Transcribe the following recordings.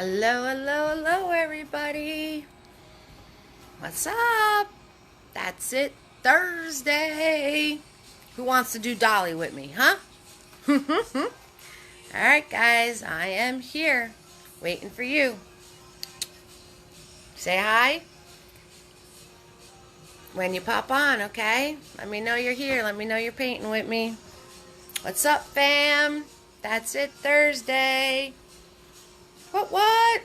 Hello, hello, hello, everybody. What's up? That's it, Thursday. Who wants to do Dali with me, huh? Alright, guys, I am here, waiting for you. Say hi when you pop on, okay? Let me know you're here. Let me know you're painting with me. What's up, fam? That's it, Thursday. What?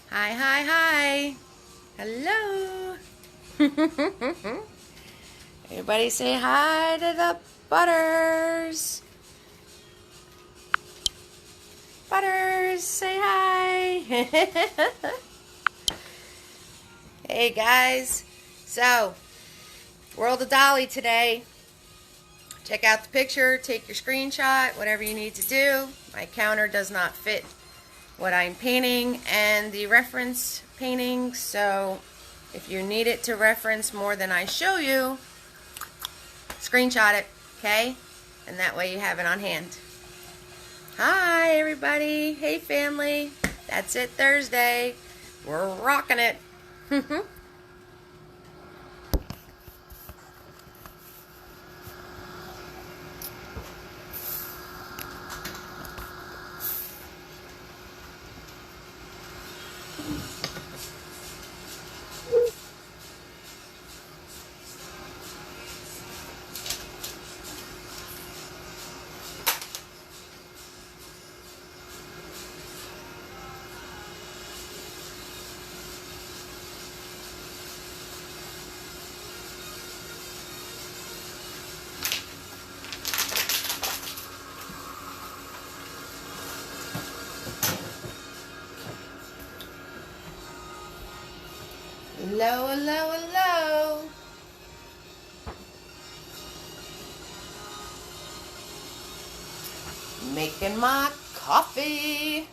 Hi, hi, hi. Hello. Everybody say hi to the Butters. Butters, say hi. Hey, guys. So, World of Dali today. Check out the picture, take your screenshot, whatever you need to do. My counter does not fit what I'm painting and the reference painting, so if you need it to reference more than I show you, screenshot it, okay? And that way you have it on hand. Hi, everybody. Hey, family. That's it, Thursday. We're rocking it. Hello, hello, hello. Making my coffee.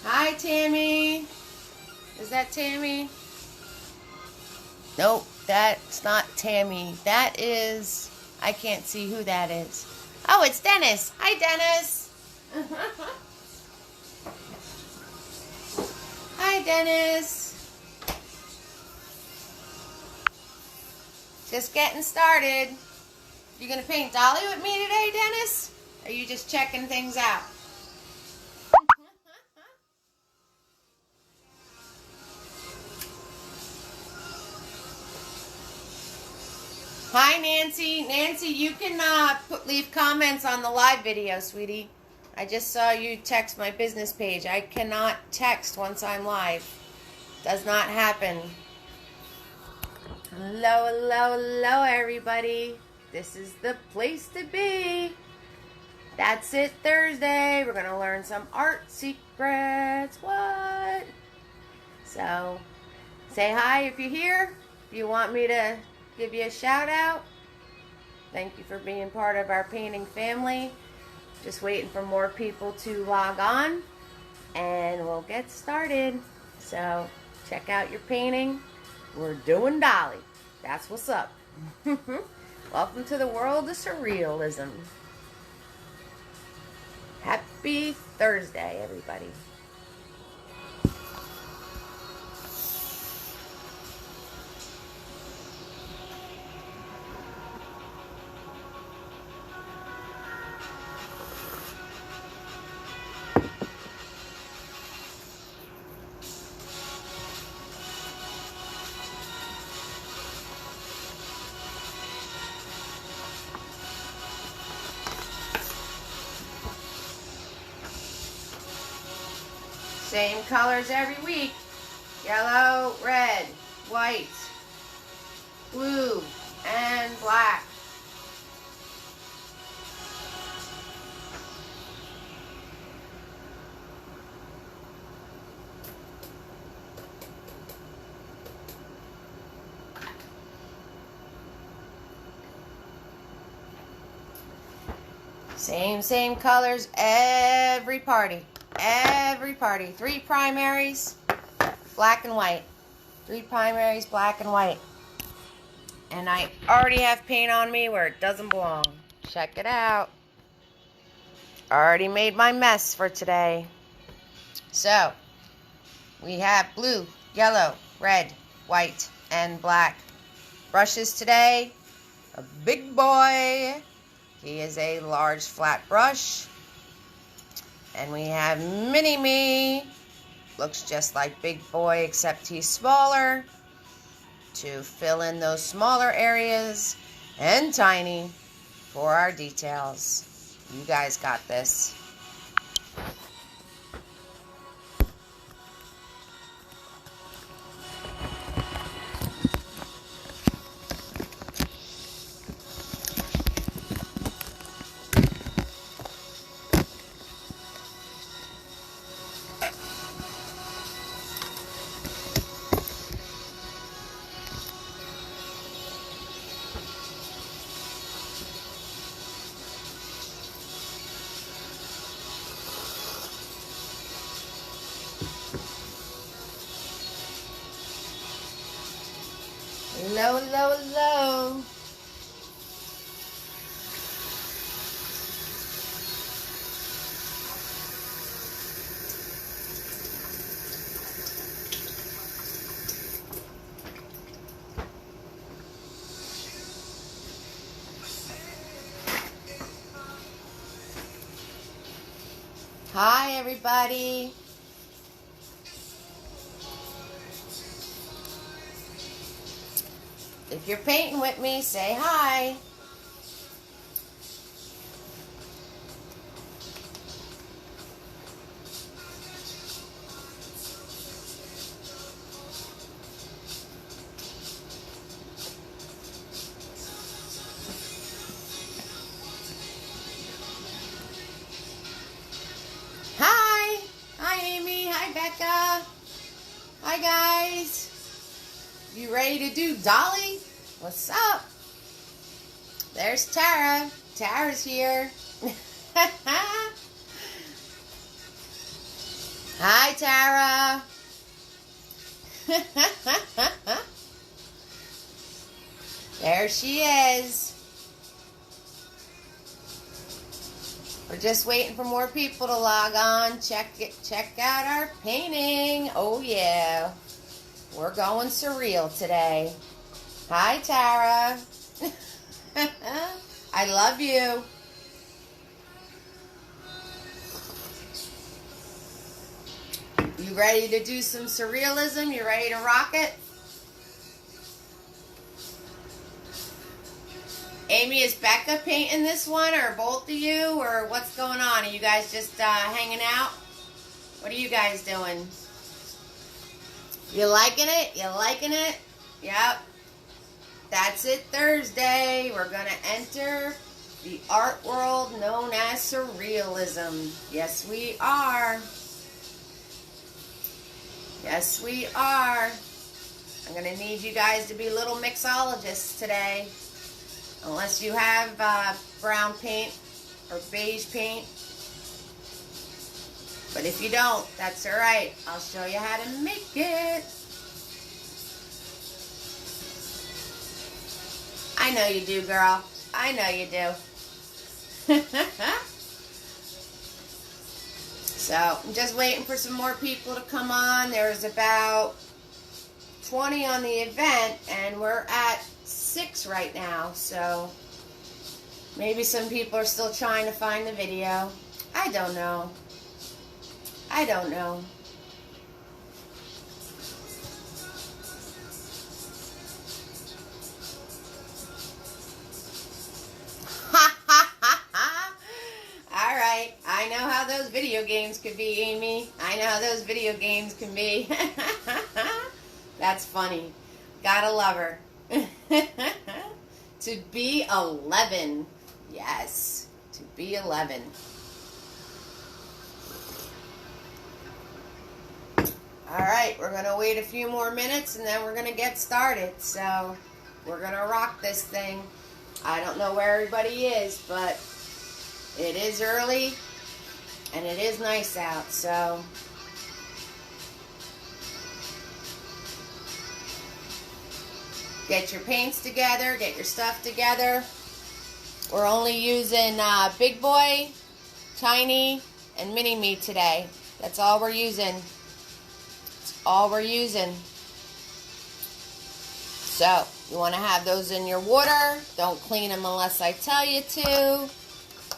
Hi, Tammy. Is that Tammy? Nope, that's not Tammy. That is, I can't see who that is. Oh, it's Dennis. Hi, Dennis. Hi, Dennis. Just getting started. You gonna paint Dali with me today, Dennis? Or are you just checking things out? Hi, Nancy. Nancy, you can leave comments on the live video, sweetie. I just saw you text my business page. I cannot text once I'm live. Does not happen. Hello, hello, hello, everybody. This is the place to be. That's it, Thursday. We're going to learn some art secrets. What? So, say hi if you're here. If you want me to give you a shout out. Thank you for being part of our painting family. Just waiting for more people to log on and we'll get started. So check out your painting. We're doing Dali. That's what's up. Welcome to the world of surrealism. Happy Thursday, everybody. Same colors every week. Yellow, red, white, blue, and black. Same colors every party. Every party. 3 primaries, black and white. 3 primaries, black and white. And I already have paint on me where it doesn't belong. Check it out. Already made my mess for today. So, we have blue, yellow, red, white, and black. Brushes today. A big boy. He is a large flat brush. And we have Mini Me. Looks just like Big Boy except he's smaller. To fill in those smaller areas. And Tiny for our details. You guys got this. Low, low, low. Hi, everybody. If you're painting with me, say hi. Hi. Hi, Amy. Hi, Becca. Hi, guys. You ready to do Dali? What's up? There's Tara. Tara's here. Hi, Tara. There she is. We're just waiting for more people to log on. Check out our painting. Oh yeah. We're going surreal today. Hi, Tara. I love you. You ready to do some surrealism? You ready to rock it? Amy, is Becca painting this one, or both of you, or what's going on? Are you guys just hanging out? What are you guys doing? You liking it? You liking it? Yep. That's it, Thursday. We're going to enter the art world known as surrealism. Yes, we are. Yes, we are. I'm going to need you guys to be little mixologists today. Unless you have brown paint or beige paint. But if you don't, that's all right. I'll show you how to make it. I know you do, girl. I know you do. So, I'm just waiting for some more people to come on. There's about 20 on the event, and we're at 6 right now. So, maybe some people are still trying to find the video. I don't know. I don't know. All right. I know how those video games could be, Amy. I know how those video games can be. That's funny. Gotta love her. To be 11. Yes. To be 11. Alright, we're going to wait a few more minutes and then we're going to get started. So, we're going to rock this thing. I don't know where everybody is, but It is early, and it is nice out, so get your paints together, get your stuff together. We're only using Big Boy, Tiny, and Mini Me today. That's all we're using. That's all we're using. So, you want to have those in your water. Don't clean them unless I tell you to.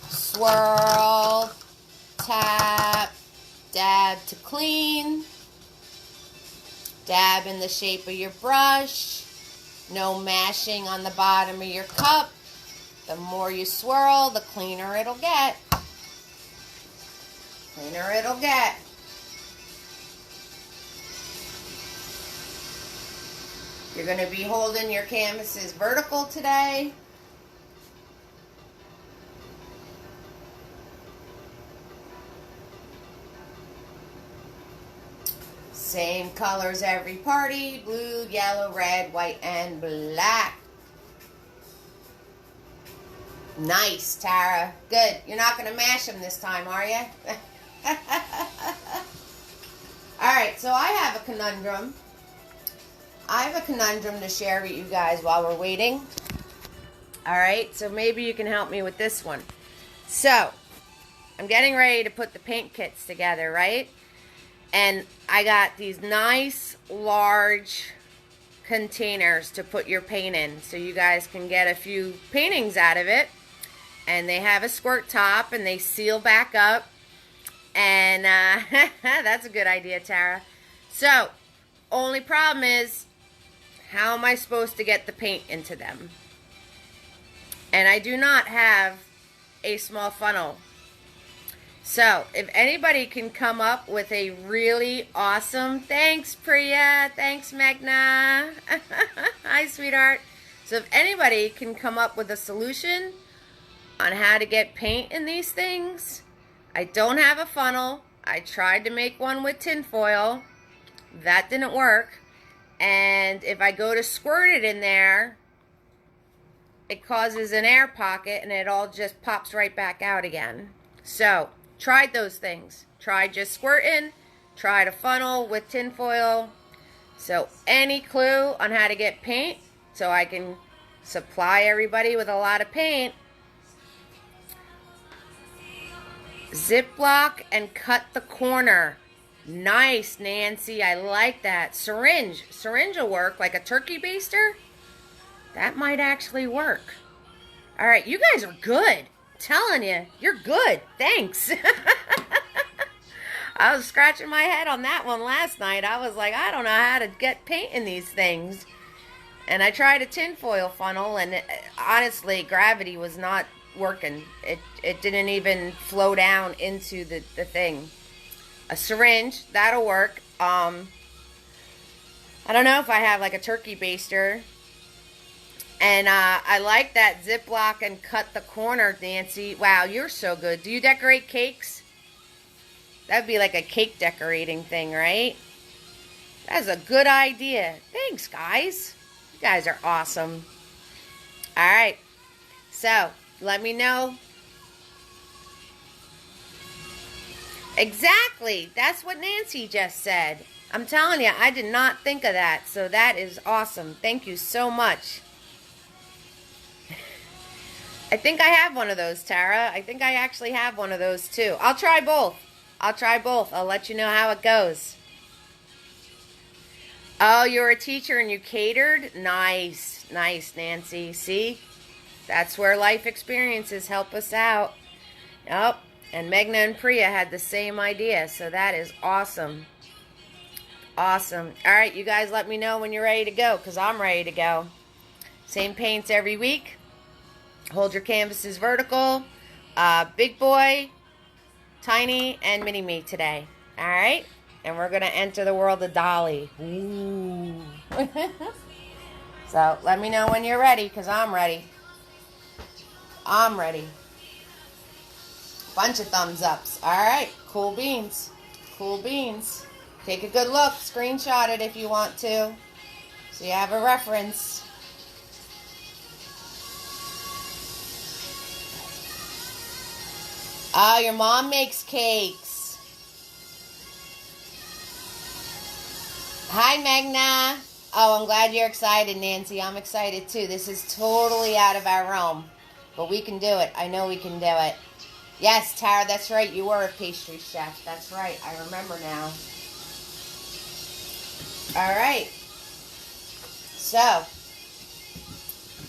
Swirl, tap, dab to clean. Dab in the shape of your brush. No mashing on the bottom of your cup. The more you swirl, the cleaner it'll get. Cleaner it'll get. You're going to be holding your canvases vertical today. Same colors every party. Blue, yellow, red, white, and black. Nice, Tara. Good. You're not going to mash them this time, are you? Alright, so I have a conundrum. I have a conundrum to share with you guys while we're waiting. Alright, so maybe you can help me with this one. So, I'm getting ready to put the paint kits together, right? And I got these nice, large containers to put your paint in. So you guys can get a few paintings out of it. And they have a squirt top and they seal back up. And that's a good idea, Tara. So, only problem is, how am I supposed to get the paint into them? And I do not have a small funnel. So, if anybody can come up with a really awesome... Thanks, Priya. Thanks, Magna. Hi, sweetheart. So, if anybody can come up with a solution on how to get paint in these things... I don't have a funnel. I tried to make one with tinfoil. That didn't work. And if I go to squirt it in there, it causes an air pocket and it all just pops right back out again. So, tried those things. Tried just squirting. Tried a funnel with tinfoil. So, any clue on how to get paint so I can supply everybody with a lot of paint? Ziploc and cut the corner. Nice, Nancy. I like that. Syringe. Syringe will work like a turkey baster. That might actually work. Alright, you guys are good. I'm telling you, you're good. Thanks. I was scratching my head on that one last night. I was like, I don't know how to get paint in these things. And I tried a tinfoil funnel, and honestly, gravity was not working. It didn't even flow down into the thing. A syringe, that'll work. I don't know if I have like a turkey baster. And I like that Ziploc and cut the corner, Nancy. Wow, you're so good. Do you decorate cakes? That'd be like a cake decorating thing, right? That's a good idea. Thanks, guys. You guys are awesome. Alright. So, let me know. Exactly. That's what Nancy just said. I'm telling you, I did not think of that. So that is awesome. Thank you so much. I think I have one of those, Tara. I think I actually have one of those too. I'll try both. I'll try both. I'll let you know how it goes. Oh, you're a teacher and you catered? Nice. Nice, Nancy. See? That's where life experiences help us out. Yep. And Meghna and Priya had the same idea. So that is awesome. Awesome. Alright, you guys let me know when you're ready to go, because I'm ready to go. Same paints every week. Hold your canvases vertical. Big Boy, Tiny, and Mini Me today. Alright? And we're going to enter the world of Dali. Ooh. So, let me know when you're ready, because I'm ready. I'm ready. Bunch of thumbs ups. Alright, cool beans. Cool beans. Take a good look. Screenshot it if you want to, so you have a reference. Oh, your mom makes cakes. Hi, Magna. Oh, I'm glad you're excited, Nancy. I'm excited, too. This is totally out of our realm. But we can do it. I know we can do it. Yes, Tara, that's right. You were a pastry chef. That's right. I remember now. All right. So,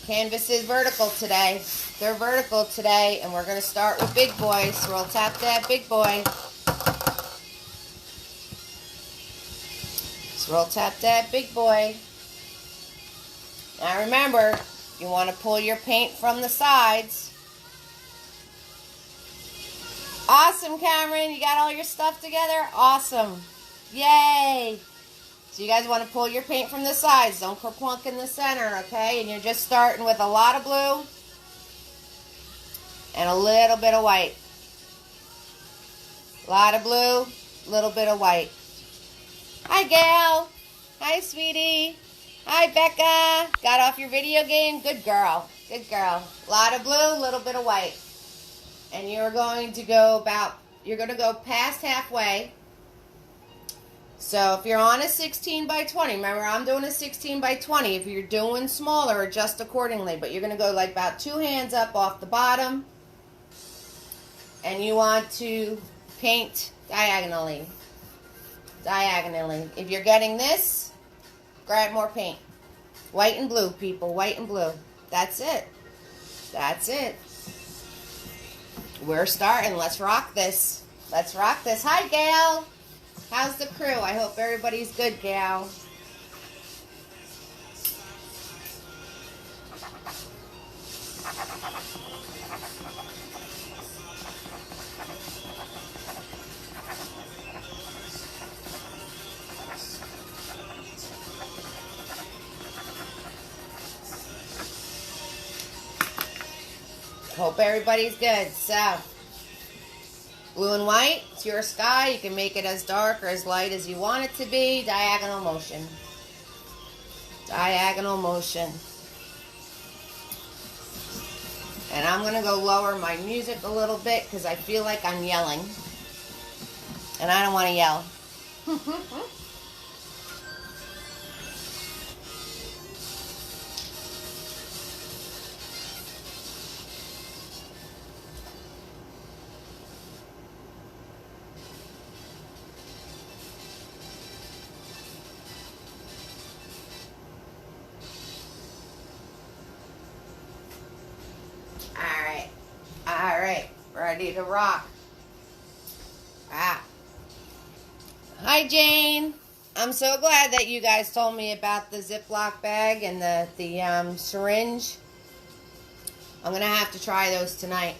canvas is vertical today. They're vertical today, and we're going to start with big boys. So we'll tap that big boy. So we'll tap that big boy. Now remember, you want to pull your paint from the sides. Awesome, Cameron. You got all your stuff together? Awesome. Yay. So you guys want to pull your paint from the sides. Don't kerplunk in the center, okay? And you're just starting with a lot of blue and a little bit of white. A lot of blue, little bit of white. Hi, Gail. Hi, sweetie. Hi, Becca. Got off your video game? Good girl. Good girl. A lot of blue, little bit of white. And you're going to go past halfway. So if you're on a 16 by 20, remember I'm doing a 16 by 20. If you're doing smaller, adjust accordingly. But you're going to go like about 2 hands up off the bottom. And you want to paint diagonally. Diagonally. If you're getting this, grab more paint. White and blue, people. White and blue. That's it. That's it. We're starting. Let's rock this. Let's rock this. Hi, Gail. How's the crew? I hope everybody's good, Gal. Hope everybody's good. So, blue and white, it's your sky. You can make it as dark or as light as you want it to be. Diagonal motion. Diagonal motion. And I'm going to go lower my music a little bit because I feel like I'm yelling. And I don't want to yell. Alright, ready to rock. Hi, Jane. I'm so glad that you guys told me about the Ziploc bag and the syringe. I'm going to have to try those tonight.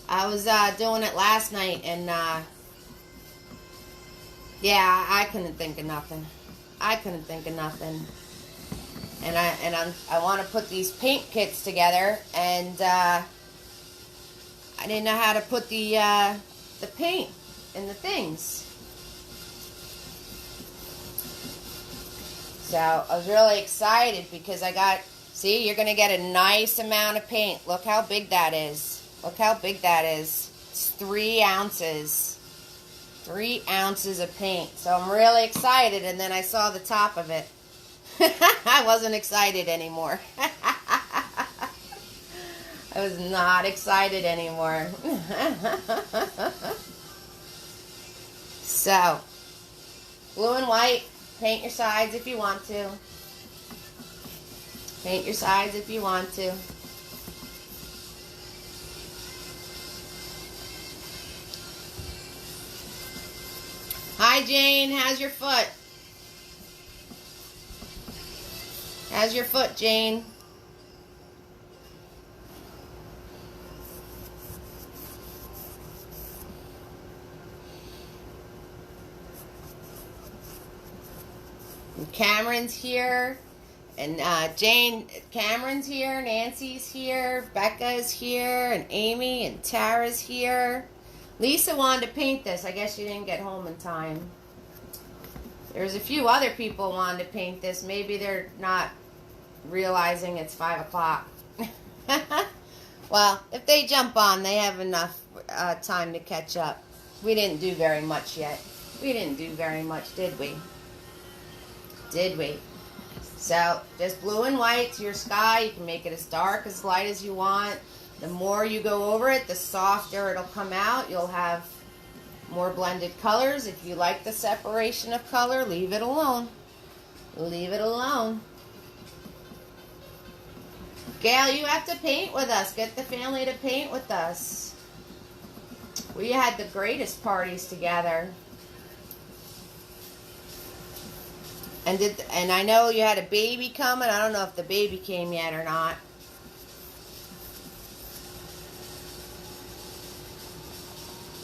I was doing it last night, and yeah, I couldn't think of nothing. I couldn't think of nothing. And I want to put these paint kits together, and I didn't know how to put the paint in the things. So I was really excited because see, you're going to get a nice amount of paint. Look how big that is. Look how big that is. It's 3 ounces. 3 ounces of paint. So I'm really excited, and then I saw the top of it. I wasn't excited anymore. I was not excited anymore. So, blue and white, paint your sides if you want to. Paint your sides if you want to. Hi, Jane. How's your foot? How's your foot, Jane? And Cameron's here, and Cameron's here, Nancy's here, Becca's here, and Amy and Tara's here. Lisa wanted to paint this. I guess she didn't get home in time. There's a few other people wanted to paint this. Maybe they're not realizing it's 5 o'clock. Well, if they jump on, they have enough time to catch up. We didn't do very much yet. We didn't do very much, did we? Did we? So, just blue and white to your sky. You can make it as dark, as light as you want. The more you go over it, the softer it'll come out. You'll have more blended colors. If you like the separation of color, leave it alone. Leave it alone. Gail, you have to paint with us. Get the family to paint with us. We had the greatest parties together. And I know you had a baby coming. I don't know if the baby came yet or not.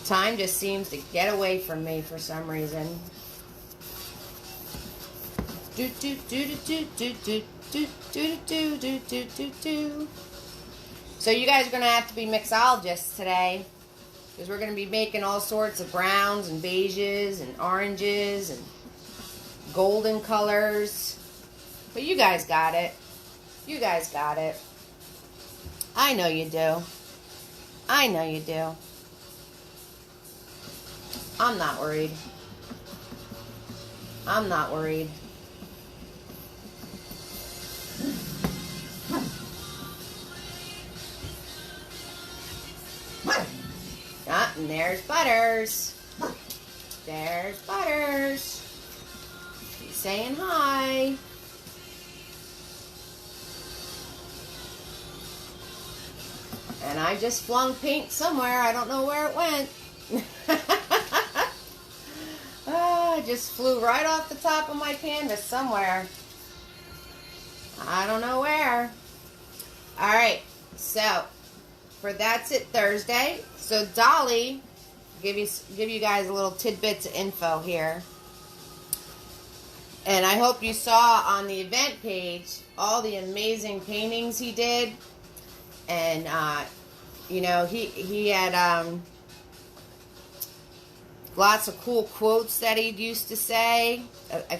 Time just seems to get away from me for some reason. Do do do do do do do do do do do do do. So you guys are gonna have to be mixologists today, because we're gonna be making all sorts of browns and beiges and oranges and golden colors. But you guys got it. You guys got it. I know you do. I know you do. I'm not worried. I'm not worried. Ah, and there's Butters. There's Butters. She's saying hi. And I just flung paint somewhere. I don't know where it went. It just flew right off the top of my canvas somewhere. I don't know where. Alright, so for That's It Thursday. So Dali, give you guys a little tidbits of info here. And I hope you saw on the event page all the amazing paintings he did. And you know, he had lots of cool quotes that he used to say.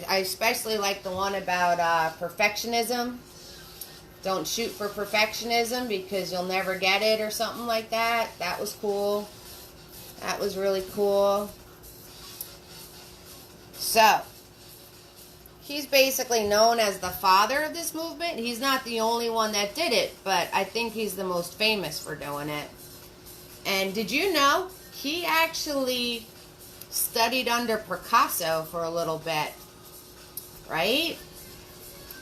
I especially like the one about perfectionism. Don't shoot for perfectionism because you'll never get it, or something like that. That was cool. That was really cool. So, he's basically known as the father of this movement. He's not the only one that did it, but I think he's the most famous for doing it. And did you know he actually studied under Picasso for a little bit, right?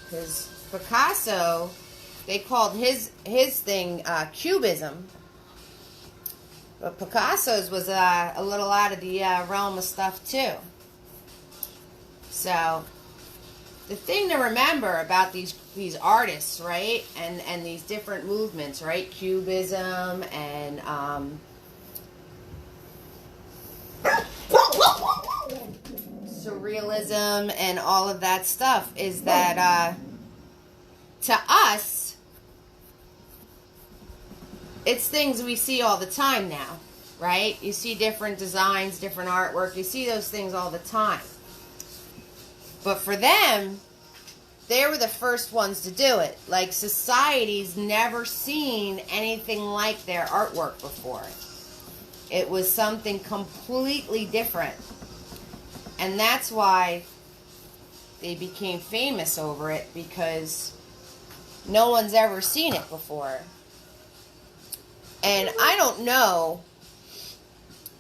Because Picasso, they called his thing Cubism, but Picasso's was a little out of the realm of stuff too. So the thing to remember about these artists, right, and these different movements, right, Cubism and surrealism and all of that stuff, is that to us, it's things we see all the time now, right? You see different designs, different artwork, you see those things all the time. But for them, they were the first ones to do it. Like, society's never seen anything like their artwork before. It was something completely different. And that's why they became famous over it, because no one's ever seen it before. And I don't know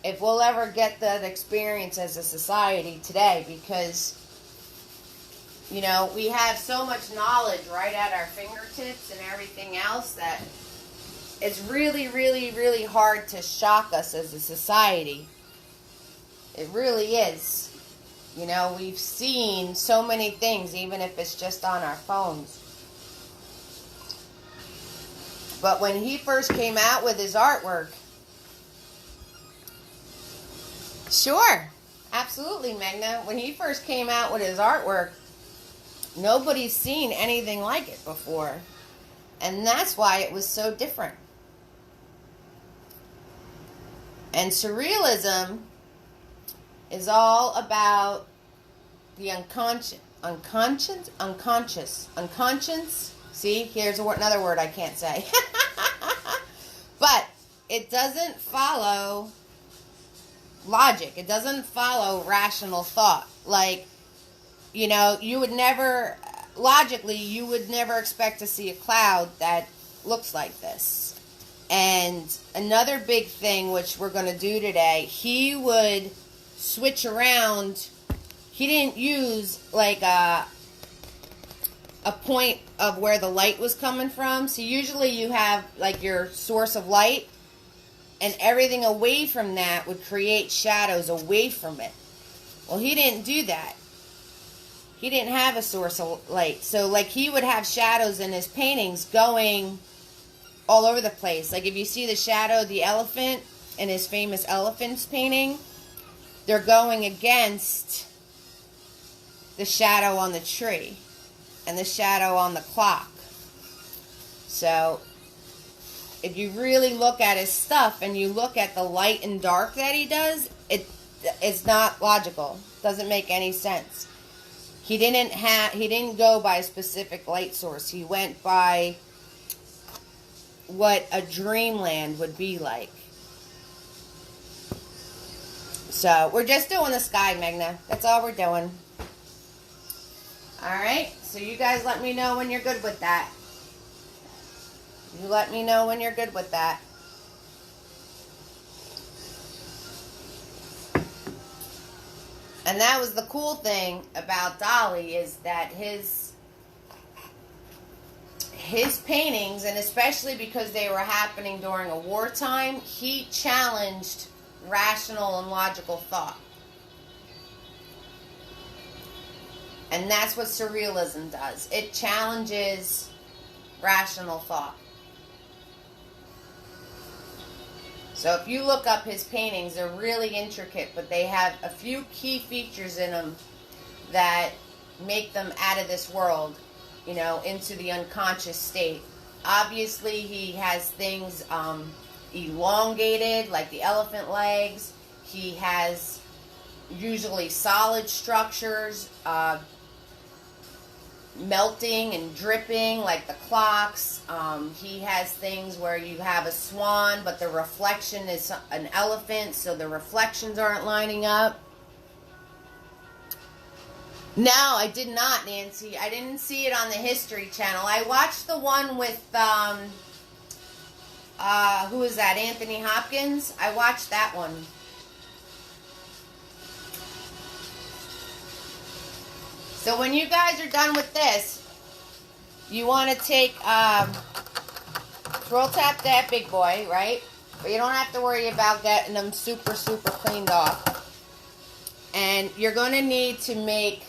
if we'll ever get that experience as a society today, because, you know, we have so much knowledge right at our fingertips and everything else that it's really, really, really hard to shock us as a society. It really is. You know, we've seen so many things, even if it's just on our phones. But when he first came out with his artwork, sure, absolutely, Magna. When he first came out with his artwork, nobody's seen anything like it before. And that's why it was so different. And surrealism is all about the unconscious. See, here's another word I can't say. But it doesn't follow logic. It doesn't follow rational thought. Like, you know, you would never, logically, you would never expect to see a cloud that looks like this. And another big thing, which we're going to do today, he would switch around. He didn't use like a point of where the light was coming from. So usually you have like your source of light, and everything away from that would create shadows away from it. Well, he didn't do that. He didn't have a source of light. So like he would have shadows in his paintings going all over the place. Like if you see the shadow of the elephant in his famous elephants painting, they're going against the shadow on the tree and the shadow on the clock. So if you really look at his stuff and you look at the light and dark that he does, it's not logical. Doesn't make any sense. He didn't go by a specific light source. He went by what a dreamland would be like. So we're just doing the sky, Magna. That's all we're doing. Alright, so you guys let me know when you're good with that. You let me know when you're good with that. And that was the cool thing about Dali, is that his paintings, and especially because they were happening during a wartime, he challenged rational and logical thought. And that's what surrealism does. It challenges rational thought. So if you look up his paintings, they're really intricate, but they have a few key features in them that make them out of this world, you know, into the unconscious state. Obviously, he has things elongated, like the elephant legs. He has usually solid structures, melting and dripping, like the clocks. He has things where you have a swan, but the reflection is an elephant, so the reflections aren't lining up. No, I did not, Nancy. I didn't see it on the History Channel. I watched the one with, who is that, Anthony Hopkins? I watched that one. So when you guys are done with this, you want to take, throw tap that big boy, right? But you don't have to worry about getting them super, super cleaned off. And you're going to need to make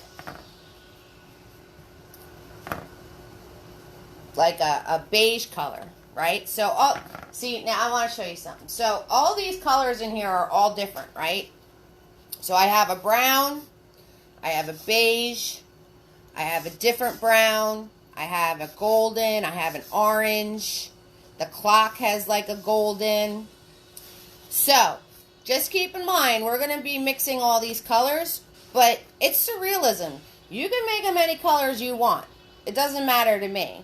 like a beige color, right? So, see, now I want to show you something. So all these colors in here are all different, right? So I have a brown, I have a beige, I have a different brown, I have a golden, I have an orange, the clock has like a golden. So, just keep in mind, we're going to be mixing all these colors, but it's surrealism. You can make them any colors you want. It doesn't matter to me.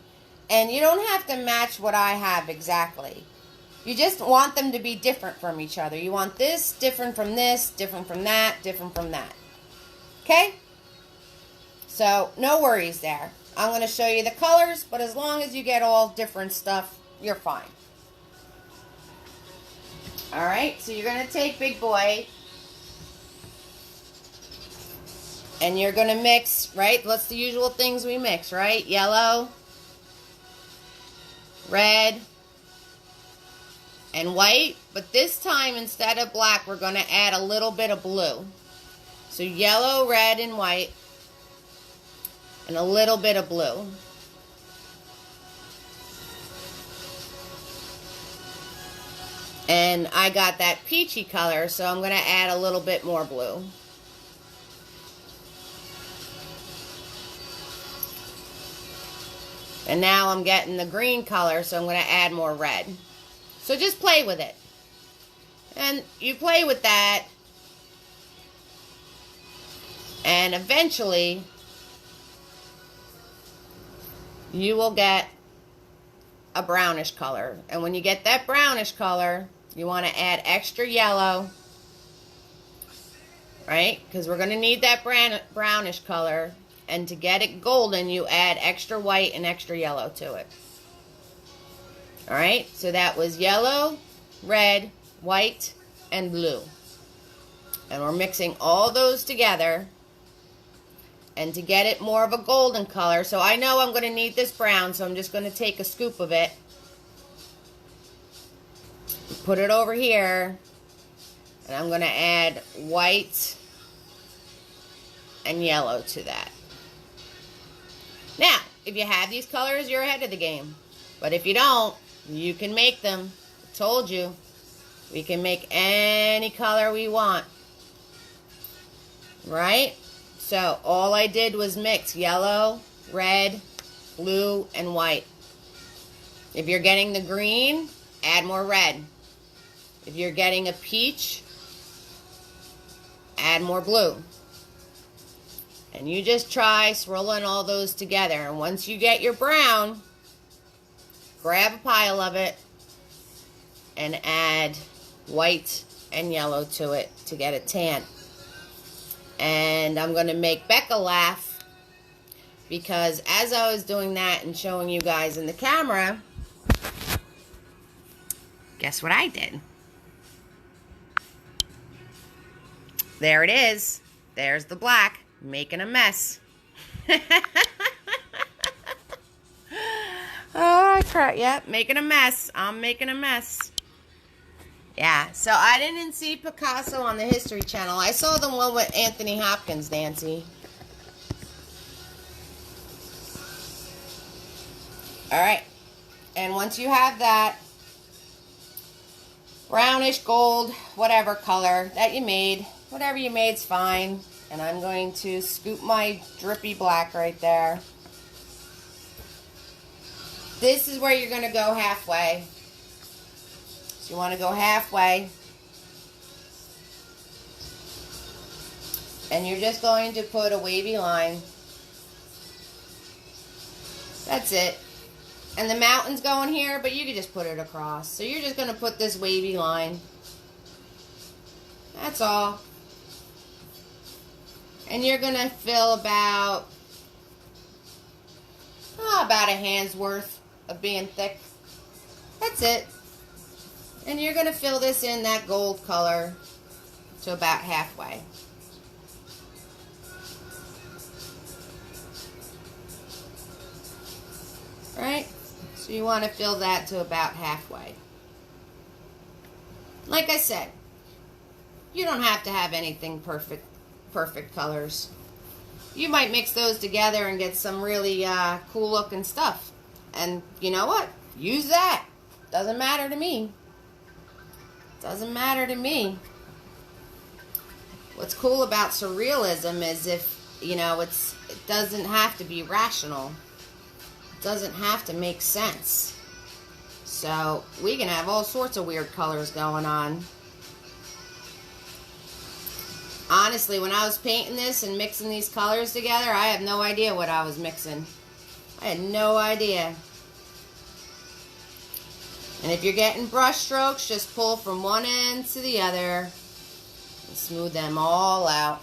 And you don't have to match what I have exactly. You just want them to be different from each other. You want this different from this, different from that, different from that. Okay? So, no worries there. I'm going to show you the colors, but as long as you get all different stuff, you're fine. Alright, so you're going to take Big Boy, and you're going to mix, right? What's the usual things we mix, right? Yellow, red, and white. But this time, instead of black, we're going to add a little bit of blue. So yellow, red, and white, and a little bit of blue. And I got that peachy color, so I'm going to add a little bit more blue. And now I'm getting the green color, so I'm going to add more red. So just play with it. And you play with that, and eventually you will get a brownish color. And when you get that brownish color, you want to add extra yellow, right? Because we're going to need that brownish color. And to get it golden, you add extra white and extra yellow to it. All right, so that was yellow, red, white, and blue. And we're mixing all those together. And to get it more of a golden color, so I know I'm going to need this brown, so I'm just going to take a scoop of it. Put it over here. And I'm going to add white and yellow to that. Now, if you have these colors, you're ahead of the game. But if you don't, you can make them. I told you. We can make any color we want. Right? So, all I did was mix yellow, red, blue, and white. If you're getting the green, add more red. If you're getting a peach, add more blue. And you just try swirling all those together. And once you get your brown, grab a pile of it and add white and yellow to it to get a tan. And I'm going to make Becca laugh because as I was doing that and showing you guys in the camera, guess what I did? There it is. There's the black, making a mess. Oh, crap. Yep, making a mess. I'm making a mess. Yeah, so I didn't see Picasso on the History Channel. I saw the one with Anthony Hopkins, Nancy. All right. And once you have that brownish, gold, whatever color that you made, whatever you made's fine. And I'm going to scoop my drippy black right there. This is where you're going to go halfway. So you want to go halfway. And you're just going to put a wavy line. That's it. And the mountain's going here, but you can just put it across. So you're just going to put this wavy line. That's all. And you're going to fill about a hand's worth of being thick. That's it. And you're going to fill this in that gold color to about halfway. Right? So you want to fill that to about halfway. Like I said, you don't have to have anything perfect colors. You might mix those together and get some really cool looking stuff. And you know what? Use that. Doesn't matter to me. Doesn't matter to me. What's cool about surrealism is if, you know, it doesn't have to be rational. It doesn't have to make sense. So we can have all sorts of weird colors going on. Honestly, when I was painting this and mixing these colors together, I have no idea what I was mixing. I had no idea. And if you're getting brush strokes, just pull from one end to the other and smooth them all out.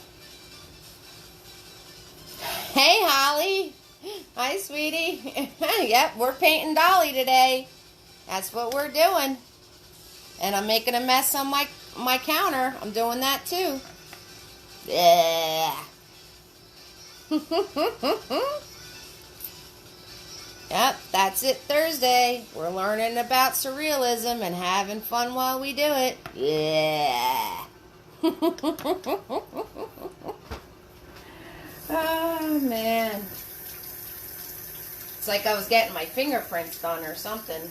Hey, Holly. Hi, sweetie. Yep, we're painting Dali today. That's what we're doing. And I'm making a mess on my counter. I'm doing that too. Yeah. Yep, that's it Thursday. We're learning about surrealism and having fun while we do it. Yeah. Oh, man. It's like I was getting my fingerprints done or something.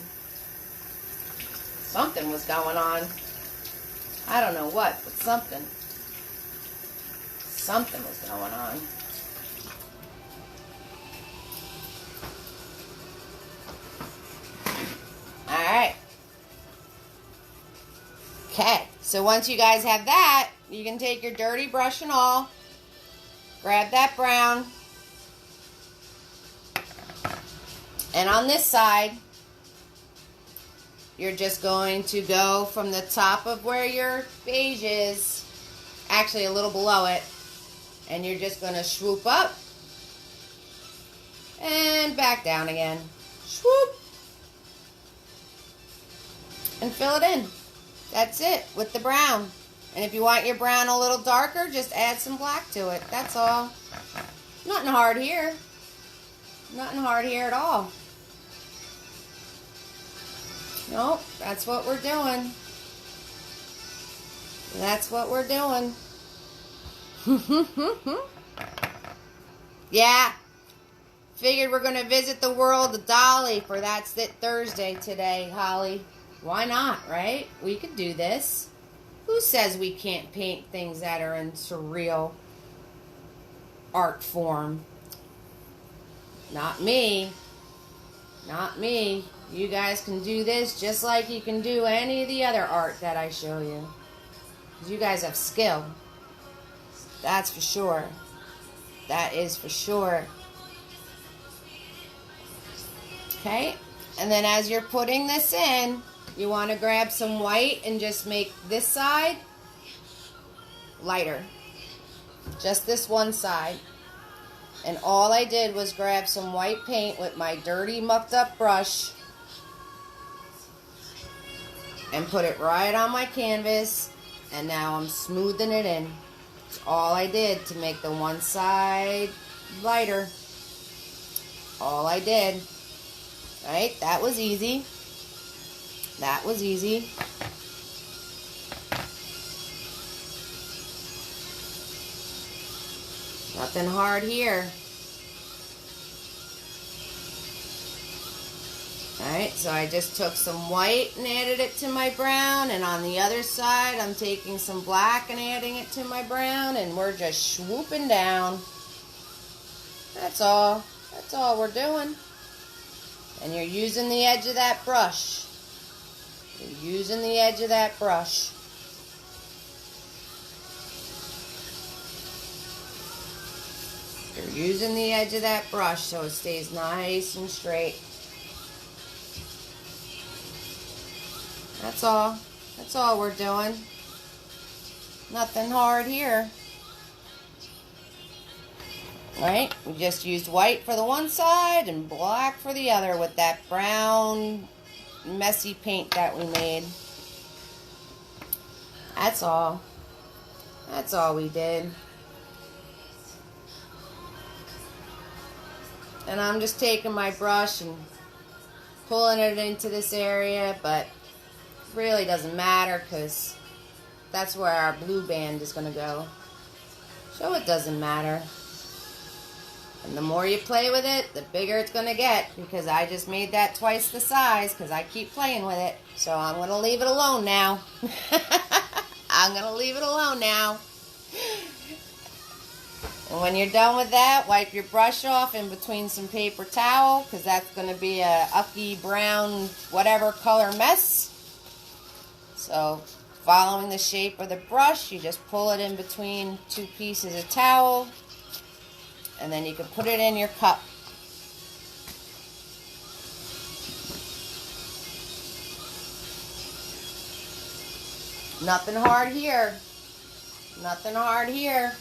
Something was going on. I don't know what, but something. Something was going on. Alright. Okay, so once you guys have that, you can take your dirty brush and all, grab that brown, and on this side, you're just going to go from the top of where your beige is, actually a little below it, and you're just going to swoop up and back down again. Swoop. And fill it in. That's it with the brown. And if you want your brown a little darker, just add some black to it. That's all. Nothing hard here. Nothing hard here at all. Nope, that's what we're doing. That's what we're doing. Yeah. Figured we're going to visit the world of Dali for That's It Thursday today, Holly. Why not, right? We could do this. Who says we can't paint things that are in surreal art form? Not me. Not me. You guys can do this just like you can do any of the other art that I show you. 'Cause you guys have skill. That's for sure. That is for sure. Okay? And then as you're putting this in, you want to grab some white and just make this side lighter. Just this one side. And all I did was grab some white paint with my dirty mucked up brush and put it right on my canvas, and now I'm smoothing it in. That's all I did to make the one side lighter. All I did. Right? That was easy. That was easy. Nothing hard here. Alright, so I just took some white and added it to my brown, and on the other side I'm taking some black and adding it to my brown, and we're just swooping down. That's all. That's all we're doing. And you're using the edge of that brush. You're using the edge of that brush. You're using the edge of that brush so it stays nice and straight. That's all. That's all we're doing. Nothing hard here. Right? We just used white for the one side and black for the other with that brown messy paint that we made. That's all. That's all we did. And I'm just taking my brush and pulling it into this area, but it really doesn't matter because that's where our blue band is going to go. So it doesn't matter. And the more you play with it, the bigger it's going to get, because I just made that twice the size because I keep playing with it. So I'm going to leave it alone now. I'm going to leave it alone now. And when you're done with that, wipe your brush off in between some paper towel, because that's going to be a ucky brown whatever color mess. So following the shape of the brush, you just pull it in between two pieces of towel, and then you can put it in your cup. Nothing hard here. Nothing hard here.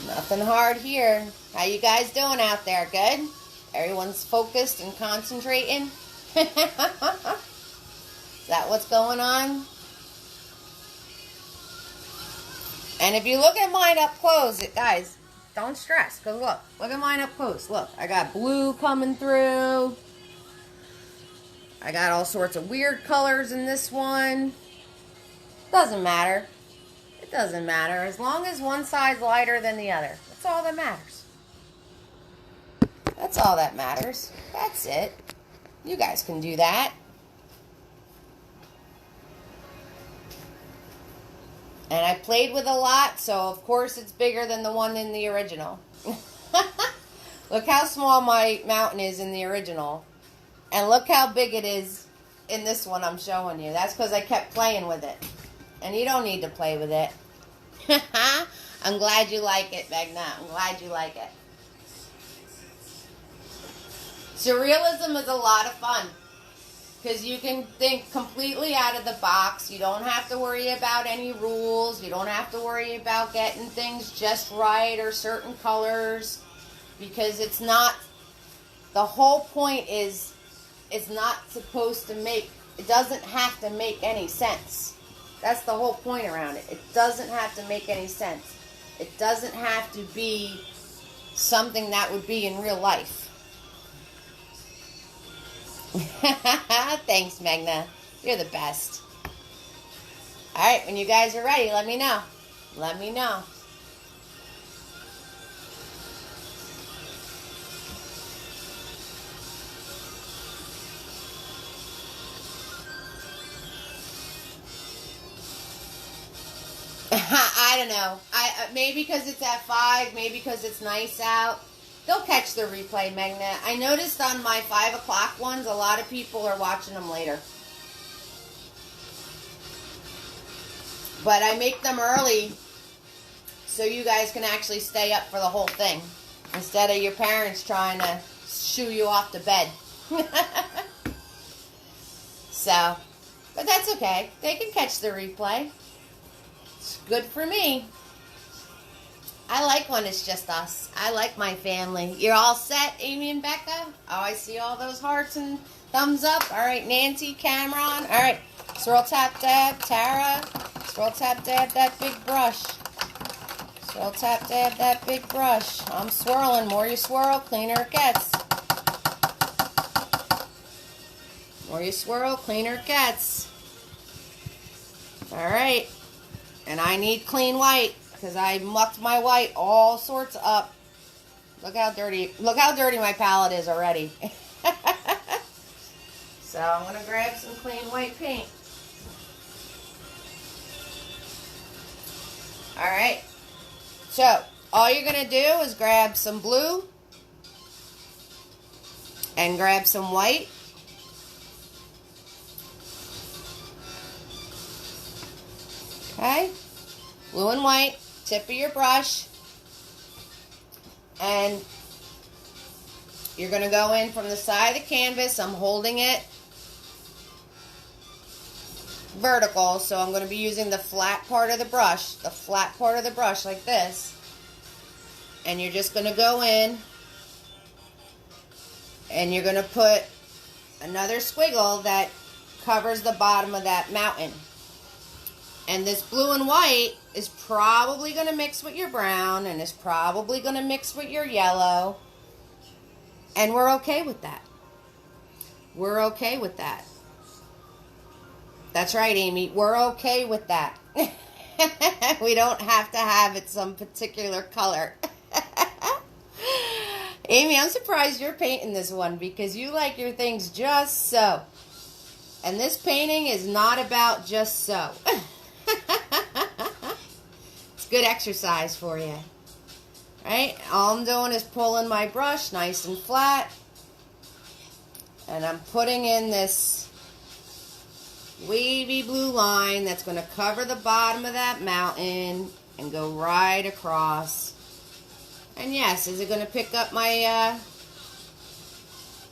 Nothing hard here. How you guys doing out there? Good? Everyone's focused and concentrating? Is that what's going on? And if you look at mine up close, guys, don't stress. Because look at mine up close. Look, I got blue coming through. I got all sorts of weird colors in this one. Doesn't matter. It doesn't matter. As long as one side's lighter than the other. That's all that matters. That's all that matters. That's it. You guys can do that. And I played with a lot, so of course it's bigger than the one in the original. Look how small my mountain is in the original. And look how big it is in this one I'm showing you. That's because I kept playing with it. And you don't need to play with it. I'm glad you like it, Magna. I'm glad you like it. Surrealism is a lot of fun. Because you can think completely out of the box. You don't have to worry about any rules. You don't have to worry about getting things just right or certain colors. Because it's not... The whole point is... It's not supposed to make... It doesn't have to make any sense. That's the whole point around it. It doesn't have to make any sense. It doesn't have to be something that would be in real life. Thanks, Magna. You're the best. Alright, when you guys are ready, let me know. Let me know. I don't know. Maybe because it's at 5, maybe because it's nice out. They'll catch the replay, Magna. I noticed on my 5 o'clock ones, a lot of people are watching them later. But I make them early so you guys can actually stay up for the whole thing. Instead of your parents trying to shoo you off to bed. So, but that's okay. They can catch the replay. It's good for me. I like when it's just us. I like my family. You're all set, Amy and Becca? Oh, I see all those hearts and thumbs up. All right, Nancy, Cameron. All right, swirl, tap, dab, Tara. Swirl, tap, dab, that big brush. Swirl, tap, dab, that big brush. I'm swirling. More you swirl, cleaner it gets. More you swirl, cleaner it gets. All right. And I need clean white. Because I mucked my white all sorts up. Look how dirty my palette is already. So I'm going to grab some clean white paint. Alright. So all you're going to do is grab some blue. And grab some white. Okay. Blue and white. Tip of your brush, and you're going to go in from the side of the canvas. I'm holding it vertical, so I'm going to be using the flat part of the brush, like this, and you're just going to go in, and you're going to put another squiggle that covers the bottom of that mountain. And this blue and white is probably going to mix with your brown, and is probably going to mix with your yellow. And we're okay with that. We're okay with that. That's right, Amy. We're okay with that. We don't have to have it some particular color. Amy, I'm surprised you're painting this one because you like your things just so. And this painting is not about just so. It's good exercise for you. Right? All I'm doing is pulling my brush nice and flat. And I'm putting in this wavy blue line that's going to cover the bottom of that mountain and go right across. And yes, is it going to pick up my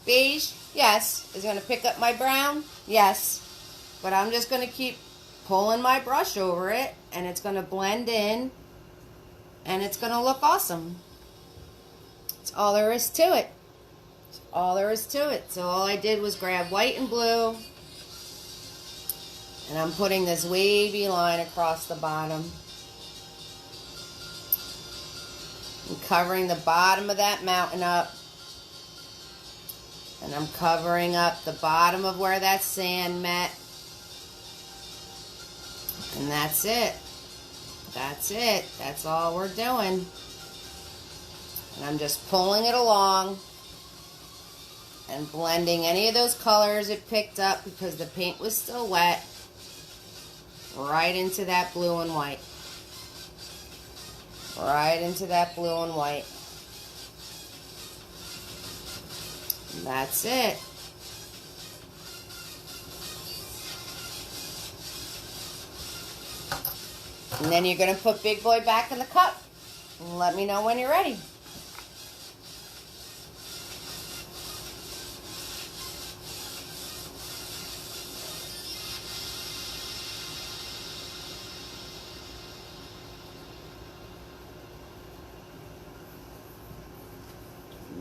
beige? Yes. Is it going to pick up my brown? Yes. But I'm just going to keep pulling my brush over it, and it's going to blend in, and it's going to look awesome. That's all there is to it. That's all there is to it. So all I did was grab white and blue, and I'm putting this wavy line across the bottom. I'm covering the bottom of that mountain up, and I'm covering up the bottom of where that sand met. And that's it. That's it. That's all we're doing. And I'm just pulling it along and blending any of those colors it picked up because the paint was still wet right into that blue and white. Right into that blue and white. And that's it. And then you're going to put Big Boy back in the cup. And let me know when you're ready.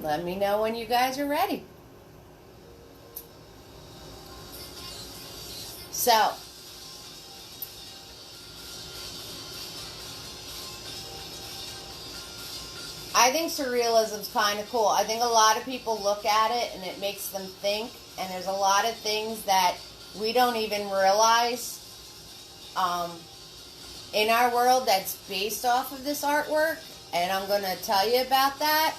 Let me know when you guys are ready. So, I think surrealism's kind of cool. I think a lot of people look at it and it makes them think, and there's a lot of things that we don't even realize in our world that's based off of this artwork, and I'm going to tell you about that.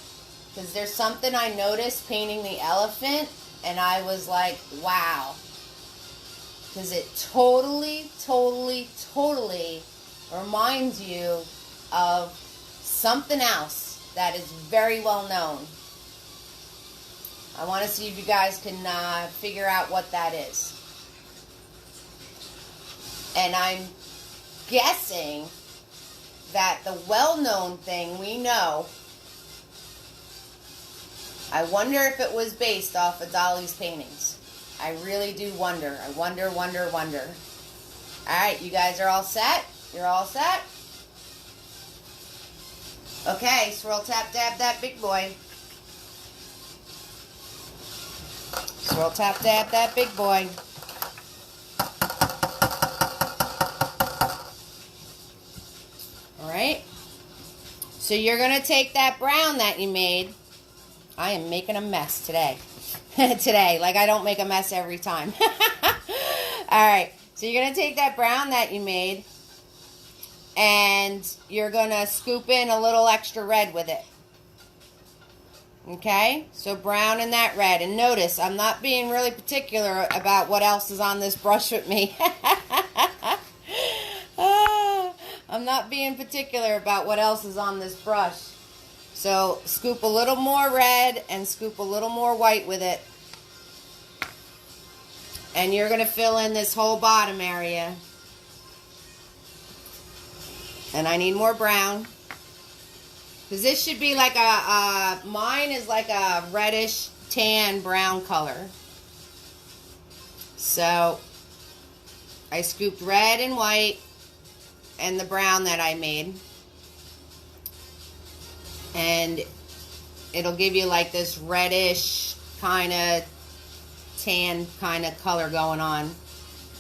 Because there's something I noticed painting the elephant, and I was like, wow. Because it totally reminds you of something else that is very well known. I want to see if you guys can figure out what that is. And I'm guessing that the well-known thing we know, I wonder if it was based off of Dali's paintings. I really do wonder. I wonder. Alright, you guys are all set? You're all set? Okay, swirl, tap, dab that big boy. Swirl, tap, dab that big boy. Alright? So you're going to take that brown that you made. I am making a mess today. Today, like I don't make a mess every time. Alright, so you're going to take that brown that you made and you're going to scoop in a little extra red with it. Okay, so brown and that red. And notice, I'm not being really particular about what else is on this brush with me. I'm not being particular about what else is on this brush. So scoop a little more red and scoop a little more white with it. And you're going to fill in this whole bottom area. And I need more brown. Because this should be like mine is like a reddish tan brown color. So I scooped red and white and the brown that I made. And it'll give you like this reddish kind of tan kind of color going on.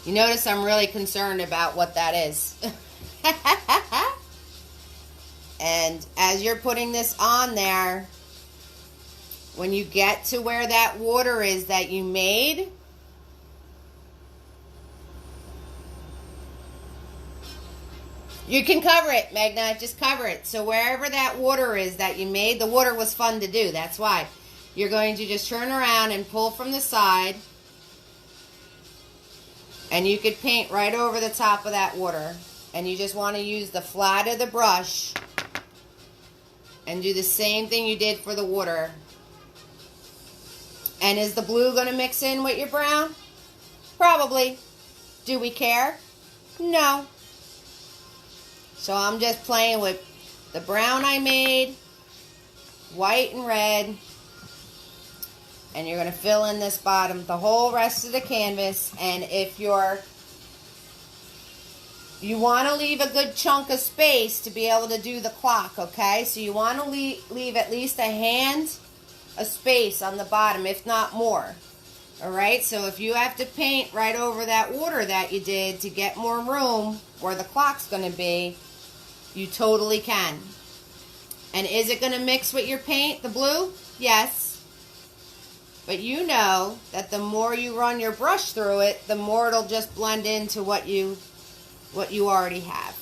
You notice I'm really concerned about what that is. And as you're putting this on there, when you get to where that water is that you made, you can cover it, Magna. Just cover it. So wherever that water is that you made, the water was fun to do. That's why. You're going to just turn around and pull from the side. And you could paint right over the top of that water. And you just want to use the flat of the brush and do the same thing you did for the water. And is the blue going to mix in with your brown? Probably. Do we care? No. So I'm just playing with the brown I made, white and red, and you're going to fill in this bottom, the whole rest of the canvas. And if you want to leave a good chunk of space to be able to do the clock, okay? So you want to leave at least a hand of space on the bottom, if not more. Alright, so if you have to paint right over that water that you did to get more room where the clock's going to be, you totally can. And is it going to mix with your paint, the blue? Yes. But you know that the more you run your brush through it, the more it'll just blend into what you already have.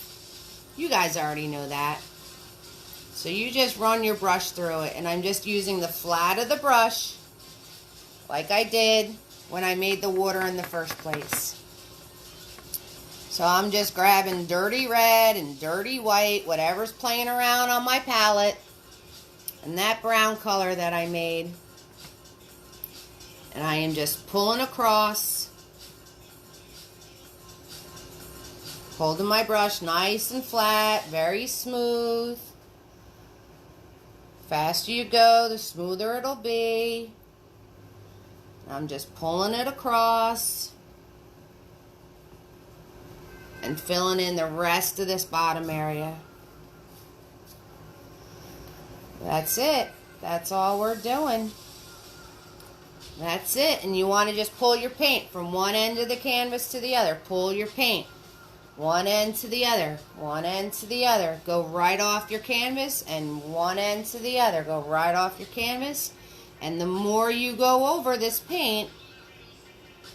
You guys already know that. So you just run your brush through it. And I'm just using the flat of the brush like I did when I made the water in the first place. So I'm just grabbing dirty red and dirty white, whatever's playing around on my palette, and that brown color that I made. And I am just pulling across. Holding my brush nice and flat, very smooth. Faster you go, the smoother it'll be. I'm just pulling it across and filling in the rest of this bottom area. That's it. That's all we're doing. That's it. And you want to just pull your paint from one end of the canvas to the other. Pull your paint. One end to the other. One end to the other. Go right off your canvas and one end to the other. Go right off your canvas. And the more you go over this paint,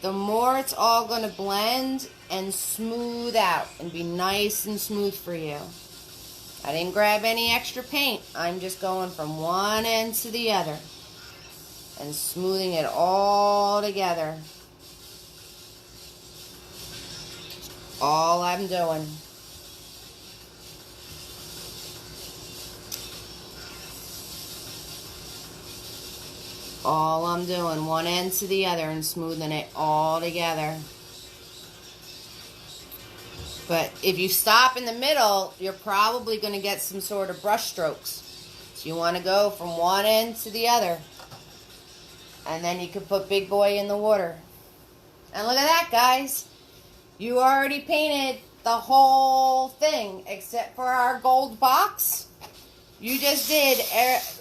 the more it's all going to blend and smooth out and be nice and smooth for you. I didn't grab any extra paint. I'm just going from one end to the other and smoothing it all together. All I'm doing. All I'm doing, one end to the other and smoothing it all together. But if you stop in the middle, you're probably going to get some sort of brush strokes. So you want to go from one end to the other. And then you can put Big Boy in the water. And look at that, guys. You already painted the whole thing except for our gold box. You just did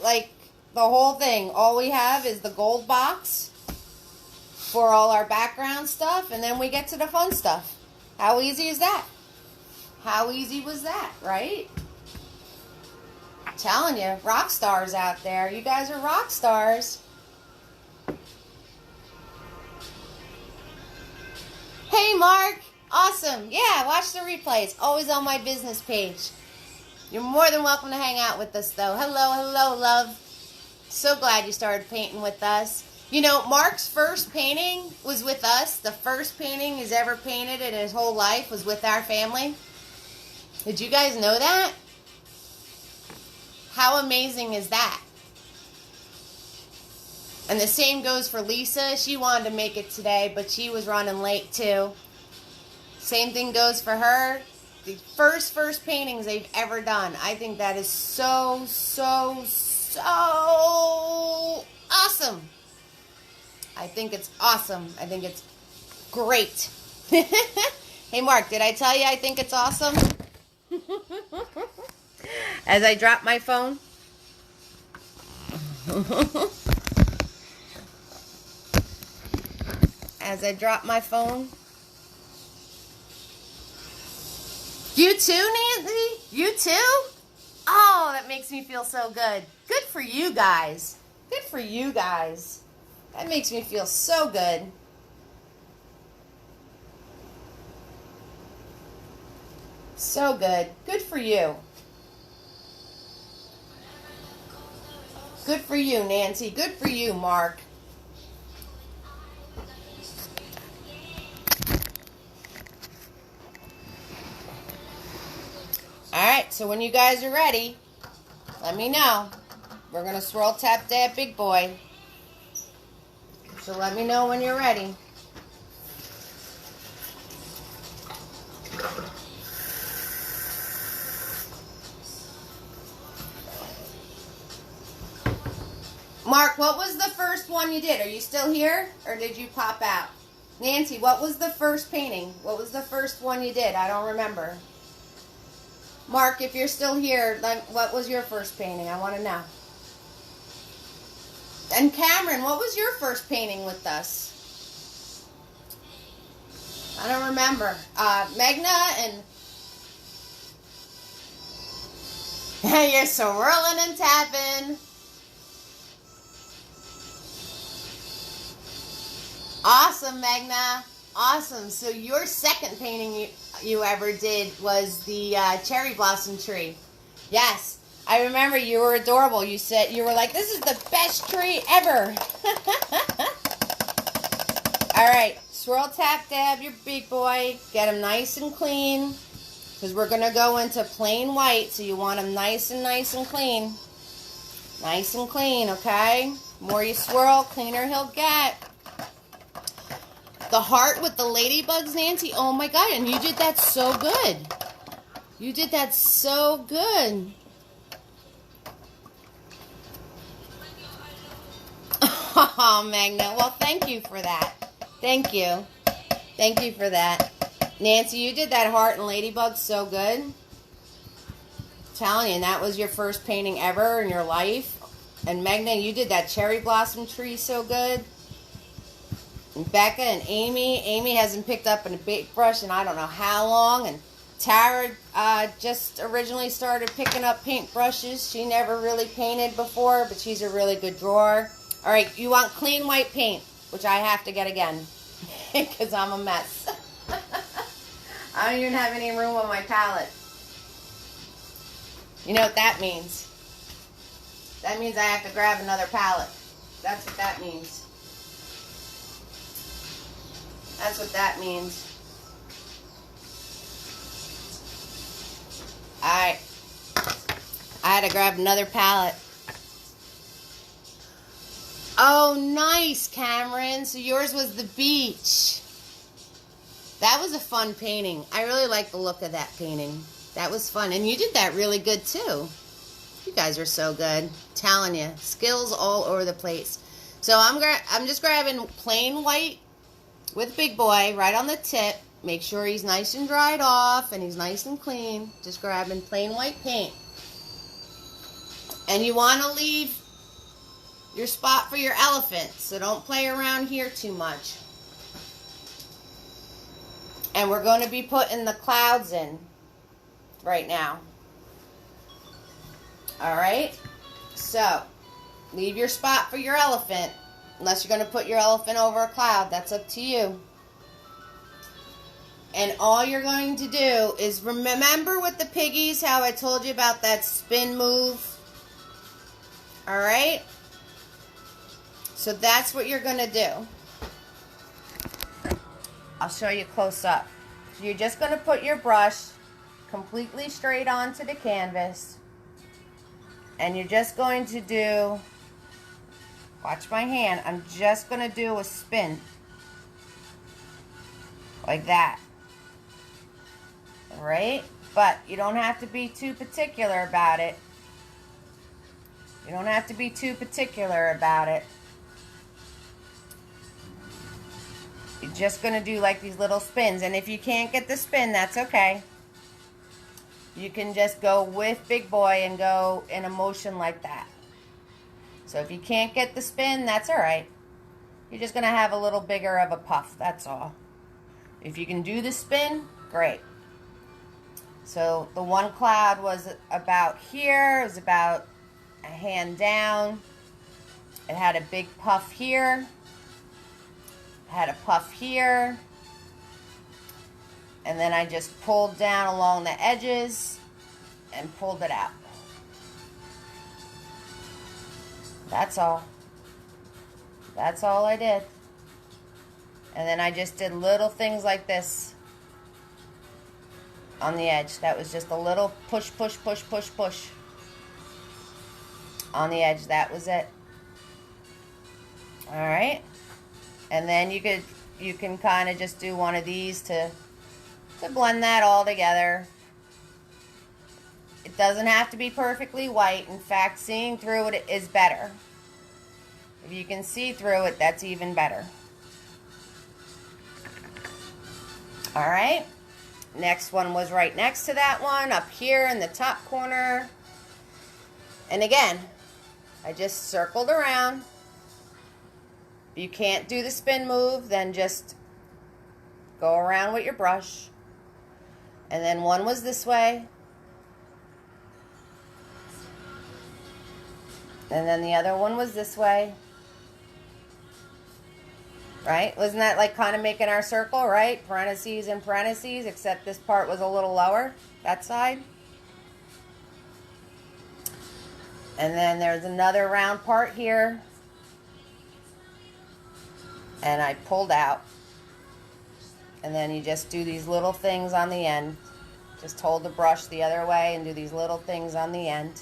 like the whole thing. All we have is the gold box for all our background stuff, and then we get to the fun stuff. How easy is that? How easy was that, right? I'm telling you, rock stars out there. You guys are rock stars. Hey, Mark. Awesome. Yeah, watch the replays. Always on my business page. You're more than welcome to hang out with us, though. Hello, hello, love. So glad you started painting with us. You know, Mark's first painting was with us. The first painting he's ever painted in his whole life was with our family. Did you guys know that? How amazing is that? And the same goes for Lisa. She wanted to make it today, but she was running late too. Same thing goes for her. The first paintings they've ever done. I think that is so awesome. I think it's awesome. I think it's great. Hey, Mark, did I tell you I think it's awesome? As I drop my phone. As I drop my phone. You too, Nancy? You too? Oh, that makes me feel so good. Good for you guys. Good for you guys. That makes me feel so good. So good. Good for you. Good for you, Nancy. Good for you, Mark. Alright, so when you guys are ready, let me know. We're going to swirl tap dab Big Boy. So let me know when you're ready. Mark, what was the first one you did? Are you still here? Or did you pop out? Nancy, what was the first painting? What was the first one you did? I don't remember. Mark, if you're still here, what was your first painting? I want to know. And Cameron, what was your first painting with us? I don't remember. Megna and... You're swirling and tapping. Awesome, Megna. Awesome. So your second painting you ever did was the cherry blossom tree. Yes. I remember you were adorable. You said, you were like, this is the best tree ever. All right. Swirl, tap, dab your Big Boy. Get them nice and clean. Because we're going to go into plain white. So you want them nice and clean. Nice and clean, okay? The more you swirl, cleaner he'll get. The heart with the ladybugs, Nancy. Oh my God, and you did that so good. You did that so good. Oh, Magna. Well, thank you for that. Thank you. Thank you for that. Nancy, you did that heart and ladybug so good. I'm telling you, that was your first painting ever in your life. And Magna, you did that cherry blossom tree so good. And Becca and Amy hasn't picked up a big brush in I don't know how long. And Tara just originally started picking up paint brushes. She never really painted before, but she's a really good drawer. All right, you want clean white paint, which I have to get again because I'm a mess. I don't even have any room on my palette. You know what that means? That means I have to grab another palette. That's what that means. That's what that means. Alright. I had to grab another palette. Oh, nice, Cameron. So yours was the beach. That was a fun painting. I really like the look of that painting. That was fun. And you did that really good, too. You guys are so good. Telling you. Skills all over the place. So I'm just grabbing plain white with Big Boy right on the tip. Make sure he's nice and dried off and he's nice and clean. Just grabbing plain white paint. And you want to leave your spot for your elephant, so don't play around here too much. And we're going to be putting the clouds in right now. Alright? So, leave your spot for your elephant. Unless you're going to put your elephant over a cloud. That's up to you. And all you're going to do is remember with the piggies how I told you about that spin move? Alright? So that's what you're going to do. I'll show you close up. So you're just going to put your brush completely straight onto the canvas. And you're just going to do, watch my hand, I'm just going to do a spin. Like that. Alright? But you don't have to be too particular about it. You don't have to be too particular about it. You're just going to do like these little spins. And if you can't get the spin, that's okay. You can just go with Big Boy and go in a motion like that. So if you can't get the spin, that's alright. You're just going to have a little bigger of a puff, that's all. If you can do the spin, great. So the one cloud was about here. It was about a hand down. It had a big puff here. Had a puff here, and then I just pulled down along the edges and pulled it out. That's all. That's all I did. And then I just did little things like this on the edge. That was just a little push, push, push, push, push on the edge. That was it. All right. And then you can kind of just do one of these to blend that all together. It doesn't have to be perfectly white. In fact, seeing through it is better. If you can see through it, that's even better. Alright. Next one was right next to that one, up here in the top corner. And again, I just circled around. If you can't do the spin move, then just go around with your brush. And then one was this way. And then the other one was this way. Right? Wasn't that like kind of making our circle, right? Parentheses and parentheses, except this part was a little lower, that side. And then there's another round part here. And I pulled out. And then you just do these little things on the end. Just hold the brush the other way and do these little things on the end.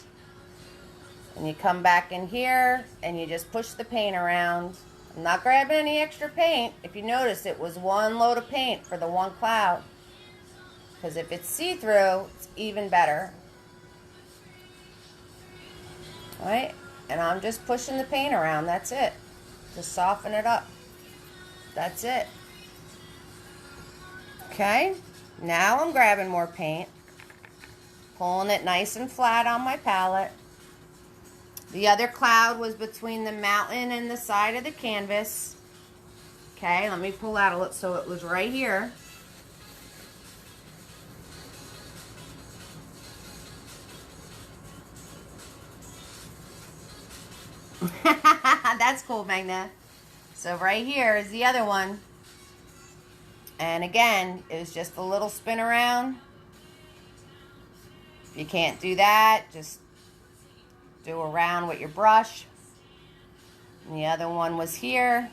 And you come back in here and you just push the paint around I'm not grabbing any extra paint. If you notice, it was one load of paint for the one cloud. Because if it's see-through, it's even better. Alright? And I'm just pushing the paint around. That's it. Just soften it up. That's it. Okay? Now I'm grabbing more paint. Pulling it nice and flat on my palette. The other cloud was between the mountain and the side of the canvas. Okay, let me pull out a little, so it was right here. That's cool, Magna. So right here is the other one. And again, it was just a little spin around. If you can't do that, just do around with your brush. And the other one was here.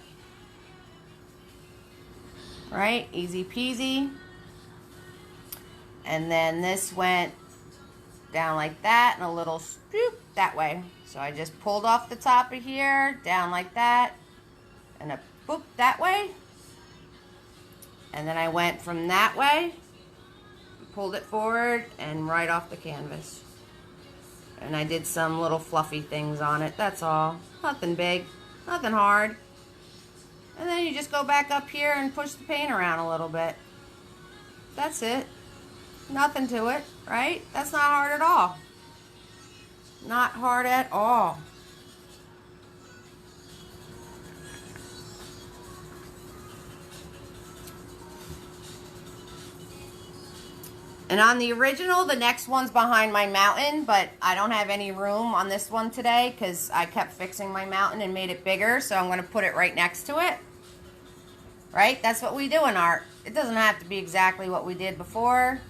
Right? Easy peasy. And then this went down like that and a little swoop that way. So I just pulled off the top of here, down like that, and a boop that way. And then I went from that way, pulled it forward, and right off the canvas. And I did some little fluffy things on it, that's all. Nothing big, nothing hard. And then you just go back up here and push the paint around a little bit. That's it. Nothing to it, right? That's not hard at all. Not hard at all. And on the original, the next one's behind my mountain, but I don't have any room on this one today because I kept fixing my mountain and made it bigger, so I'm going to put it right next to it. Right? That's what we do in art. It doesn't have to be exactly what we did before.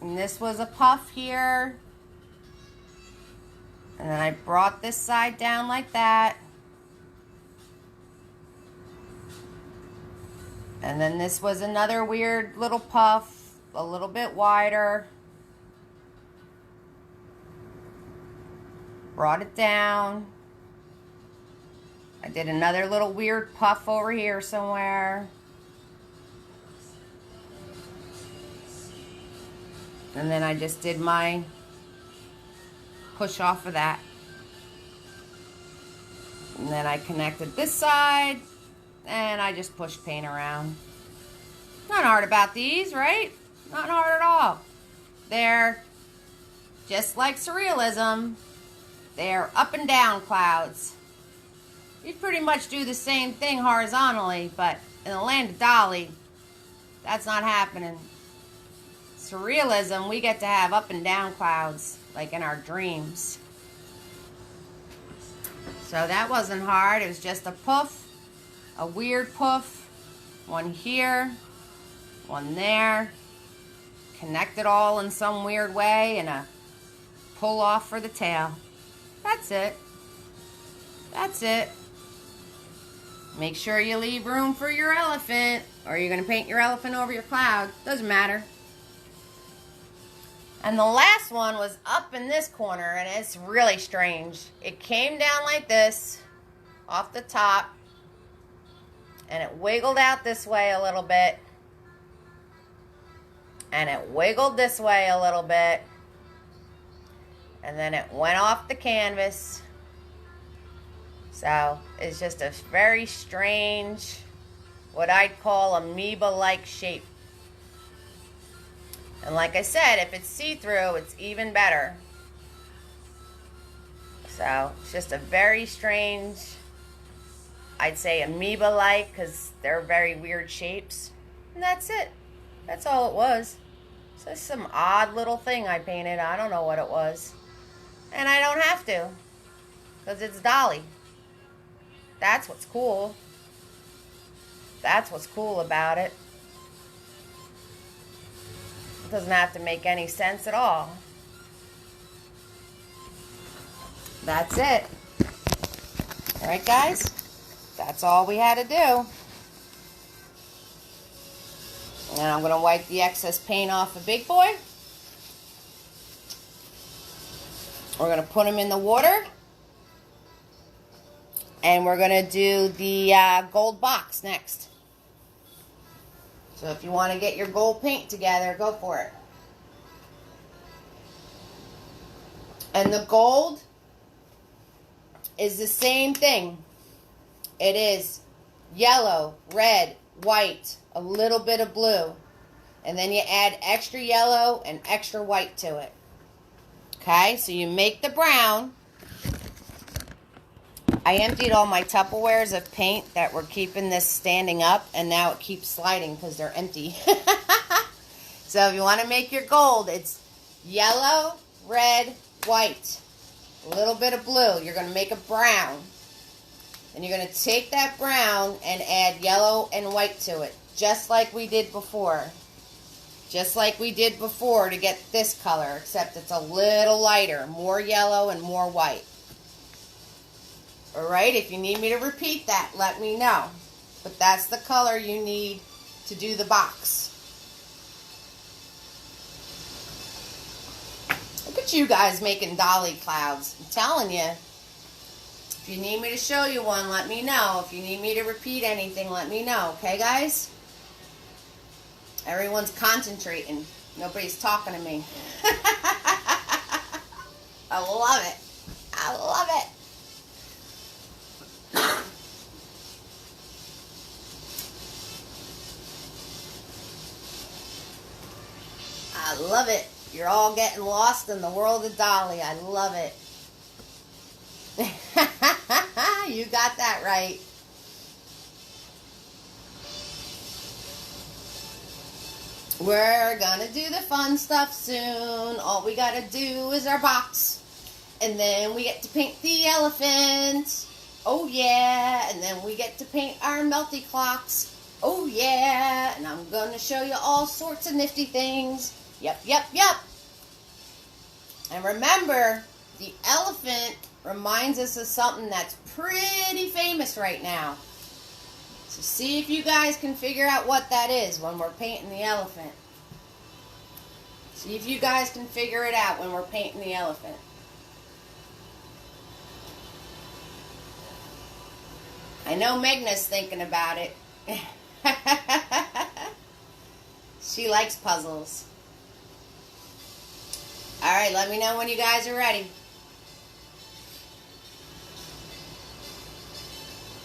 And this was a puff here. And then I brought this side down like that. And then this was another weird little puff, a little bit wider. Brought it down. I did another little weird puff over here somewhere. And then I just did my push off of that. And then I connected this side, and I just pushed paint around. Not hard about these, right? Not hard at all. They're just like surrealism. They're up and down clouds. You pretty much do the same thing horizontally, but in the land of Dali, that's not happening. Surrealism, we get to have up and down clouds, like in our dreams. So that wasn't hard. It was just a puff, a weird puff, one here, one there, connect it all in some weird way, and a pull off for the tail. That's it. That's it. Make sure you leave room for your elephant, or you're going to paint your elephant over your cloud. Doesn't matter. And the last one was up in this corner, and it's really strange. It came down like this, off the top, and it wiggled out this way a little bit, and it wiggled this way a little bit, and then it went off the canvas. So it's just a very strange, what I'd call amoeba-like shape. And like I said, if it's see-through, it's even better. So it's just a very strange, I'd say amoeba-like, because they're very weird shapes. And that's it. That's all it was. So it's some odd little thing I painted. I don't know what it was. And I don't have to, because it's Dali. That's what's cool. That's what's cool about it. It doesn't have to make any sense at all. That's it. Alright, guys? That's all we had to do. And I'm going to wipe the excess paint off the big boy. We're going to put him in the water. And we're going to do the gold box next. So if you want to get your gold paint together, go for it. And the gold is the same thing. It is yellow, red, white, a little bit of blue. And then you add extra yellow and extra white to it. Okay, so you make the brown. I emptied all my Tupperwares of paint that were keeping this standing up, and now it keeps sliding because they're empty. So if you want to make your gold, it's yellow, red, white, a little bit of blue. You're going to make a brown. And you're going to take that brown and add yellow and white to it, just like we did before. Just like we did before to get this color, except it's a little lighter, more yellow and more white. Alright, if you need me to repeat that, let me know. But that's the color you need to do the box. Look at you guys making Dali clouds. I'm telling you. If you need me to show you one, let me know. If you need me to repeat anything, let me know. Okay, guys? Everyone's concentrating. Nobody's talking to me. I love it. I love it. I love it. You're all getting lost in the world of Dali. I love it. You got that right. We're gonna do the fun stuff soon. All we gotta do is our box. And then we get to paint the elephant. Oh yeah. And then we get to paint our melty clocks. Oh yeah. And I'm gonna show you all sorts of nifty things. Yep, yep, yep. And remember, the elephant reminds us of something that's pretty famous right now. So see if you guys can figure out what that is when we're painting the elephant. See if you guys can figure it out when we're painting the elephant. I know Megna's thinking about it. She likes puzzles. Alright, let me know when you guys are ready.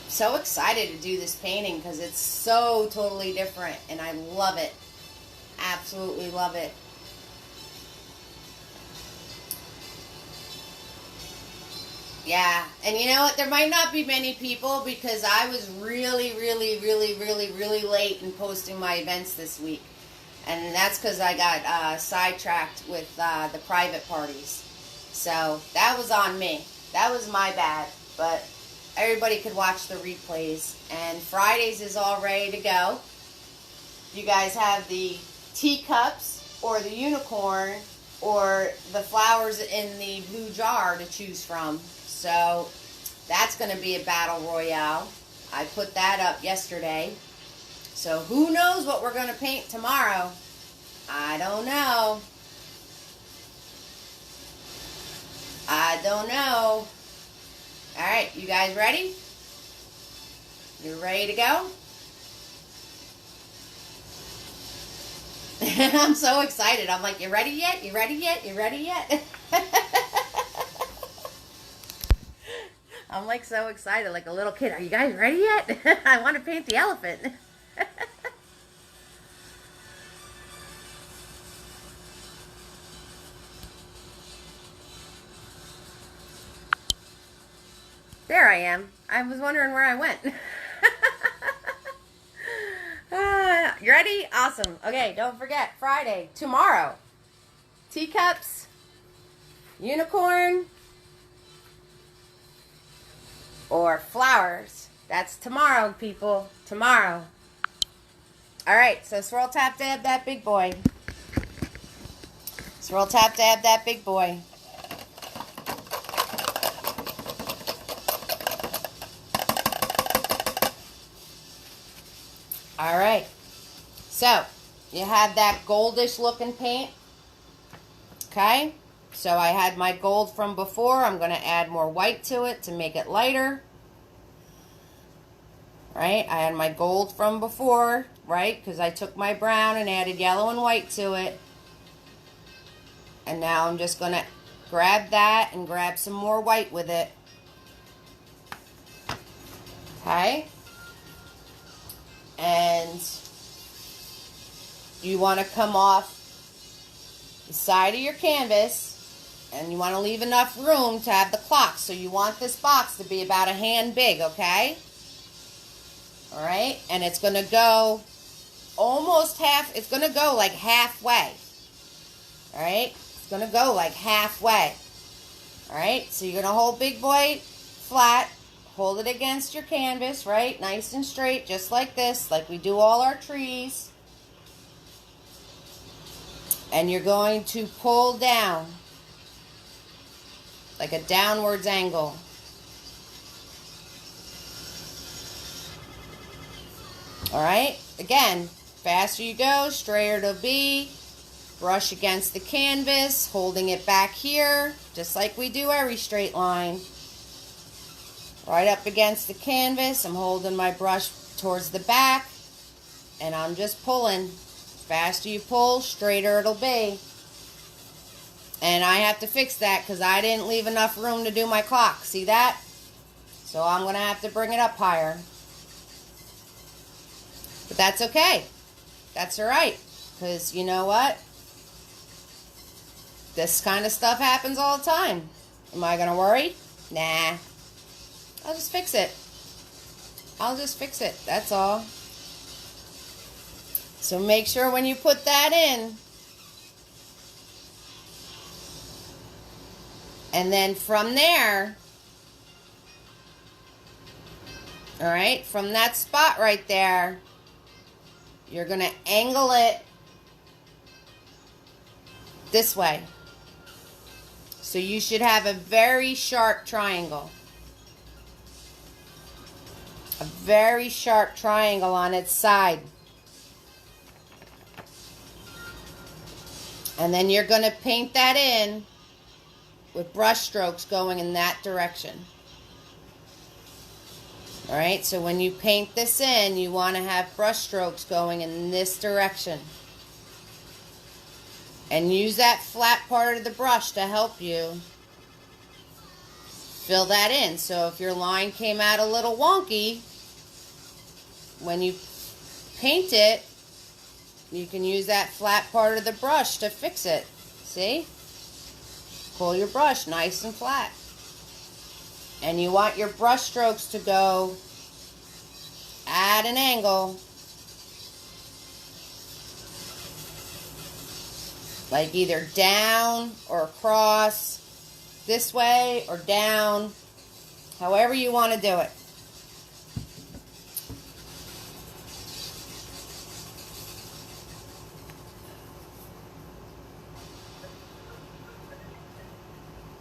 So excited to do this painting because it's so totally different and I love it. Absolutely love it. Yeah, and you know what? There might not be many people because I was really late in posting my events this week. And that's because I got sidetracked with the private parties. So that was on me. That was my bad. But everybody could watch the replays. And Fridays is all ready to go. You guys have the teacups or the unicorn or the flowers in the blue jar to choose from. So that's going to be a battle royale. I put that up yesterday. So who knows what we're going to paint tomorrow? I don't know. I don't know. Alright, you guys ready? You're ready to go? I'm so excited. I'm like, you ready yet? You ready yet? You ready yet? I'm like so excited, like a little kid. Are you guys ready yet? I want to paint the elephant. There I am. I was wondering where I went. You ready? Awesome. Okay, don't forget, Friday, tomorrow. Teacups, unicorn, or flowers. That's tomorrow, people. Tomorrow. Alright, so swirl, tap, dab that big boy. Swirl, tap, dab that big boy. Alright, so you have that goldish looking paint, okay? So I had my gold from before. I'm going to add more white to it to make it lighter. right? I had my gold from before, right? Because I took my brown and added yellow and white to it. And now I'm just going to grab that and grab some more white with it. Okay? And you want to come off the side of your canvas, and you want to leave enough room to have the clock. So you want this box to be about a hand big, okay? All right? And it's going to go almost half, it's going to go like halfway. All right? It's going to go like halfway. All right? So you're going to hold big boy flat, hold it against your canvas, right? Nice and straight, just like this, like we do all our trees. And you're going to pull down, like a downwards angle. All right? Again, faster you go, straighter it'll be. Brush against the canvas, holding it back here, just like we do every straight line. Right up against the canvas, I'm holding my brush towards the back, and I'm just pulling. Faster you pull, straighter it'll be. And I have to fix that because I didn't leave enough room to do my clock. See that? So I'm going to have to bring it up higher. But that's okay. That's alright. Because you know what? This kind of stuff happens all the time. Am I going to worry? Nah. I'll just fix it. I'll just fix it. That's all. So make sure when you put that in, and then from there, all right, from that spot right there, you're going to angle it this way. So you should have a very sharp triangle. A very sharp triangle on its side. And then you're going to paint that in with brush strokes going in that direction. Alright, so when you paint this in, you want to have brush strokes going in this direction. And use that flat part of the brush to help you fill that in. So if your line came out a little wonky, when you paint it, you can use that flat part of the brush to fix it. See? Pull your brush nice and flat. And you want your brush strokes to go at an angle. Like either down or across, this way or down, however you want to do it.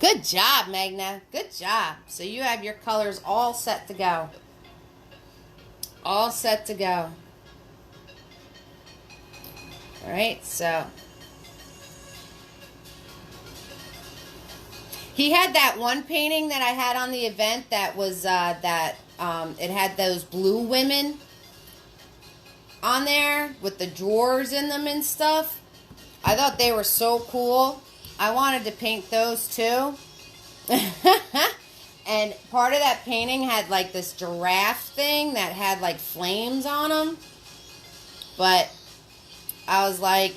Good job, Magna. Good job. So you have your colors all set to go. All set to go. All right, so he had that one painting that I had on the event that was it had those blue women on there with the drawers in them and stuff. I thought they were so cool. I wanted to paint those too. And part of that painting had like this giraffe thing that had like flames on them. But I was like,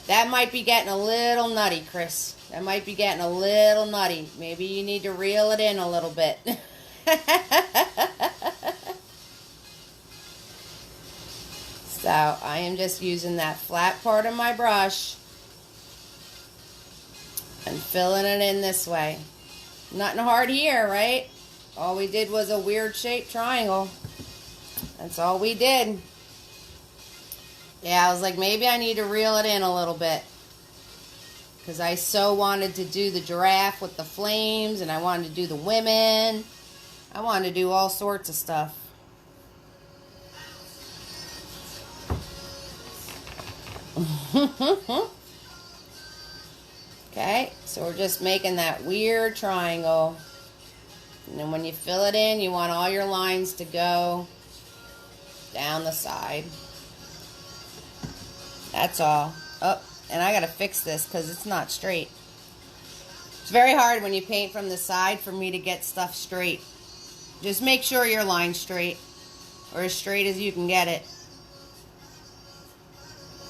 that might be getting a little nutty, Chris. That might be getting a little nutty. Maybe you need to reel it in a little bit. So I am just using that flat part of my brush and filling it in this way. Nothing hard here, right? All we did was a weird shaped triangle. That's all we did. Yeah, I was like, maybe I need to reel it in a little bit. Because I so wanted to do the giraffe with the flames, and I wanted to do the women. I wanted to do all sorts of stuff. Okay, so we're just making that weird triangle. And then when you fill it in, you want all your lines to go down the side. That's all. Oh, and I gotta fix this because it's not straight. It's very hard when you paint from the side for me to get stuff straight. Just make sure your line's straight, or as straight as you can get it.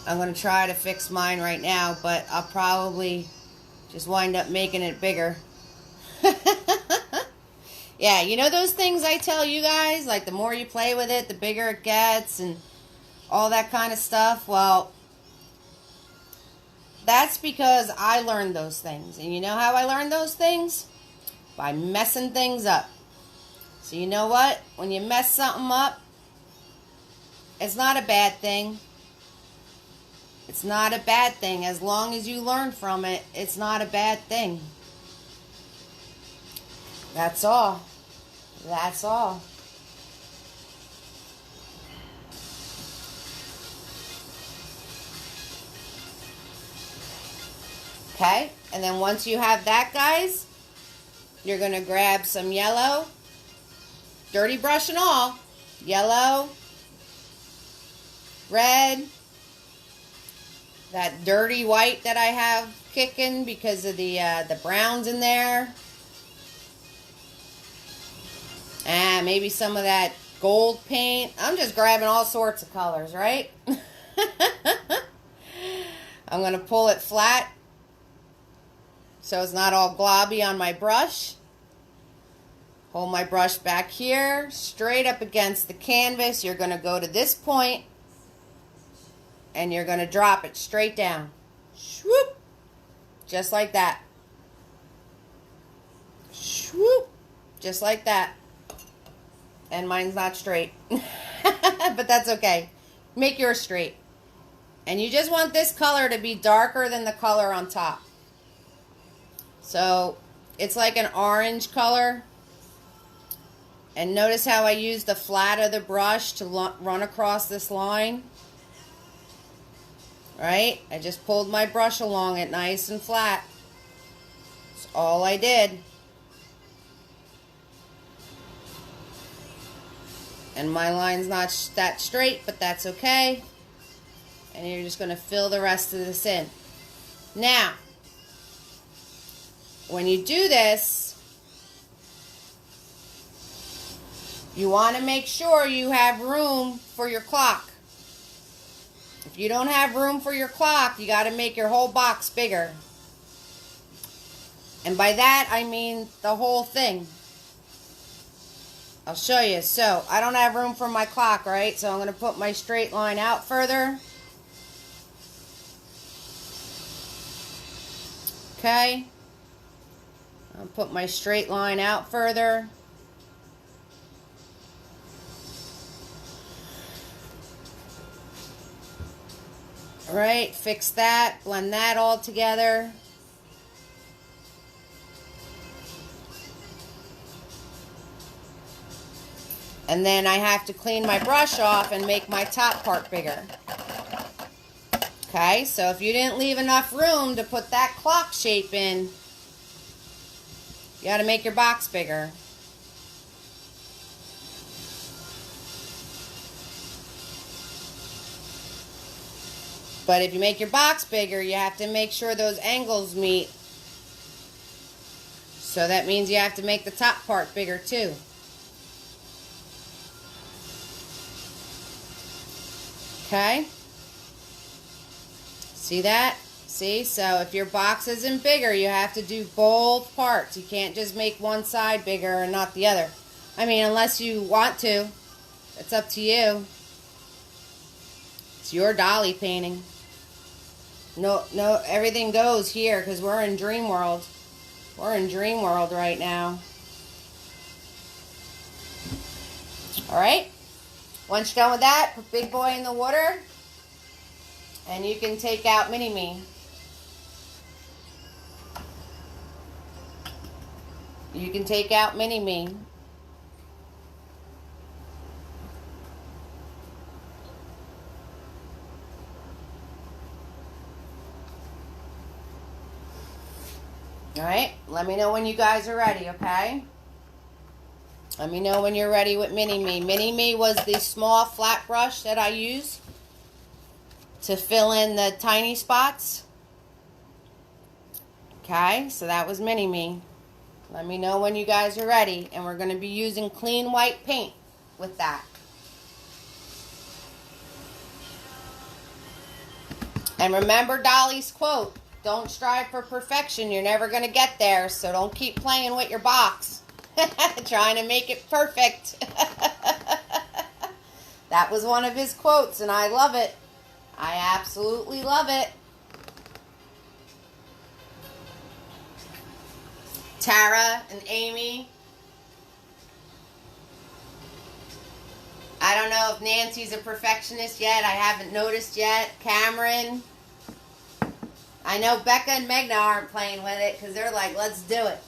I'm gonna try to fix mine right now, but I'll probably just wind up making it bigger. Yeah, you know those things I tell you guys, like the more you play with it, the bigger it gets and all that kind of stuff? Well, that's because I learned those things. And you know how I learned those things? By messing things up. So you know what? When you mess something up, it's not a bad thing. It's not a bad thing. As long as you learn from it, it's not a bad thing. That's all. That's all. Okay, and then once you have that, guys, you're going to grab some yellow, dirty brush and all, yellow, red, that dirty white that I have kicking because of the browns in there. And maybe some of that gold paint. I'm just grabbing all sorts of colors, right? I'm going to pull it flat so it's not all globby on my brush. Hold my brush back here, straight up against the canvas. You're going to go to this point, and you're going to drop it straight down. Swoop. Just like that. Swoop. Just like that. And mine's not straight. But that's okay. Make yours straight. And you just want this color to be darker than the color on top. So it's like an orange color. And notice how I use the flat of the brush to run across this line. Right? I just pulled my brush along it nice and flat. That's all I did. And my line's not that straight, but that's okay. And you're just going to fill the rest of this in. Now, when you do this, you want to make sure you have room for your clock. If you don't have room for your clock, you got to make your whole box bigger. And by that, I mean the whole thing. I'll show you. So, I don't have room for my clock, right? So, I'm going to put my straight line out further. Okay. I'll put my straight line out further. All right, fix that. Blend that all together. And then I have to clean my brush off and make my top part bigger. Okay, so if you didn't leave enough room to put that clock shape in, you got to make your box bigger. But if you make your box bigger, you have to make sure those angles meet. So that means you have to make the top part bigger too. Okay? See that? See? So if your box isn't bigger, you have to do both parts. You can't just make one side bigger and not the other. I mean, unless you want to. It's up to you. It's your Dali painting. No, everything goes here because we're in dream world. We're in dream world right now. Alright? Once you're done with that, put Big Boy in the water. And you can take out Mini-Me. You can take out Mini-Me. Alright, let me know when you guys are ready, okay? Let me know when you're ready with Mini-Me. Mini-Me was the small flat brush that I use to fill in the tiny spots. Okay, so that was Mini-Me. Let me know when you guys are ready. And we're going to be using clean white paint with that. And remember Dali's quote, don't strive for perfection. You're never going to get there, so don't keep playing with your box. Trying to make it perfect. That was one of his quotes, and I love it. I absolutely love it. Tara and Amy. I don't know if Nancy's a perfectionist yet. I haven't noticed yet. Cameron. I know Becca and Megna aren't playing with it because they're like, let's do it.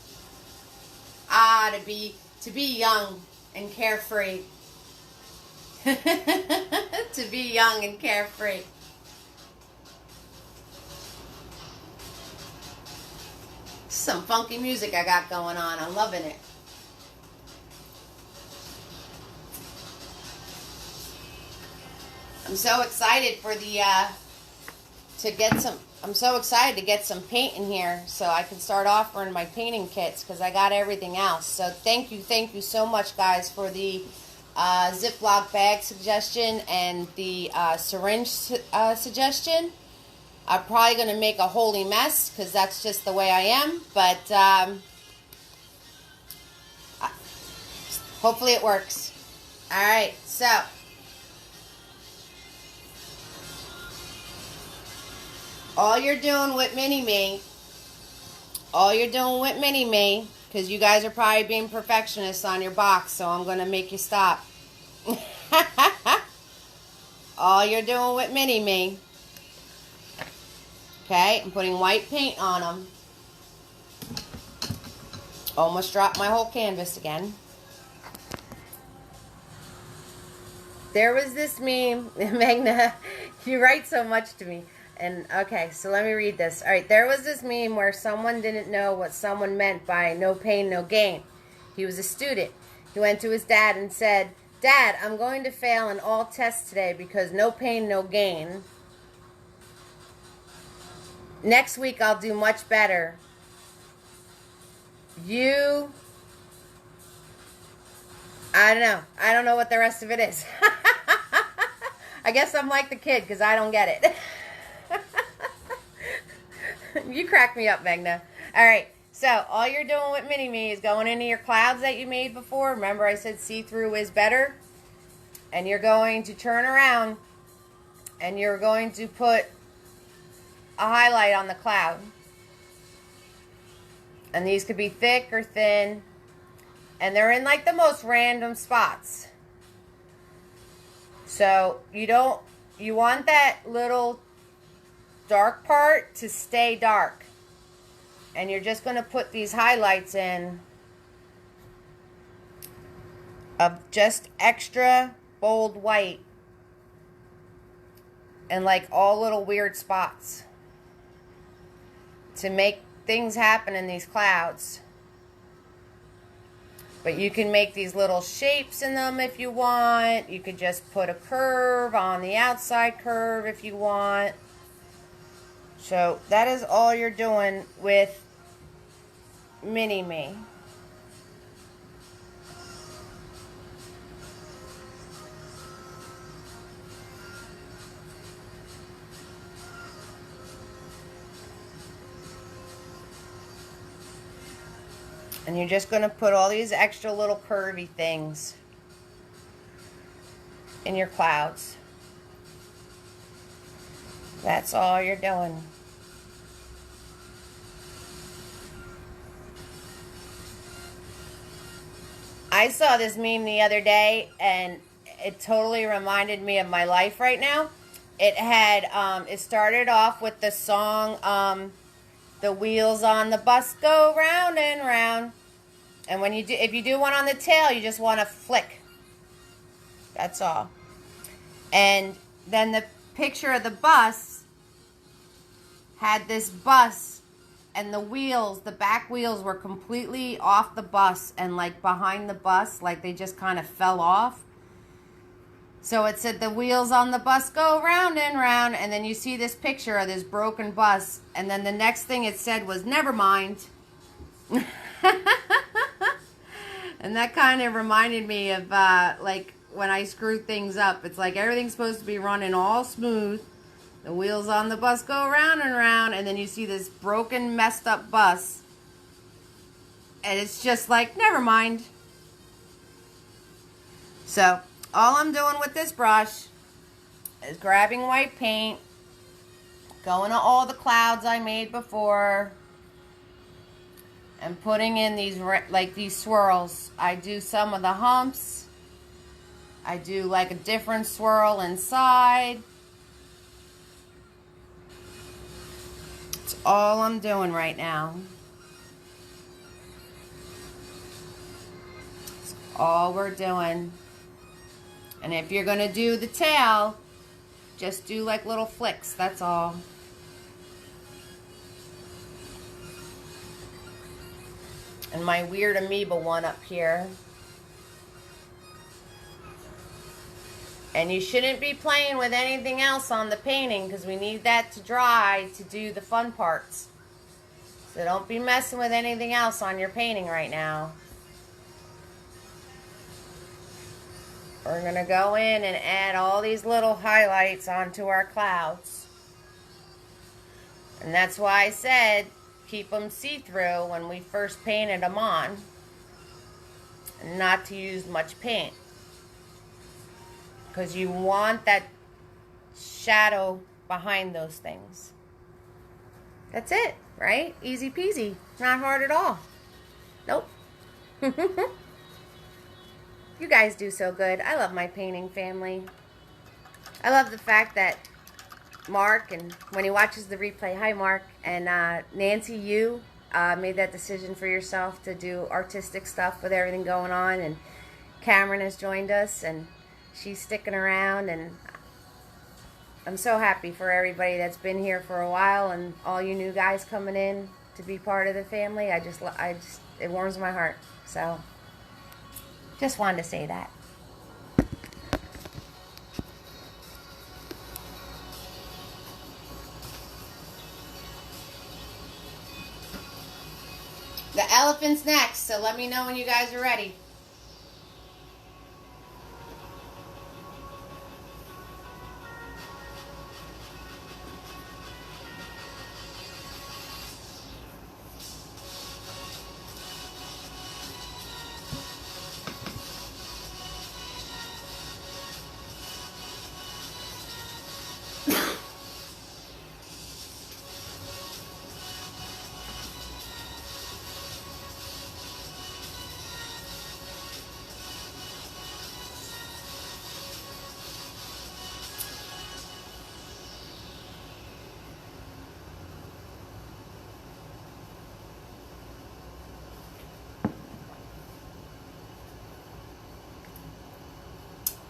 To be young and carefree. To be young and carefree. Some funky music I got going on. I'm loving it. I'm so excited for the I'm so excited to get some paint in here so I can start offering my painting kits because I got everything else. So thank you so much, guys, for the Ziploc bag suggestion and the syringe suggestion. I'm probably going to make a holy mess because that's just the way I am, but hopefully it works. Alright, so all you're doing with Mini-Me, because you guys are probably being perfectionists on your box, so I'm going to make you stop. All you're doing with Mini-Me. Okay, I'm putting white paint on them. Almost dropped my whole canvas again. There was this meme, Magna, you write so much to me. And okay, so let me read this. All right, there was this meme where someone didn't know what someone meant by no pain, no gain. He was a student. He went to his dad and said, Dad, I'm going to fail in all tests today because no pain, no gain. Next week I'll do much better. I don't know what the rest of it is. I guess I'm like the kid because I don't get it. You crack me up, Magna. Alright, so all you're doing with Mini-Me is going into your clouds that you made before. Remember I said see-through is better? And you're going to turn around and you're going to put a highlight on the cloud. And these could be thick or thin. And they're in like the most random spots. So you want that little dark part to stay dark. And you're just going to put these highlights in of just extra bold white and like all little weird spots to make things happen in these clouds. But you can make these little shapes in them if you want. You could just put a curve on the outside curve if you want. So that is all you're doing with Mini-Me. And you're just going to put all these extra little curvy things in your clouds. That's all you're doing. I saw this meme the other day and it totally reminded me of my life right now. It had, it started off with the song, the wheels on the bus go round and round. And when you do, if you do one on the tail, you just want to flick. That's all. And then the picture of the bus had this bus and the wheels, the back wheels were completely off the bus and like behind the bus, like they just kind of fell off. So it said the wheels on the bus go round and round, and then you see this picture of this broken bus, and then the next thing it said was, never mind. And that kind of reminded me of like when I screw things up. It's like everything's supposed to be running all smooth. The wheels on the bus go round and round, and then you see this broken, messed up bus. And it's just like, never mind. So, all I'm doing with this brush is grabbing white paint, going to all the clouds I made before, and putting in these, like these swirls. I do some of the humps. I do like a different swirl inside. It's all I'm doing right now. It's all we're doing. And if you're going to do the tail, just do like little flicks, that's all. And my weird amoeba one up here. And you shouldn't be playing with anything else on the painting because we need that to dry to do the fun parts. So don't be messing with anything else on your painting right now. We're going to go in and add all these little highlights onto our clouds. And that's why I said keep them see-through when we first painted them on. And not to use much paint. Because you want that shadow behind those things. That's it, right? Easy peasy. Not hard at all. Nope. You guys do so good. I love my painting family. I love the fact that Mark, and when he watches the replay, hi Mark, and Nancy, you made that decision for yourself to do artistic stuff with everything going on, and Cameron has joined us, and she's sticking around, and I'm so happy for everybody that's been here for a while, and all you new guys coming in to be part of the family. I just it warms my heart. So just wanted to say that. The elephant's next, so let me know when you guys are ready.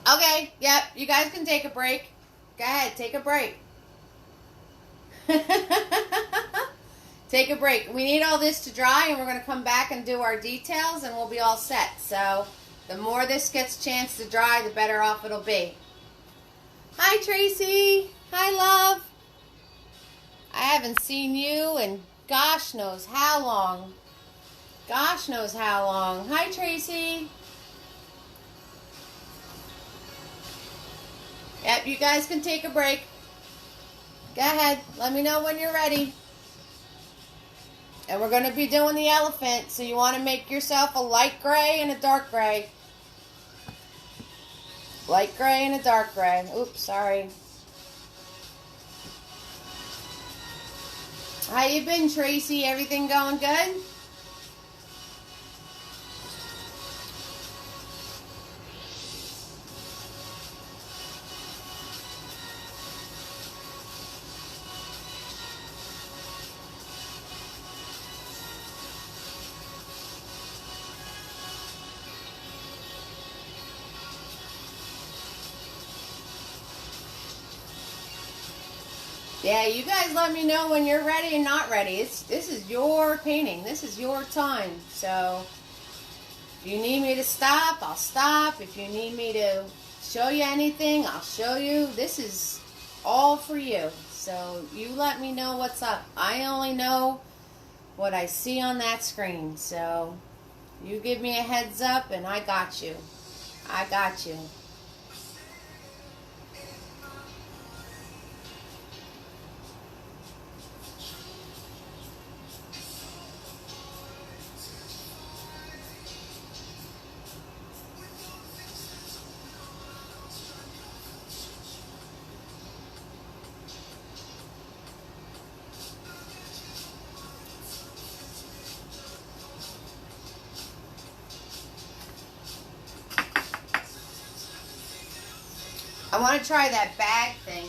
Okay, yep, you guys can take a break. Go ahead, take a break. Take a break. We need all this to dry, and we're going to come back and do our details, and we'll be all set. So the more this gets a chance to dry, the better off it'll be. Hi, Tracy. Hi, love. I haven't seen you in gosh knows how long. Gosh knows how long. Hi, Tracy. Yep, you guys can take a break. Go ahead. Let me know when you're ready. And we're going to be doing the elephant, so you want to make yourself a light gray and a dark gray. Light gray and a dark gray. Oops, sorry. How you been, Tracy? Everything going good? Yeah, you guys let me know when you're ready and not ready. This is your painting. This is your time. So if you need me to stop, I'll stop. If you need me to show you anything, I'll show you. This is all for you. So you let me know what's up. I only know what I see on that screen. So you give me a heads up and I got you. I got you. I want to try that bag thing.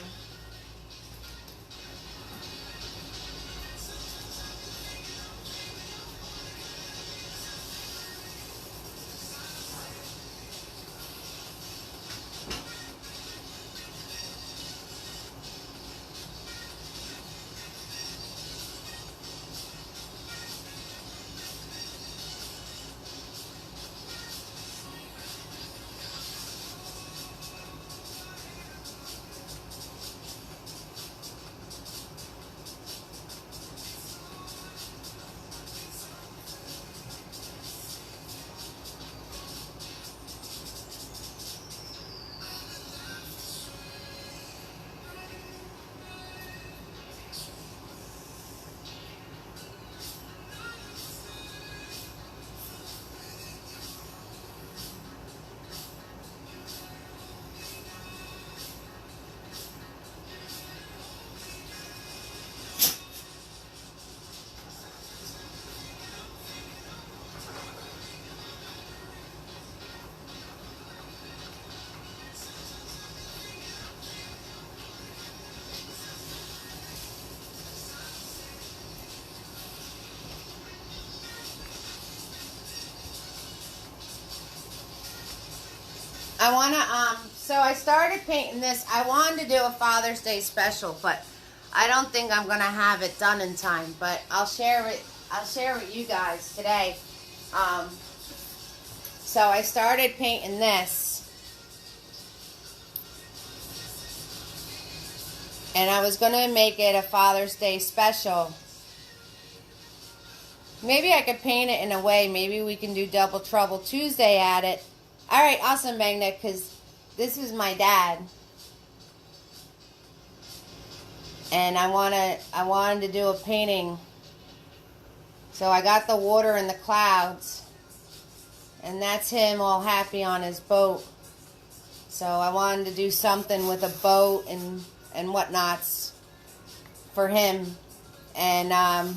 So I started painting this. I wanted to do a Father's Day special, but I don't think I'm gonna have it done in time. But I'll share it with you guys today. So I started painting this, and I was gonna make it a Father's Day special. Maybe I could paint it in a way. Maybe we can do Double Trouble Tuesday at it. All right, awesome, Magna, because this is my dad, and I wanted to do a painting. So I got the water in the clouds, and that's him all happy on his boat. So I wanted to do something with a boat and whatnots for him, and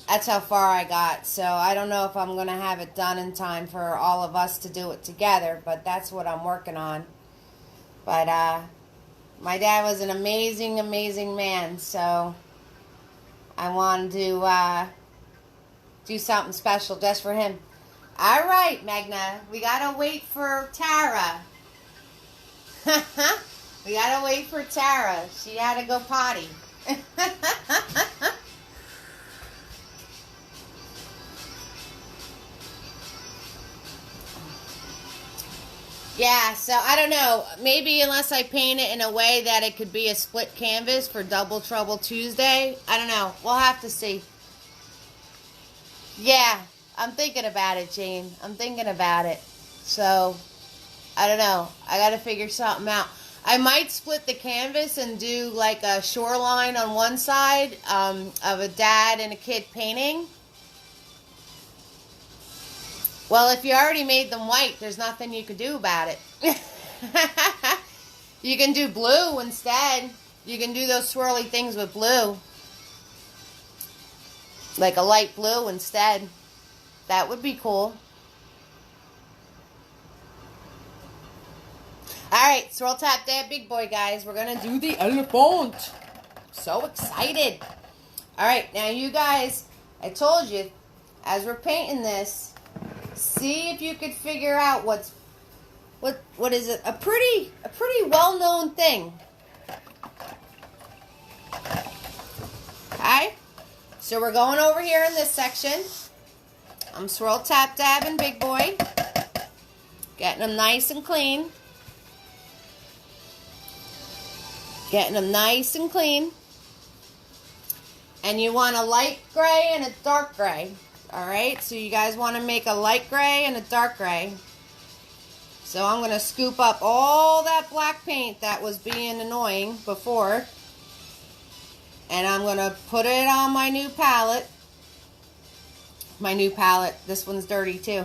that's how far I got. So I don't know if I'm going to have it done in time for all of us to do it together, but that's what I'm working on. But my dad was an amazing, amazing man, so I wanted to do something special just for him. All right, Magna, we got to wait for Tara. We got to wait for Tara. She had to go potty. Yeah, so I don't know. Maybe unless I paint it in a way that it could be a split canvas for Double Trouble Tuesday. I don't know. We'll have to see. Yeah, I'm thinking about it, Jane. I'm thinking about it. So, I don't know. I got to figure something out. I might split the canvas and do like a shoreline on one side of a dad and a kid painting. Well, if you already made them white, there's nothing you could do about it. You can do blue instead. You can do those swirly things with blue. Like a light blue instead. That would be cool. Alright, swirl tap that big boy, guys. We're going to do the elephant. So excited. Alright, now you guys, I told you, as we're painting this, see if you could figure out what is it? A pretty well-known thing. So we're going over here in this section. I'm swirl tap dabbing big boy. Getting them nice and clean. Getting them nice and clean. And you want a light gray and a dark gray. Alright, so you guys want to make a light gray and a dark gray. So I'm going to scoop up all that black paint that was being annoying before. And I'm going to put it on my new palette. My new palette. This one's dirty too.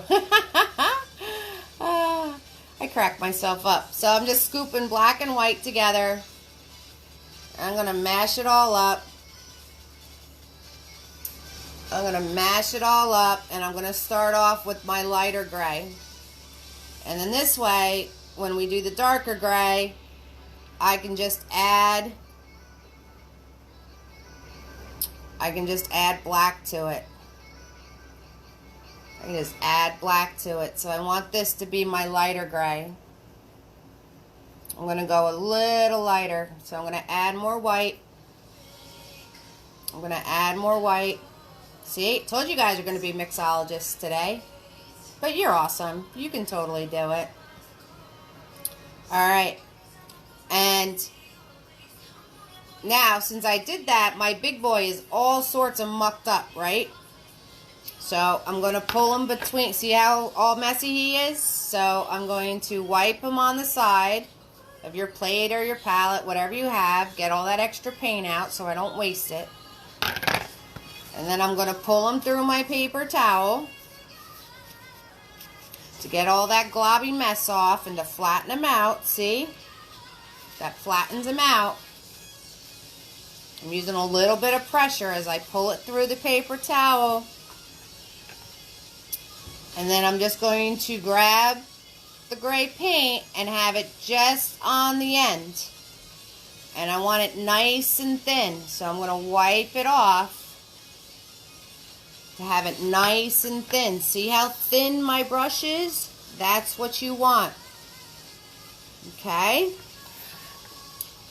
I cracked myself up. So I'm just scooping black and white together. I'm going to mash it all up. I'm going to mash it all up, and I'm going to start off with my lighter gray. And then this way, when we do the darker gray, I can just add black to it. I can just add black to it. So I want this to be my lighter gray. I'm going to go a little lighter. So I'm going to add more white. I'm going to add more white. See, told you guys are going to be mixologists today. But you're awesome. You can totally do it. Alright. And now, since I did that, my big boy is all sorts of mucked up, right? So I'm going to pull him between. See how all messy he is? So I'm going to wipe him on the side of your plate or your palette, whatever you have. Get all that extra paint out so I don't waste it. And then I'm going to pull them through my paper towel to get all that globby mess off and to flatten them out. See? That flattens them out. I'm using a little bit of pressure as I pull it through the paper towel. And then I'm just going to grab the gray paint and have it just on the end. And I want it nice and thin. So I'm going to wipe it off. To have it nice and thin. See how thin my brush is? That's what you want. Okay?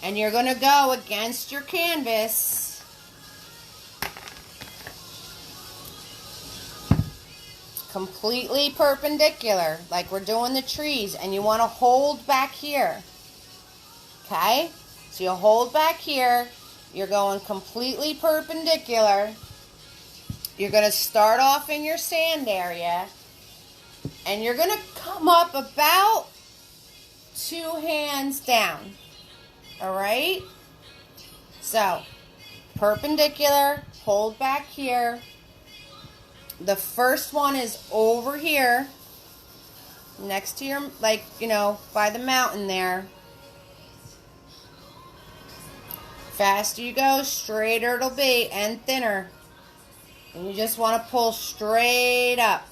And you're going to go against your canvas. Completely perpendicular, like we're doing the trees. And you want to hold back here. Okay? So you hold back here. You're going completely perpendicular. You're going to start off in your sand area, and you're going to come up about 2 hands down, all right? So, perpendicular, hold back here. The first one is over here, next to your, like, you know, by the mountain there. Faster you go, straighter it'll be, and thinner. And you just want to pull straight up.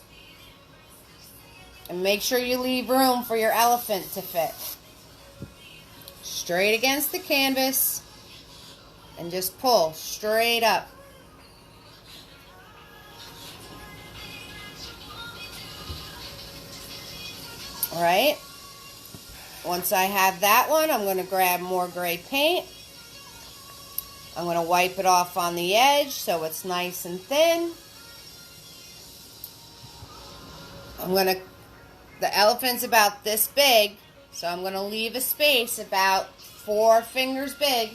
And make sure you leave room for your elephant to fit. Straight against the canvas. And just pull straight up. Alright. Once I have that one, I'm going to grab more gray paint. I'm going to wipe it off on the edge so it's nice and thin. The elephant's about this big, so I'm going to leave a space about 4 fingers big.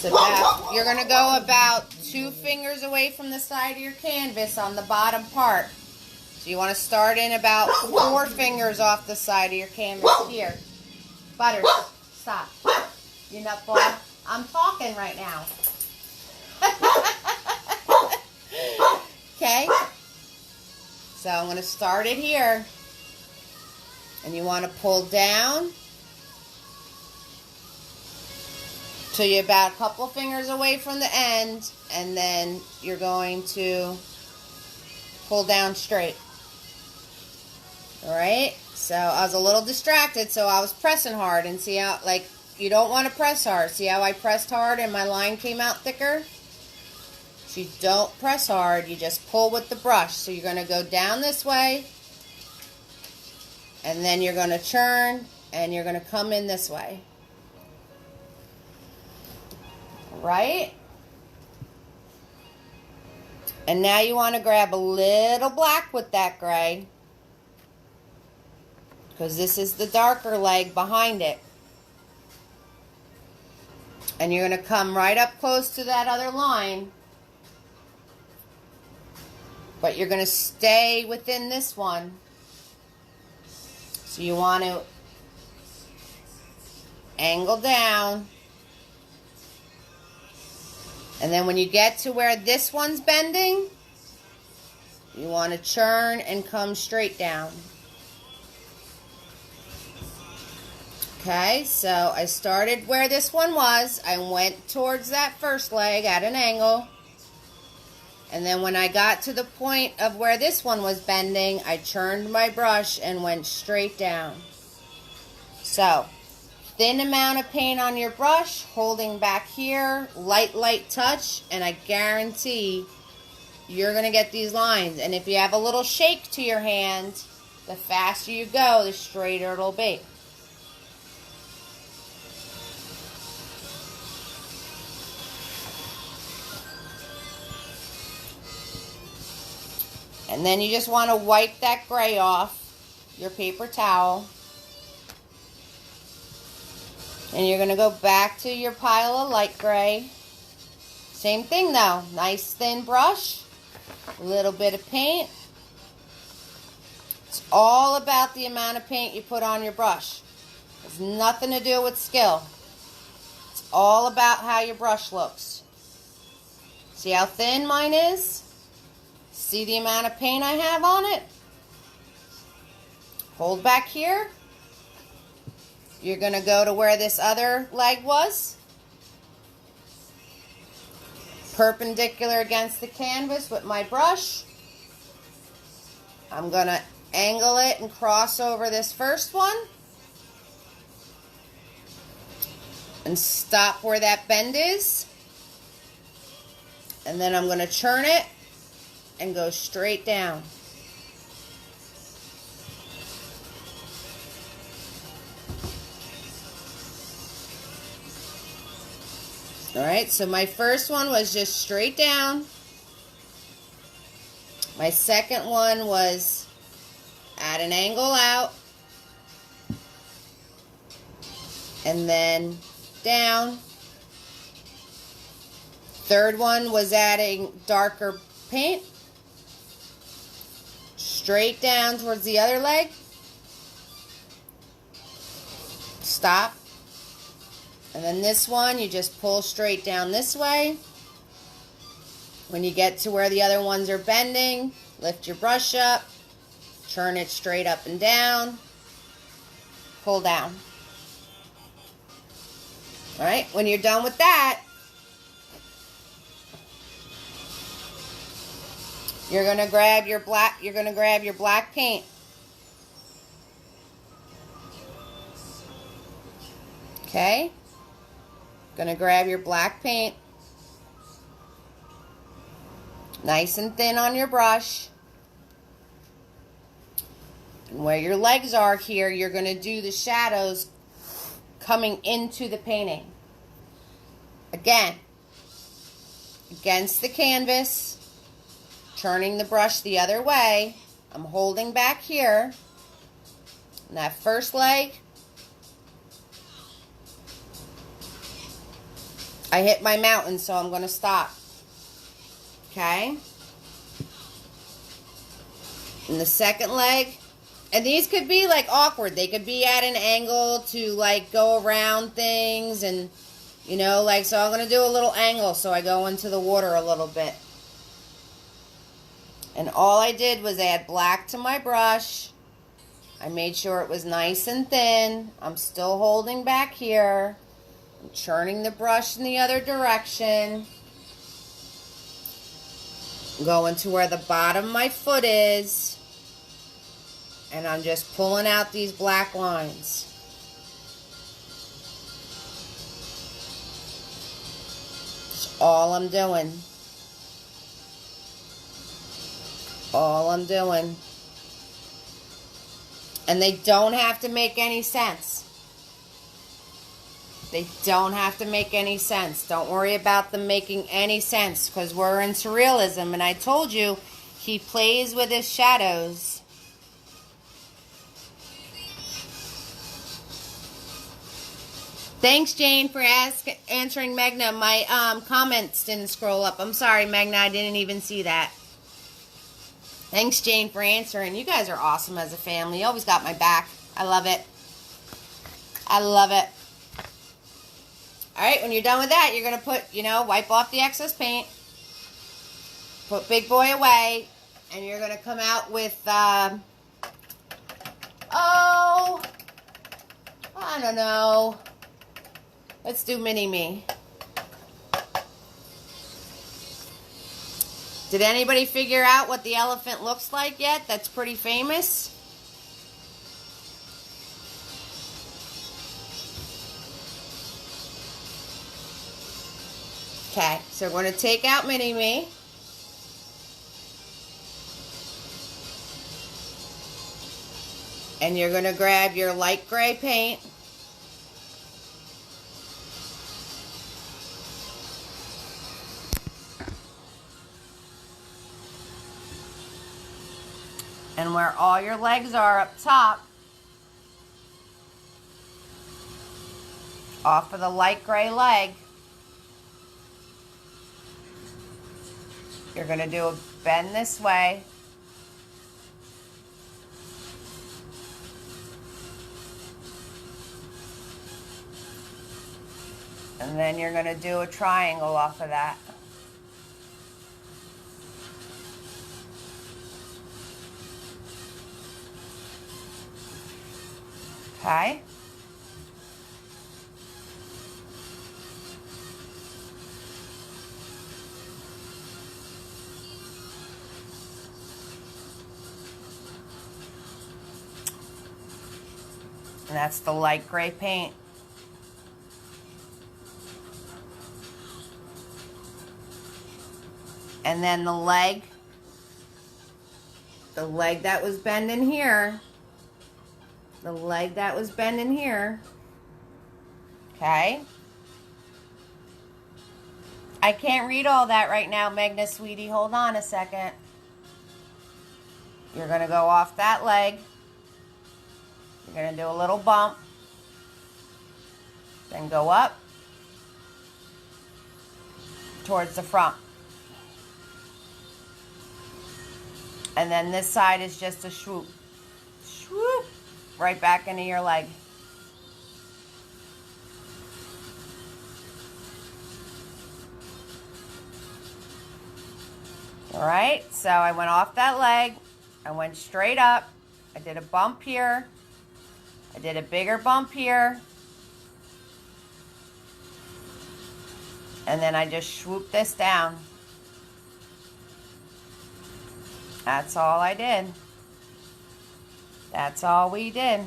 You're going to go about 2 fingers away from the side of your canvas on the bottom part. So you want to start in about 4 fingers off the side of your canvas here. Butters, stop. You nut boy. I'm talking right now. Okay? So I'm going to start it here. And you want to pull down till you're about a couple fingers away from the end. And then you're going to pull down straight. Alright? So I was a little distracted, so I was pressing hard. And see how, like, you don't want to press hard. See how I pressed hard and my line came out thicker? So you don't press hard. You just pull with the brush. So you're going to go down this way. And then you're going to turn. And you're going to come in this way. Right? And now you want to grab a little black with that gray, because this is the darker leg behind it. And you're going to come right up close to that other line. But you're going to stay within this one. So you want to angle down. And then when you get to where this one's bending, you want to churn and come straight down. Okay, so I started where this one was. I went towards that first leg at an angle. And then when I got to the point of where this one was bending, I turned my brush and went straight down. So, thin amount of paint on your brush, holding back here, light touch, and I guarantee you're going to get these lines. And if you have a little shake to your hand, the faster you go, the straighter it'll be. And then you just want to wipe that gray off your paper towel. And you're going to go back to your pile of light gray. Same thing though. Nice thin brush. A little bit of paint. It's all about the amount of paint you put on your brush. It has nothing to do with skill. It's all about how your brush looks. See how thin mine is? See the amount of paint I have on it? Hold back here. You're going to go to where this other leg was. Perpendicular against the canvas with my brush. I'm going to angle it and cross over this first one. And stop where that bend is. And then I'm going to turn it and go straight down. Alright, so my first one was just straight down. My second one was at an angle out. And then down. Third one was adding darker paint. Straight down towards the other leg. Stop. And then this one, you just pull straight down this way. When you get to where the other ones are bending, lift your brush up, turn it straight up and down, pull down. Alright, when you're done with that, you're going to grab your black paint. Okay? Going to grab your black paint. Nice and thin on your brush. And where your legs are here, you're going to do the shadows coming into the painting. Again, against the canvas, turning the brush the other way. I'm holding back here. And that first leg, I hit my mountain, so I'm going to stop. Okay? And the second leg, and these could be like awkward. They could be at an angle to like go around things and, you know, like, so I'm going to do a little angle so I go into the water a little bit. And all I did was add black to my brush. I made sure it was nice and thin. I'm still holding back here. I'm turning the brush in the other direction. Going to where the bottom of my foot is. And I'm just pulling out these black lines. That's all I'm doing. All I'm doing. And they don't have to make any sense. They don't have to make any sense. Don't worry about them making any sense because we're in surrealism. And I told you, he plays with his shadows. Thanks, Jane, for answering Magna. My comments didn't scroll up. I'm sorry, Magna. I didn't even see that. Thanks, Jane, for answering. You guys are awesome as a family. You always got my back. I love it. I love it. All right, when you're done with that, you're going to put, wipe off the excess paint. Put Big Boy away. And you're going to come out with, I don't know. Let's do Mini-Me. Did anybody figure out what the elephant looks like yet? That's pretty famous. Okay, so we're going to take out Mini-Me. And you're going to grab your light gray paint. And where all your legs are up top, off of the light gray leg, you're going to do a bend this way. And then you're going to do a triangle off of that. Okay. And that's the light gray paint. And then the leg that was bending here, okay? I can't read all that right now, Magna, sweetie. Hold on a second. You're going to go off that leg. You're going to do a little bump. Then go up towards the front. And then this side is just a swoop. Swoop. Right back into your leg. All right, so I went off that leg. I went straight up. I did a bump here. I did a bigger bump here. And then I just swooped this down. That's all I did. That's all we did.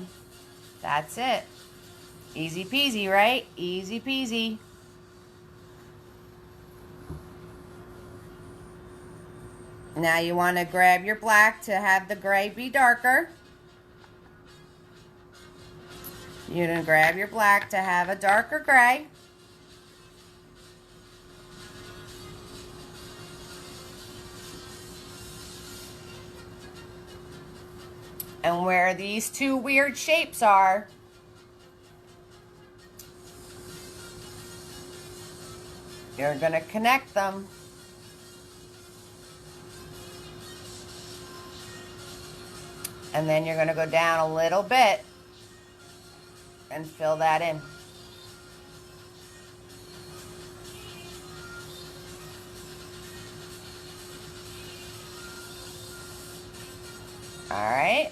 That's it. Easy peasy, right? Easy peasy. Now you want to grab your black to have the gray be darker. You're going to grab your black to have a darker gray. And where these two weird shapes are, you're going to connect them. And then you're going to go down a little bit and fill that in. All right.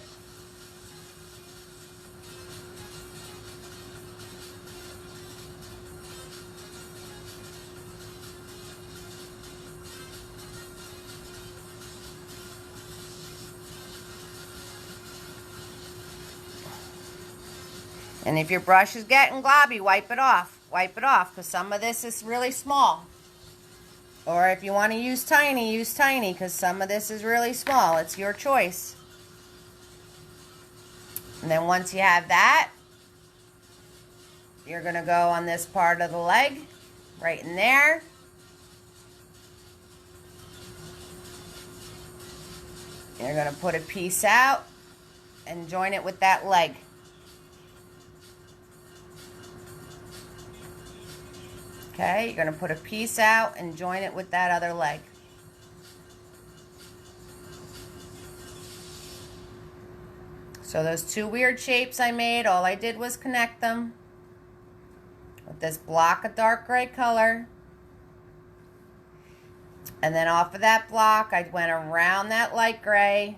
And if your brush is getting globby, wipe it off. Wipe it off, because some of this is really small. Or if you want to use tiny, because some of this is really small. It's your choice. And then once you have that, you're going to go on this part of the leg, right in there. You're going to put a piece out and join it with that leg. Okay, you're going to put a piece out and join it with that other leg. So those two weird shapes I made, all I did was connect them with this block of dark gray color. And then off of that block, I went around that light gray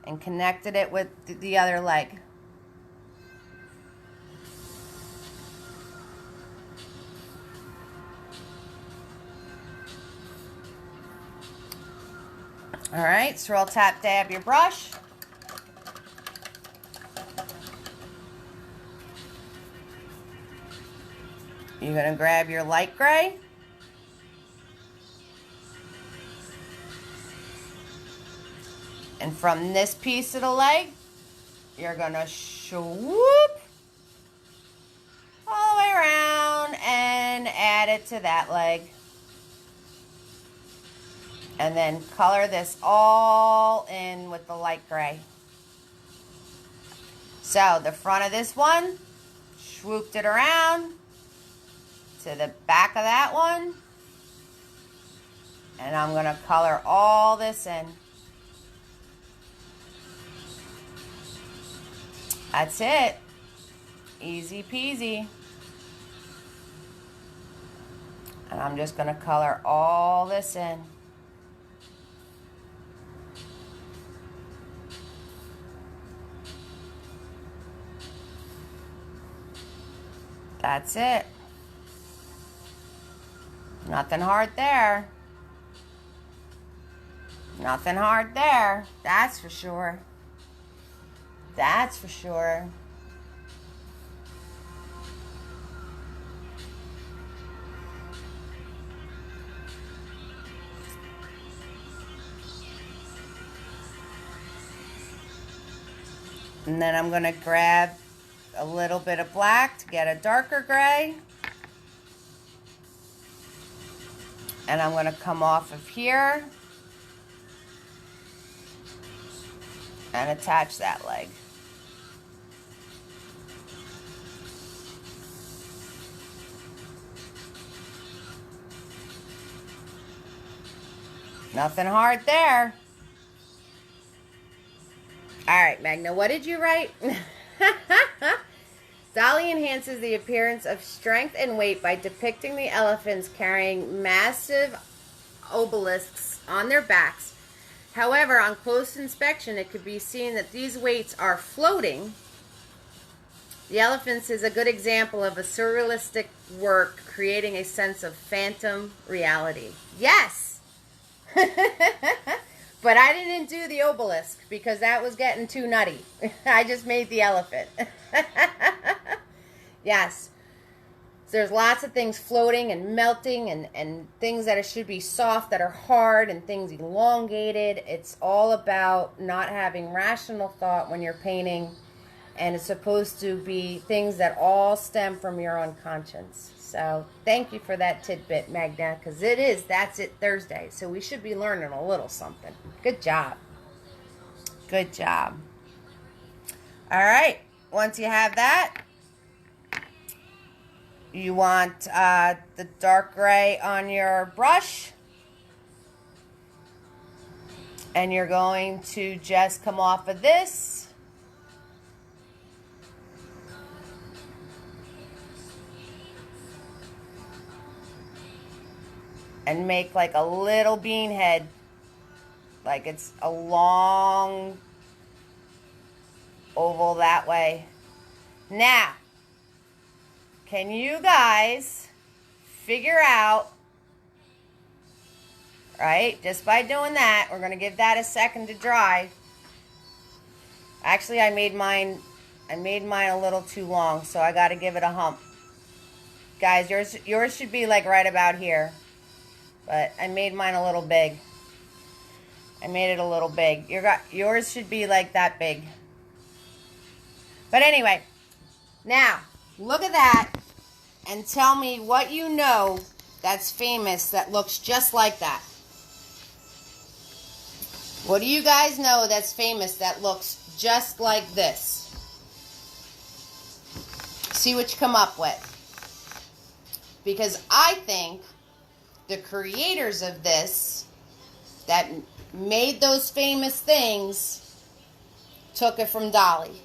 and connected it with the other leg. All right, swirl, tap, dab your brush. You're going to grab your light gray. And from this piece of the leg, you're going to swoop all the way around and add it to that leg. And then color this all in with the light gray. So the front of this one, swooped it around to the back of that one. And I'm going to color all this in. That's it. Easy peasy. And I'm just going to color all this in. That's it. Nothing hard there. Nothing hard there. That's for sure. That's for sure. And then I'm going to grab a little bit of black to get a darker gray. And I'm going to come off of here and attach that leg. Nothing hard there. All right, Magna, what did you write? Dali enhances the appearance of strength and weight by depicting the elephants carrying massive obelisks on their backs. However, on close inspection, it could be seen that these weights are floating. The elephants is a good example of a surrealistic work creating a sense of phantom reality. Yes! But I didn't do the obelisk because that was getting too nutty. I just made the elephant. Yes. There's lots of things floating and melting and things that should be soft that are hard and things elongated. It's all about not having rational thought when you're painting. And it's supposed to be things that all stem from your unconscious. So thank you for that tidbit, Magna, because That's It Thursday. So we should be learning a little something. Good job. Good job. All right. Once you have that, you want the dark gray on your brush. And you're going to just come off of this. And make like a little bean head. Like it's a long oval that way. Now, can you guys figure out, right, just by doing that, we're going to give that a second to dry. Actually, I made mine a little too long, so I got to give it a hump. Guys, yours should be like right about here. But I made mine a little big. I made it a little big. Yours should be like that big. But anyway, now Look at that and tell me what you know that's famous that looks just like that. What do you guys know that's famous that looks just like this? See what you come up with. Because I think the creators of this that made those famous things took it from Dali.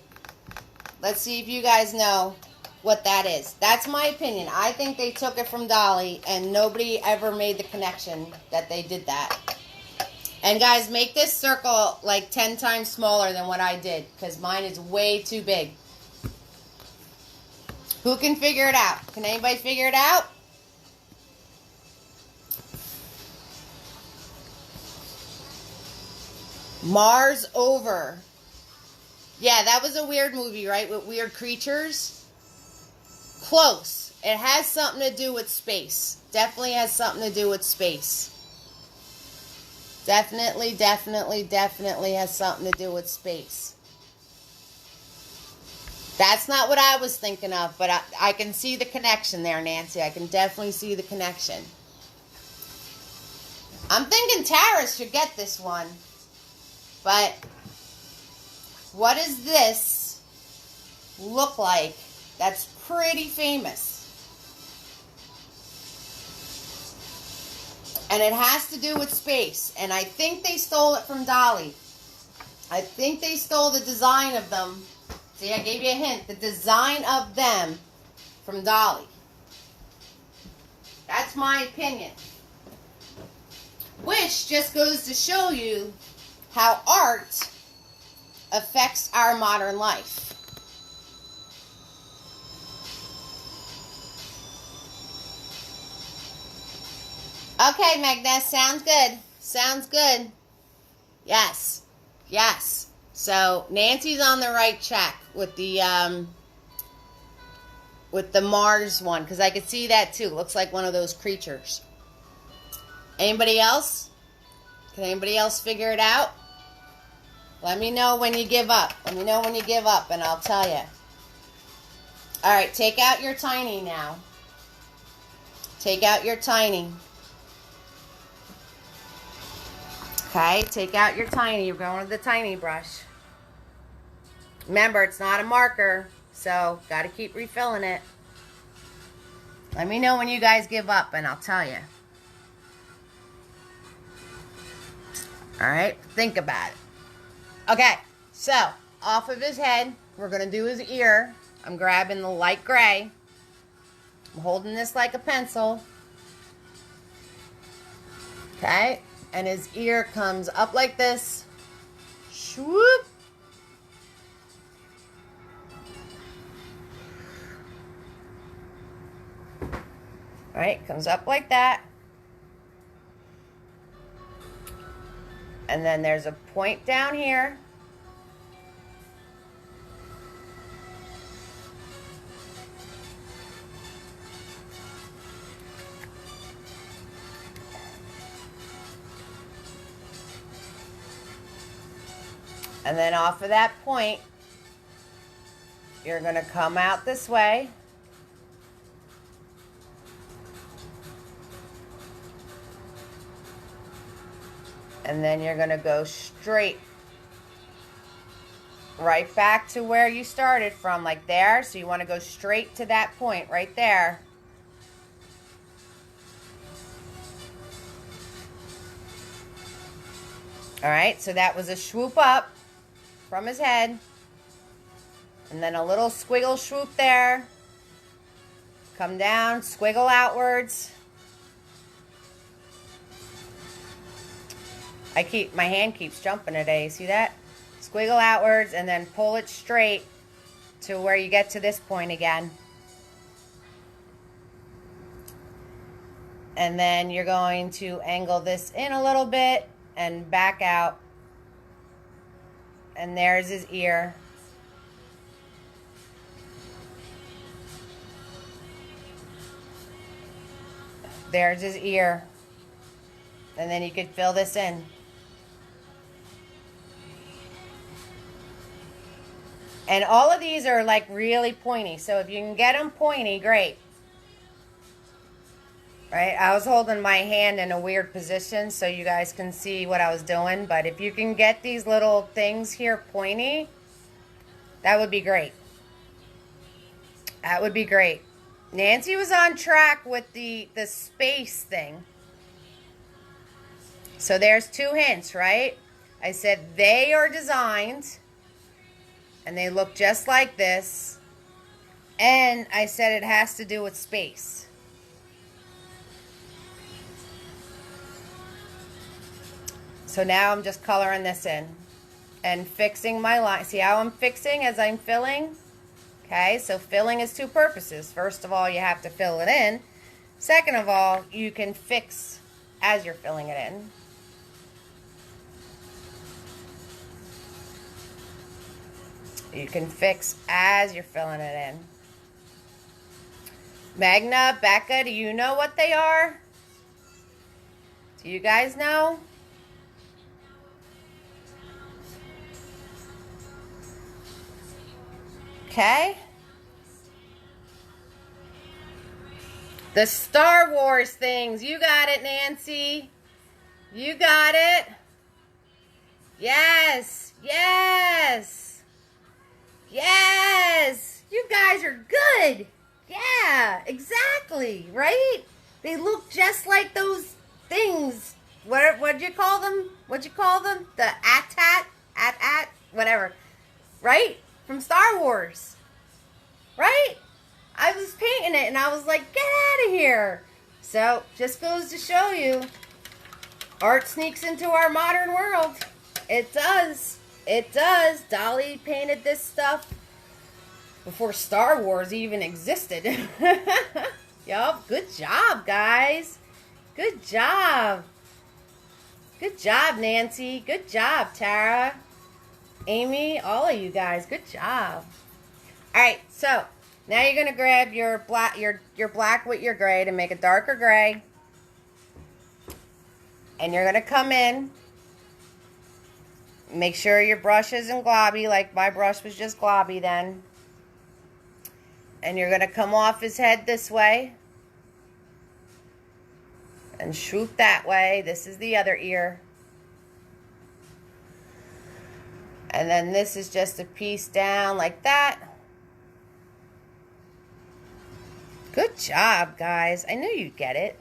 Let's see if you guys know what that is. That's my opinion. I think they took it from Dali and nobody ever made the connection that they did that. And guys, make this circle like 10 times smaller than what I did because mine is way too big. Who can figure it out? Can anybody figure it out? Mars Over. Yeah, that was a weird movie, right? With weird creatures. Close. It has something to do with space. Definitely has something to do with space. Definitely has something to do with space. That's not what I was thinking of, but I can see the connection there, Nancy. I can definitely see the connection. I'm thinking Tara should get this one. But what does this look like that's pretty famous? And it has to do with space. And I think they stole it from Dali. I think they stole the design of them. See, I gave you a hint. The design of them from Dali. That's my opinion. Which just goes to show you how art affects our modern life. Okay, Magnus, sounds good. Sounds good. Yes. Yes. So, Nancy's on the right track with the Mars one, because I could see that too. Looks like one of those creatures. Anybody else? Can anybody else figure it out? Let me know when you give up. Let me know when you give up, and I'll tell you. All right, take out your tiny now. Take out your tiny. Okay, take out your tiny. You're going with the tiny brush. Remember, it's not a marker, so got to keep refilling it. Let me know when you guys give up, and I'll tell you. All right, think about it. Okay, so off of his head, we're going to do his ear. I'm grabbing the light gray. I'm holding this like a pencil. Okay, and his ear comes up like this. Swoop. All right, comes up like that. And then there's a point down here. And then off of that point, you're going to come out this way. And then you're going to go straight right back to where you started from, like there. So you want to go straight to that point right there. All right, so that was a swoop up from his head. And then a little squiggle swoop there. Come down, squiggle outwards. My hand keeps jumping today. See that? Squiggle outwards and then pull it straight to where you get to this point again. And then you're going to angle this in a little bit and back out. And there's his ear. There's his ear. And then you could fill this in. And all of these are like really pointy. So if you can get them pointy, great. Right? I was holding my hand in a weird position so you guys can see what I was doing. But if you can get these little things here pointy, that would be great. That would be great. Nancy was on track with the space thing. So there's 2 hints, right? I said they are designed and they look just like this. And I said it has to do with space. So now I'm just coloring this in and fixing my line. See how I'm fixing as I'm filling? Okay, so filling is 2 purposes. First of all, you have to fill it in. Second of all, you can fix as you're filling it in. You can fix as you're filling it in. Magna, Becca, do you know what they are? Do you guys know? Okay. The Star Wars things. You got it, Nancy. You got it. Yes. Yes. Yes. You guys are good. Yeah, exactly. Right? They look just like those things. What'd you call them? What'd you call them? The at whatever. Right? From Star Wars. Right? I was painting it and I was like, get out of here. So, just goes to show you, art sneaks into our modern world. It does. It does. Dali painted this stuff before Star Wars even existed. Yup. Good job, guys. Good job. Good job, Nancy. Good job, Tara. Amy, all of you guys, good job. All right, so now you're gonna grab your black with your gray to make a darker gray, and you're gonna come in. Make sure your brush isn't globby, like my brush was just globby then. And you're gonna come off his head this way, and swoop that way. This is the other ear. And then this is just a piece down like that. Good job, guys. I knew you'd get it.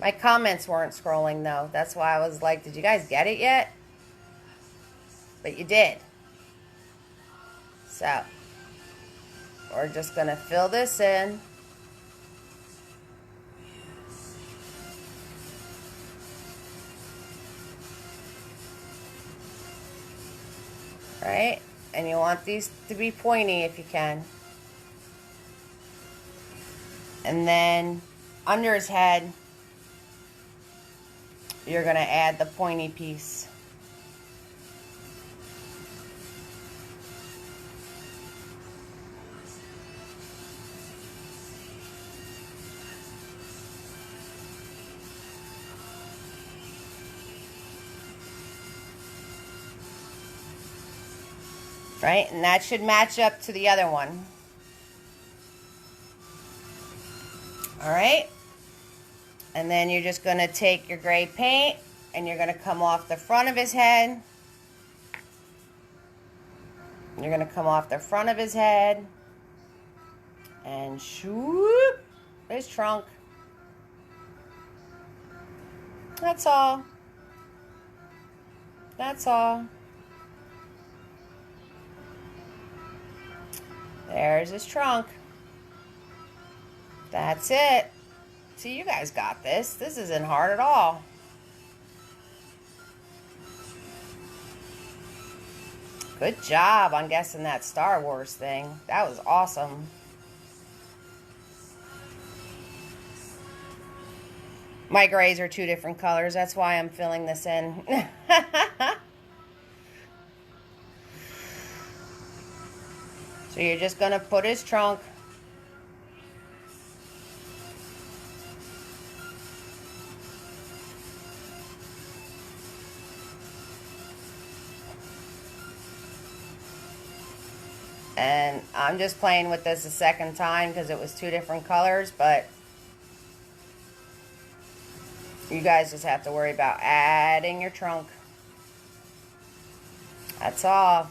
My comments weren't scrolling, though. That's why I was like, did you guys get it yet? But you did. So, we're just going to fill this in. Right? And you want these to be pointy if you can. And then under his head, you're going to add the pointy piece. Right? And that should match up to the other one. Alright? And then you're just going to take your gray paint and you're going to come off the front of his head. You're going to come off the front of his head and shoop his trunk. That's all. That's all. There's his trunk. That's it. See, you guys got this. This isn't hard at all. Good job on guessing that Star Wars thing. That was awesome. My grays are 2 different colors. That's why I'm filling this in. So you're just going to put his trunk. And I'm just playing with this a second time because it was two different colors, but you guys just have to worry about adding your trunk. That's all.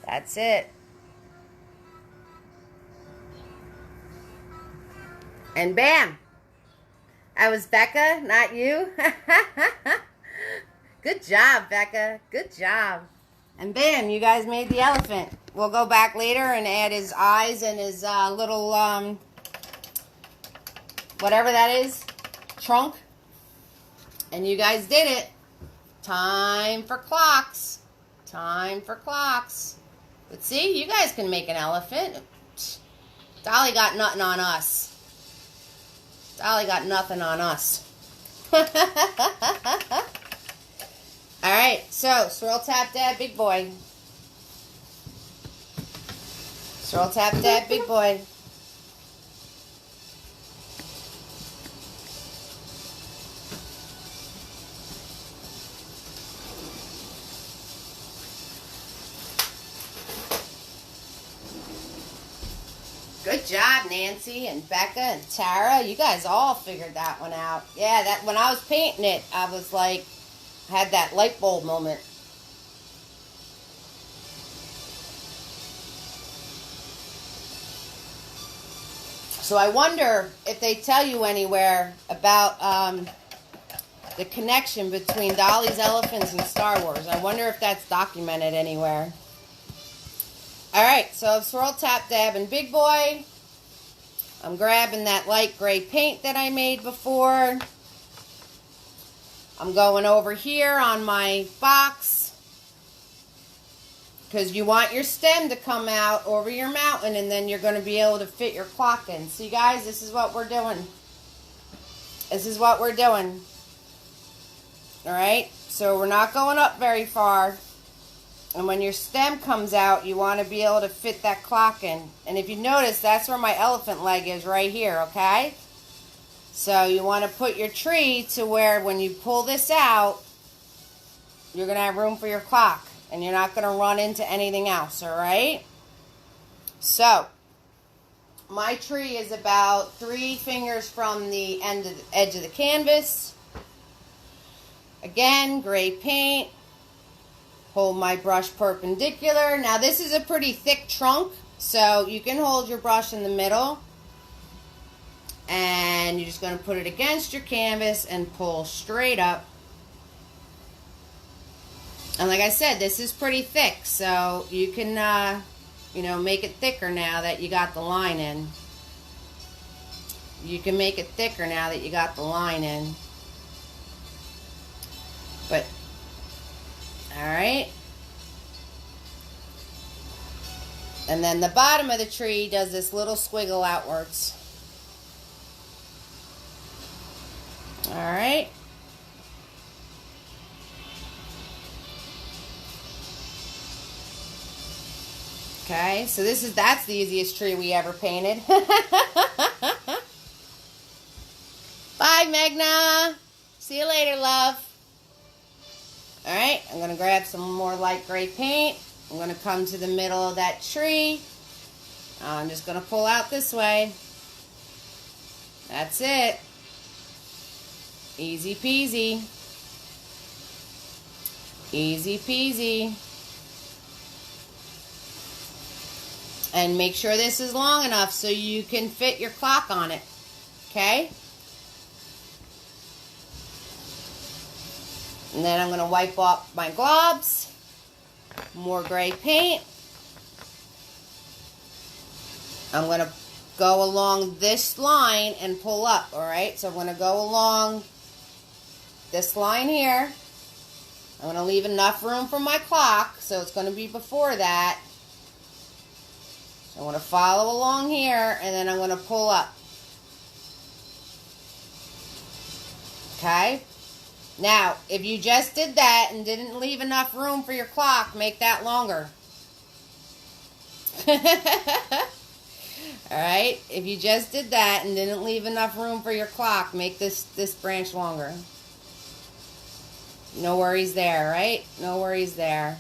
That's it. And bam! That was Becca, not you. Good job, Becca. Good job. And bam, you guys made the elephant. We'll go back later and add his eyes and his little, whatever that is, trunk. And you guys did it. Time for clocks. Time for clocks. But see, you guys can make an elephant. Dolly got nothing on us. Dolly got nothing on us. Alright, so swirl, tap, dab, big boy. Swirl, tap, dab, big boy. Good job, Nancy and Becca and Tara. You guys all figured that one out. Yeah, that when I was painting it, I was like, had that light bulb moment. So I wonder if they tell you anywhere about the connection between Dali's elephants and Star Wars. I wonder if that's documented anywhere. Alright, so swirl, tap, dab, and big boy. I'm grabbing that light gray paint that I made before. I'm going over here on my box because you want your stem to come out over your mountain, and then you're going to be able to fit your clock in. See, guys, this is what we're doing. This is what we're doing. Alright, so we're not going up very far. And when your stem comes out, you want to be able to fit that clock in. And if you notice, that's where my elephant leg is, right here, okay? So you want to put your tree to where when you pull this out, you're going to have room for your clock. And you're not going to run into anything else, alright? So, my tree is about 3 fingers from the edge of the canvas. Again, gray paint. Hold my brush perpendicular. Now this is a pretty thick trunk, so you can hold your brush in the middle. And you're just going to put it against your canvas and pull straight up. And like I said, this is pretty thick, so you can, you know, make it thicker now that you got the line in. You can make it thicker now that you got the line in. But alright. And then the bottom of the tree does this little squiggle outwards. Alright. Okay, so that's the easiest tree we ever painted. Bye, Magna. See you later, love. Alright, I'm going to grab some more light gray paint. I'm going to come to the middle of that tree. I'm just going to pull out this way. That's it. Easy peasy. Easy peasy. And make sure this is long enough so you can fit your clock on it. Okay? And then I'm going to wipe off my globs. More gray paint. I'm going to go along this line and pull up, alright? So I'm going to go along this line here. I'm going to leave enough room for my clock, so it's going to be before that. I'm going to follow along here, and then I'm going to pull up. Okay? Now, if you just did that and didn't leave enough room for your clock, make that longer. Alright? If you just did that and didn't leave enough room for your clock, make this branch longer. No worries there, right? No worries there.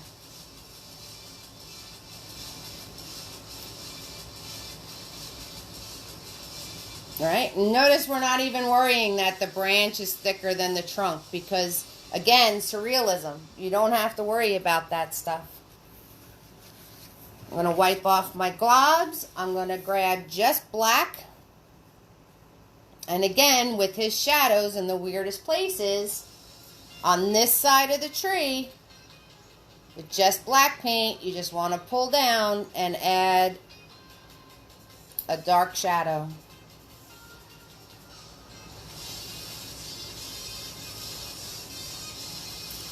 Right? Notice we're not even worrying that the branch is thicker than the trunk because, again, surrealism. You don't have to worry about that stuff. I'm going to wipe off my globs. I'm going to grab just black. And again, with his shadows in the weirdest places, on this side of the tree, with just black paint, you just want to pull down and add a dark shadow.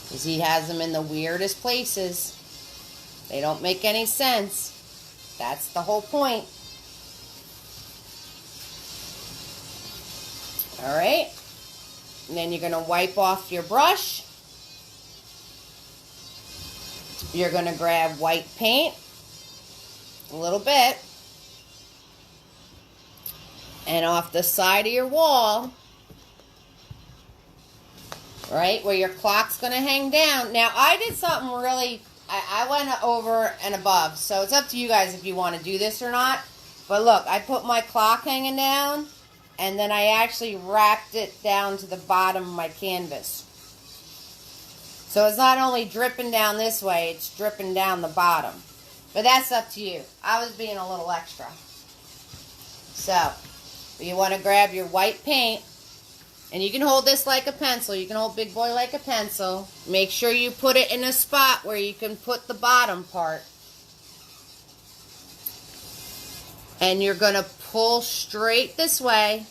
Because he has them in the weirdest places. They don't make any sense. That's the whole point. Alright. And then you're going to wipe off your brush. You're going to grab white paint. A little bit. And off the side of your wall, right, where your clock's going to hang down. Now, I did something really, I went over and above. So it's up to you guys if you want to do this or not. But look, I put my clock hanging down. And then I actually wrapped it down to the bottom of my canvas. So it's not only dripping down this way, it's dripping down the bottom. But that's up to you. I was being a little extra. So, you want to grab your white paint. And you can hold this like a pencil. You can hold Big Boy like a pencil. Make sure you put it in a spot where you can put the bottom part. And you're going to pull straight this way.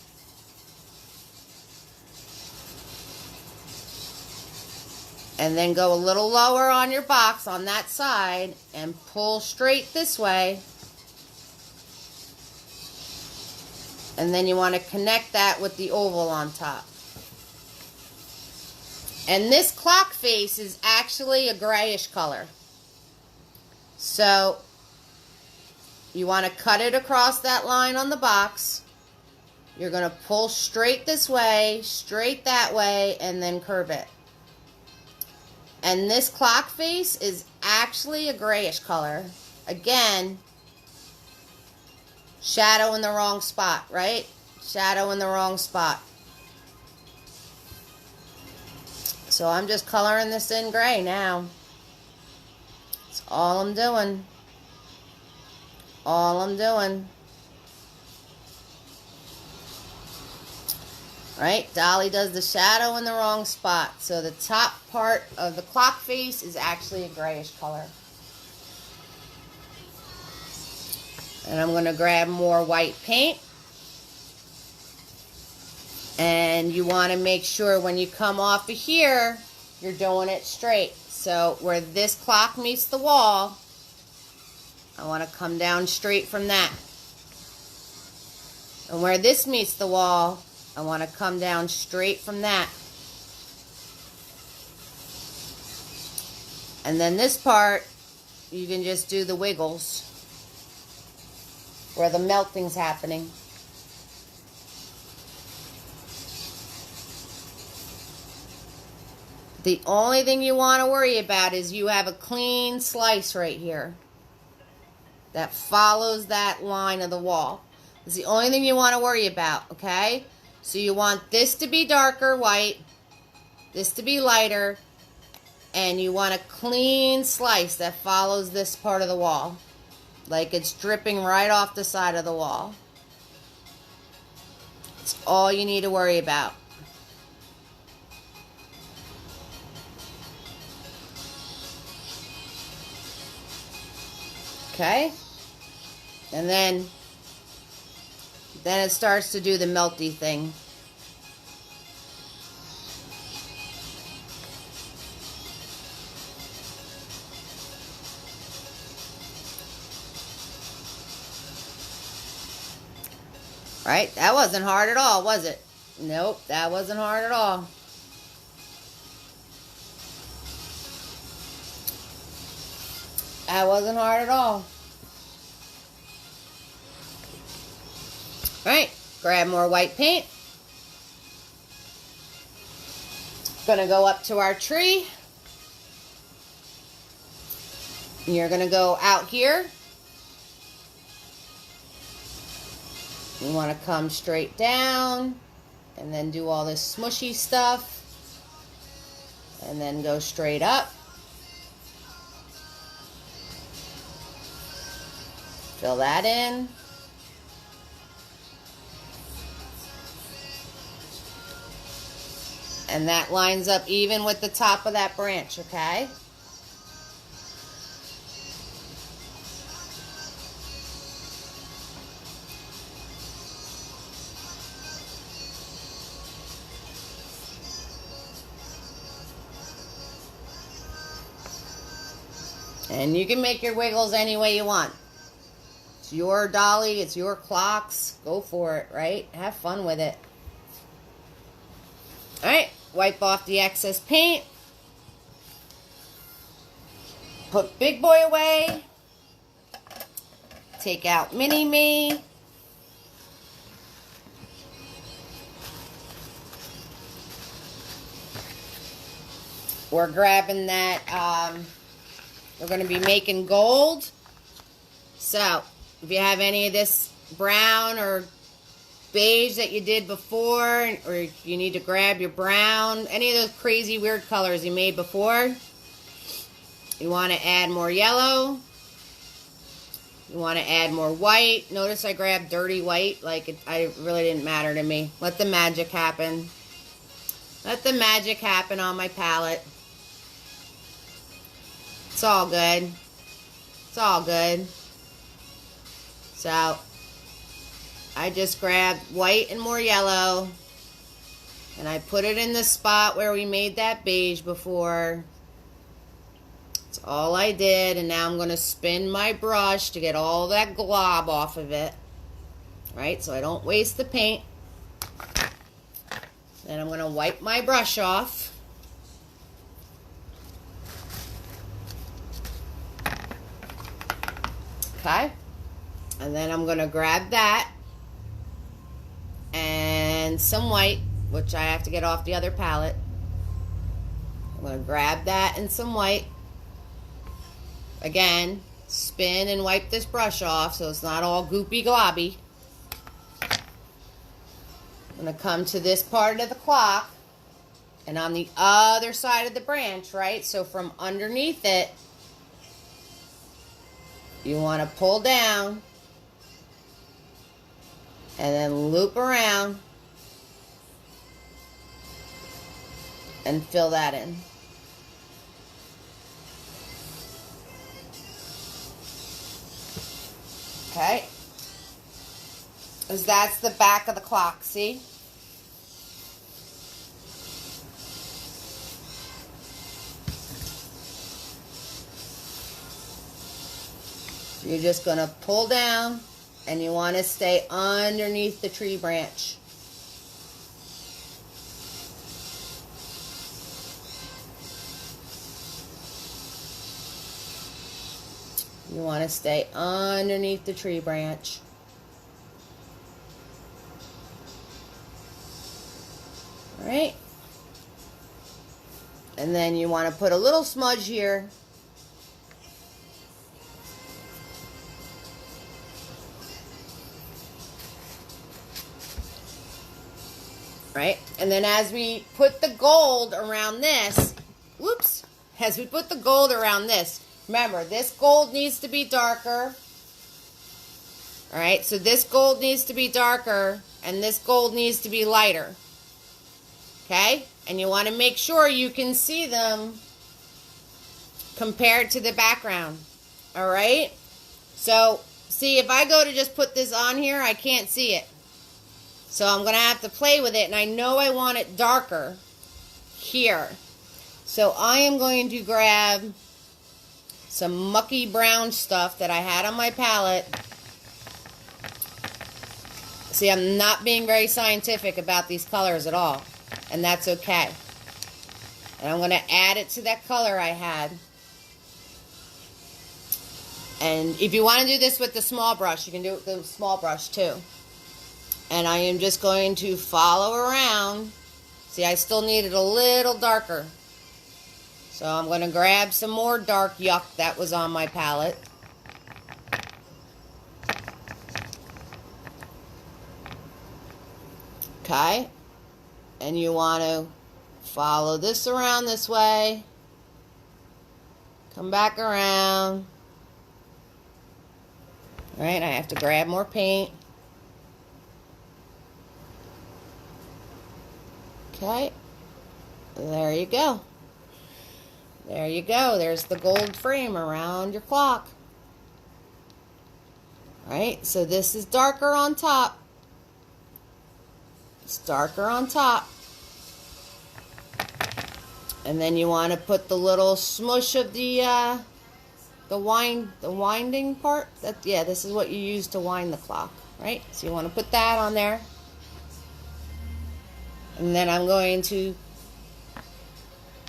And then go a little lower on your box on that side and pull straight this way. And then you want to connect that with the oval on top. And this clock face is actually a grayish color. So you want to cut it across that line on the box. You're going to pull straight this way, straight that way, and then curve it. And this clock face is actually a grayish color. Again, shadow in the wrong spot, right? Shadow in the wrong spot. So I'm just coloring this in gray now. That's all I'm doing. All I'm doing. Right? Dali does the shadow in the wrong spot. So the top part of the clock face is actually a grayish color. And I'm going to grab more white paint. And you want to make sure when you come off of here, you're doing it straight. So where this clock meets the wall, I want to come down straight from that. And where this meets the wall, I want to come down straight from that. And then this part, you can just do the wiggles where the melting's happening. The only thing you want to worry about is you have a clean slice right here that follows that line of the wall. It's the only thing you want to worry about, okay? So you want this to be darker white, this to be lighter, and you want a clean slice that follows this part of the wall. Like it's dripping right off the side of the wall. It's all you need to worry about. Okay? And then it starts to do the melty thing. Right? That wasn't hard at all, was it? Nope, that wasn't hard at all. That wasn't hard at all. Right, grab more white paint. Gonna go up to our tree. And you're gonna go out here. You want to come straight down and then do all this smushy stuff and then go straight up. Fill that in. And that lines up even with the top of that branch, okay? And you can make your wiggles any way you want. It's your dolly, it's your clocks. Go for it, right? Have fun with it. Alright, wipe off the excess paint. Put Big Boy away. Take out Mini Me. We're grabbing that, we're going to be making gold. So, if you have any of this brown or beige that you did before, or you need to grab your brown, any of those crazy weird colors you made before, you want to add more yellow. You want to add more white. Notice I grabbed dirty white, like it really didn't matter to me. Let the magic happen. Let the magic happen on my palette. It's all good. It's all good. So, I just grabbed white and more yellow, and I put it in the spot where we made that beige before. That's all I did, and now I'm going to spin my brush to get all that glob off of it. Right, so I don't waste the paint. Then I'm going to wipe my brush off. Okay, and then I'm going to grab that and some white, which I have to get off the other palette. I'm going to grab that and some white. Again, spin and wipe this brush off so it's not all goopy globby. I'm going to come to this part of the clock, and on the other side of the branch, right? So from underneath it, you want to pull down and then loop around and fill that in. Okay? Because that's the back of the clock, see? You're just going to pull down, and you want to stay underneath the tree branch. You want to stay underneath the tree branch. All right? And then you want to put a little smudge here. Right? And then as we put the gold around this, whoops, as we put the gold around this, remember, this gold needs to be darker. All right, so this gold needs to be darker, and this gold needs to be lighter. Okay? And you want to make sure you can see them compared to the background. All right? So, see, if I go to just put this on here, I can't see it. So I'm going to have to play with it, and I know I want it darker here. So I am going to grab some mucky brown stuff that I had on my palette. See, I'm not being very scientific about these colors at all, and that's okay. And I'm going to add it to that color I had. And if you want to do this with the small brush, you can do it with the small brush too. And I am just going to follow around. See, I still need it a little darker. So I'm going to grab some more dark yuck that was on my palette. Okay? And you want to follow this around this way. Come back around. All right, I have to grab more paint. Okay. There you go. There you go. There's the gold frame around your clock. All right, so this is darker on top. It's darker on top. And then you want to put the little smush of the winding part. Yeah, this is what you use to wind the clock, right? So you want to put that on there. And then I'm going to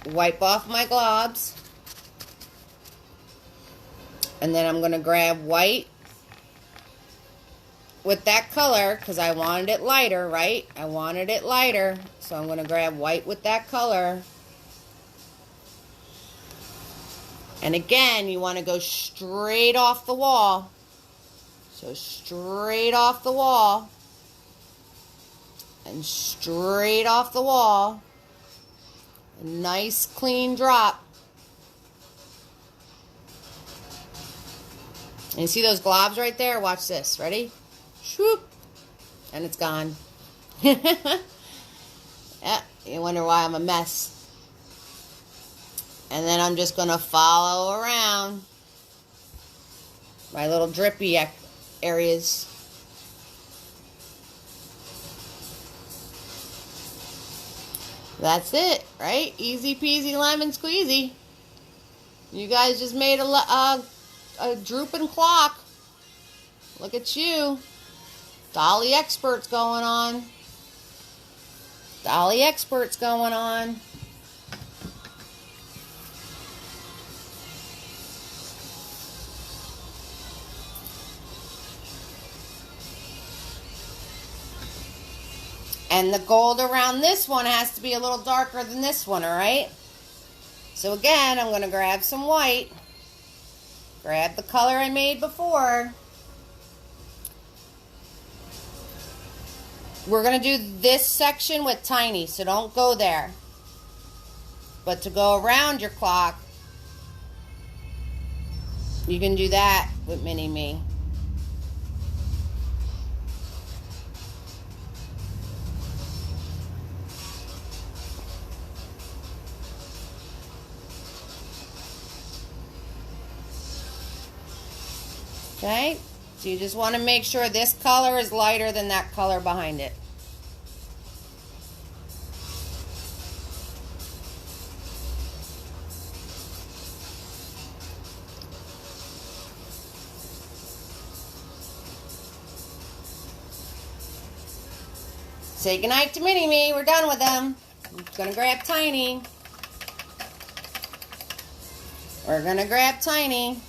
wipe off my globs. And then I'm going to grab white with that color because I wanted it lighter, right? I wanted it lighter. So I'm going to grab white with that color. And again, you want to go straight off the wall. So straight off the wall. And straight off the wall. A nice clean drop. And you see those globs right there? Watch this. Ready? Swoop. And it's gone. Yeah, you wonder why I'm a mess. And then I'm just going to follow around my little drippy areas. That's it, right? Easy peasy lemon squeezy. You guys just made a drooping clock. Look at you. Dali experts going on. Dali experts going on. And the gold around this one has to be a little darker than this one, all right? So again, I'm going to grab some white. Grab the color I made before. We're going to do this section with tiny, so don't go there. But to go around your clock, you can do that with mini me. Okay, so you just want to make sure this color is lighter than that color behind it. Say goodnight to Mini Me. We're done with them. I'm going to grab Tiny. We're going to grab Tiny.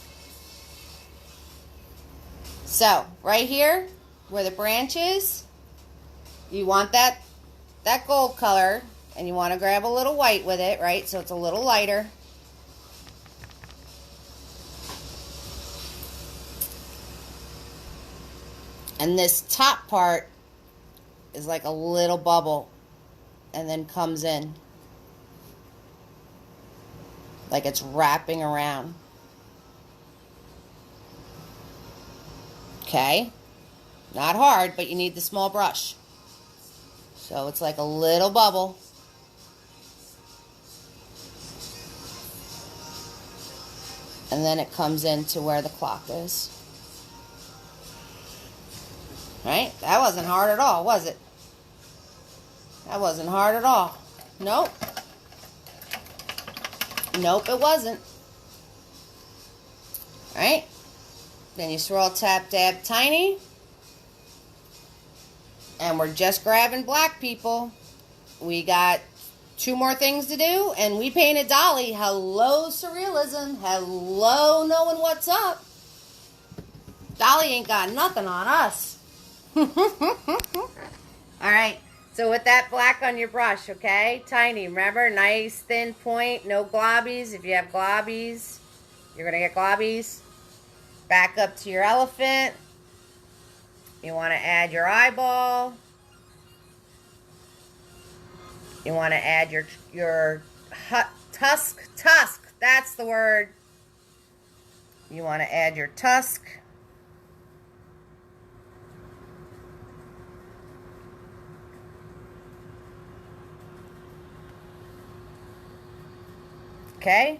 So, right here, where the branch is, you want that gold color, and you want to grab a little white with it, right? So it's a little lighter. And this top part is like a little bubble, and then comes in. Like it's wrapping around. Okay, not hard, but you need the small brush. So it's like a little bubble. And then it comes into where the clock is. Right? That wasn't hard at all, was it? That wasn't hard at all. Nope. Nope, it wasn't. Right? Then you swirl, tap, dab, Tiny. And we're just grabbing black, people. We got 2 more things to do, and we painted Dali. Hello, surrealism. Hello, knowing what's up. Dali ain't got nothing on us. Alright, so with that black on your brush, okay? Tiny, remember, nice thin point, no globbies. If you have globbies, you're going to get globbies. Back up to your elephant. You want to add your eyeball. You want to add your tusk, that's the word. You want to add your tusk. Okay?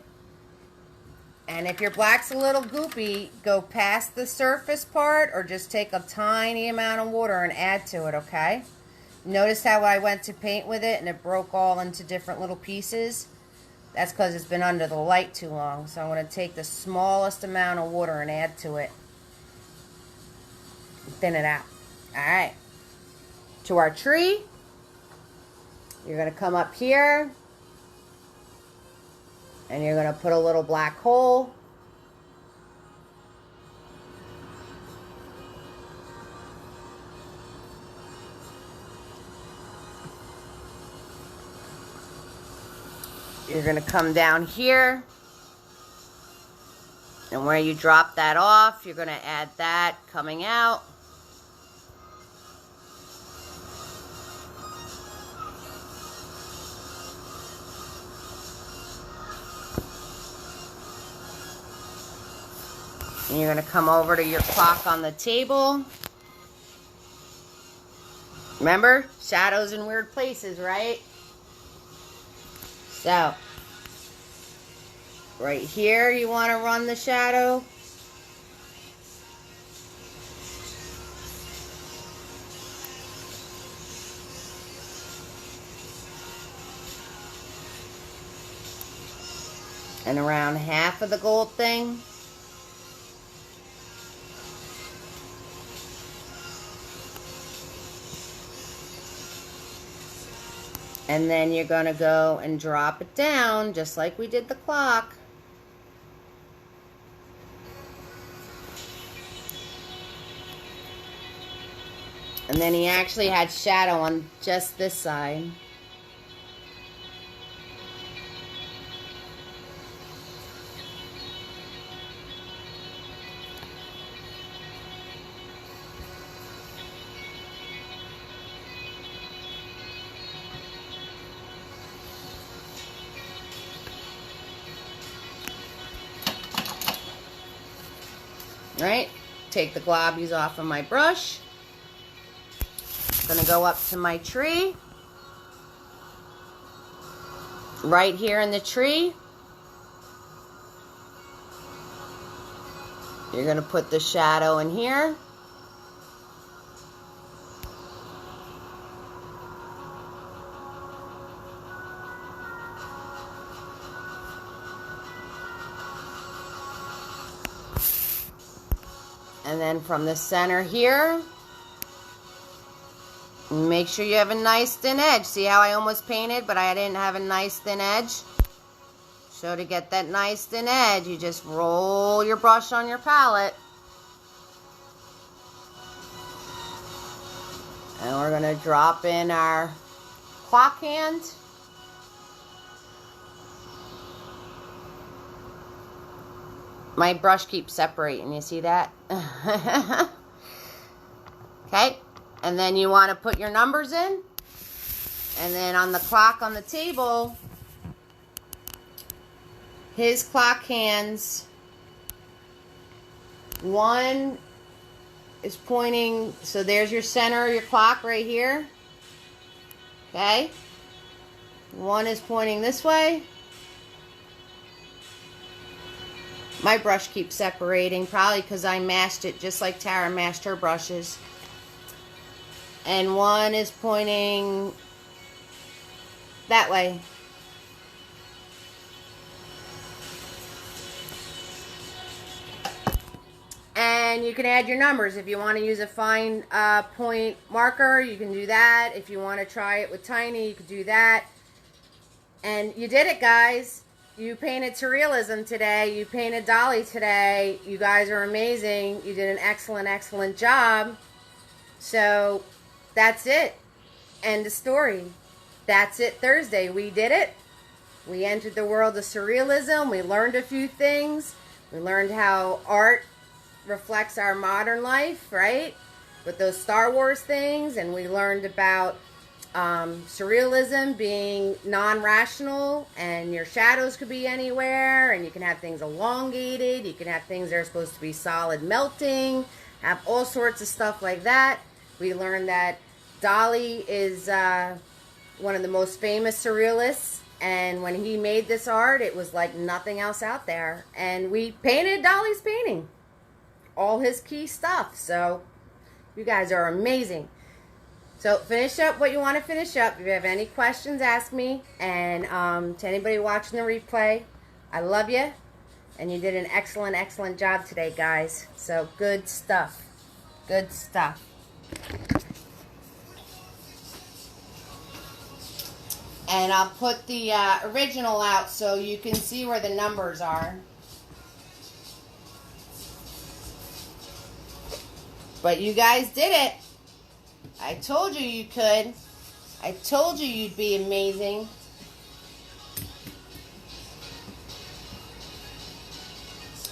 And if your black's a little goopy, go past the surface part or just take a tiny amount of water and add to it, okay? Notice how I went to paint with it and it broke all into different little pieces? That's because it's been under the light too long. So I'm going to take the smallest amount of water and add to it. Thin it out. Alright. To our tree, you're going to come up here. And you're going to put a little black hole. You're going to come down here. And where you drop that off, you're going to add that coming out. And you're going to come over to your clock on the table. Remember, shadows in weird places, right? So, right here you want to run the shadow. And around half of the gold thing. And then you're going to go and drop it down just like we did the clock. And then he actually had shadow on just this side. Right? Take the globbies off of my brush. Gonna go up to my tree. Right here in the tree, you're gonna put the shadow in here. And then from the center here, make sure you have a nice thin edge. See how I almost painted, but I didn't have a nice thin edge? So to get that nice thin edge, you just roll your brush on your palette. And we're going to drop in our clock hand. My brush keeps separating, you see that? Okay, and then you want to put your numbers in. And then on the clock on the table, his clock hands, one is pointing, so there's your center of your clock right here. Okay, one is pointing this way. My brush keeps separating, probably because I mashed it just like Tara mashed her brushes. And one is pointing that way. And you can add your numbers. If you want to use a fine point marker, you can do that. If you want to try it with tiny, you could do that. And you did it, guys. You painted Surrealism today. You painted Dali today. You guys are amazing. You did an excellent, excellent job. So that's it. End of story. That's it Thursday. We did it. We entered the world of Surrealism. We learned a few things. We learned how art reflects our modern life, right? With those Star Wars things. And we learned about surrealism being non-rational, and your shadows could be anywhere, and you can have things elongated, you can have things that are supposed to be solid melting, have all sorts of stuff like that. We learned that Dali is one of the most famous surrealists, and when he made this art, it was like nothing else out there. And we painted Dali's painting, all his key stuff. So you guys are amazing. So finish up what you want to finish up. If you have any questions, ask me. And to anybody watching the replay, I love you. And you did an excellent, excellent job today, guys. So good stuff. Good stuff. And I'll put the original out so you can see where the numbers are. But you guys did it. I told you you could. I told you you'd be amazing.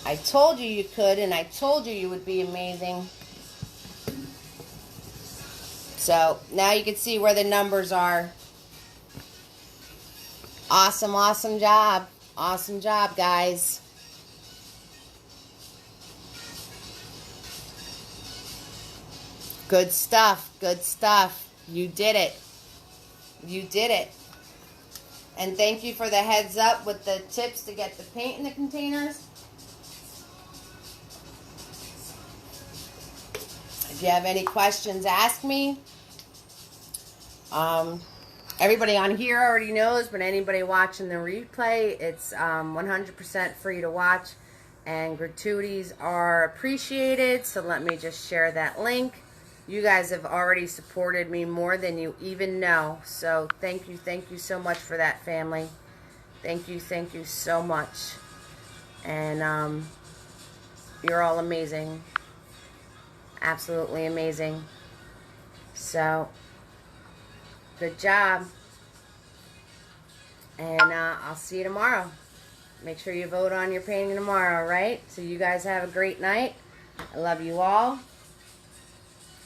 I told you you could, and I told you you would be amazing. So now you can see where the numbers are. Awesome, awesome job. Awesome job, guys. Good stuff. Good stuff. You did it. You did it. And thank you for the heads up with the tips to get the paint in the containers. If you have any questions, ask me. Everybody on here already knows, but anybody watching the replay, it's 100% free to watch, and gratuities are appreciated. So let me just share that link. You guys have already supported me more than you even know. So thank you so much for that, family. Thank you so much. And you're all amazing. Absolutely amazing. So, good job. And I'll see you tomorrow. Make sure you vote on your painting tomorrow, right? So you guys have a great night. I love you all.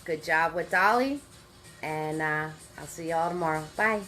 Good job with Dali. And I'll see you all tomorrow. Bye.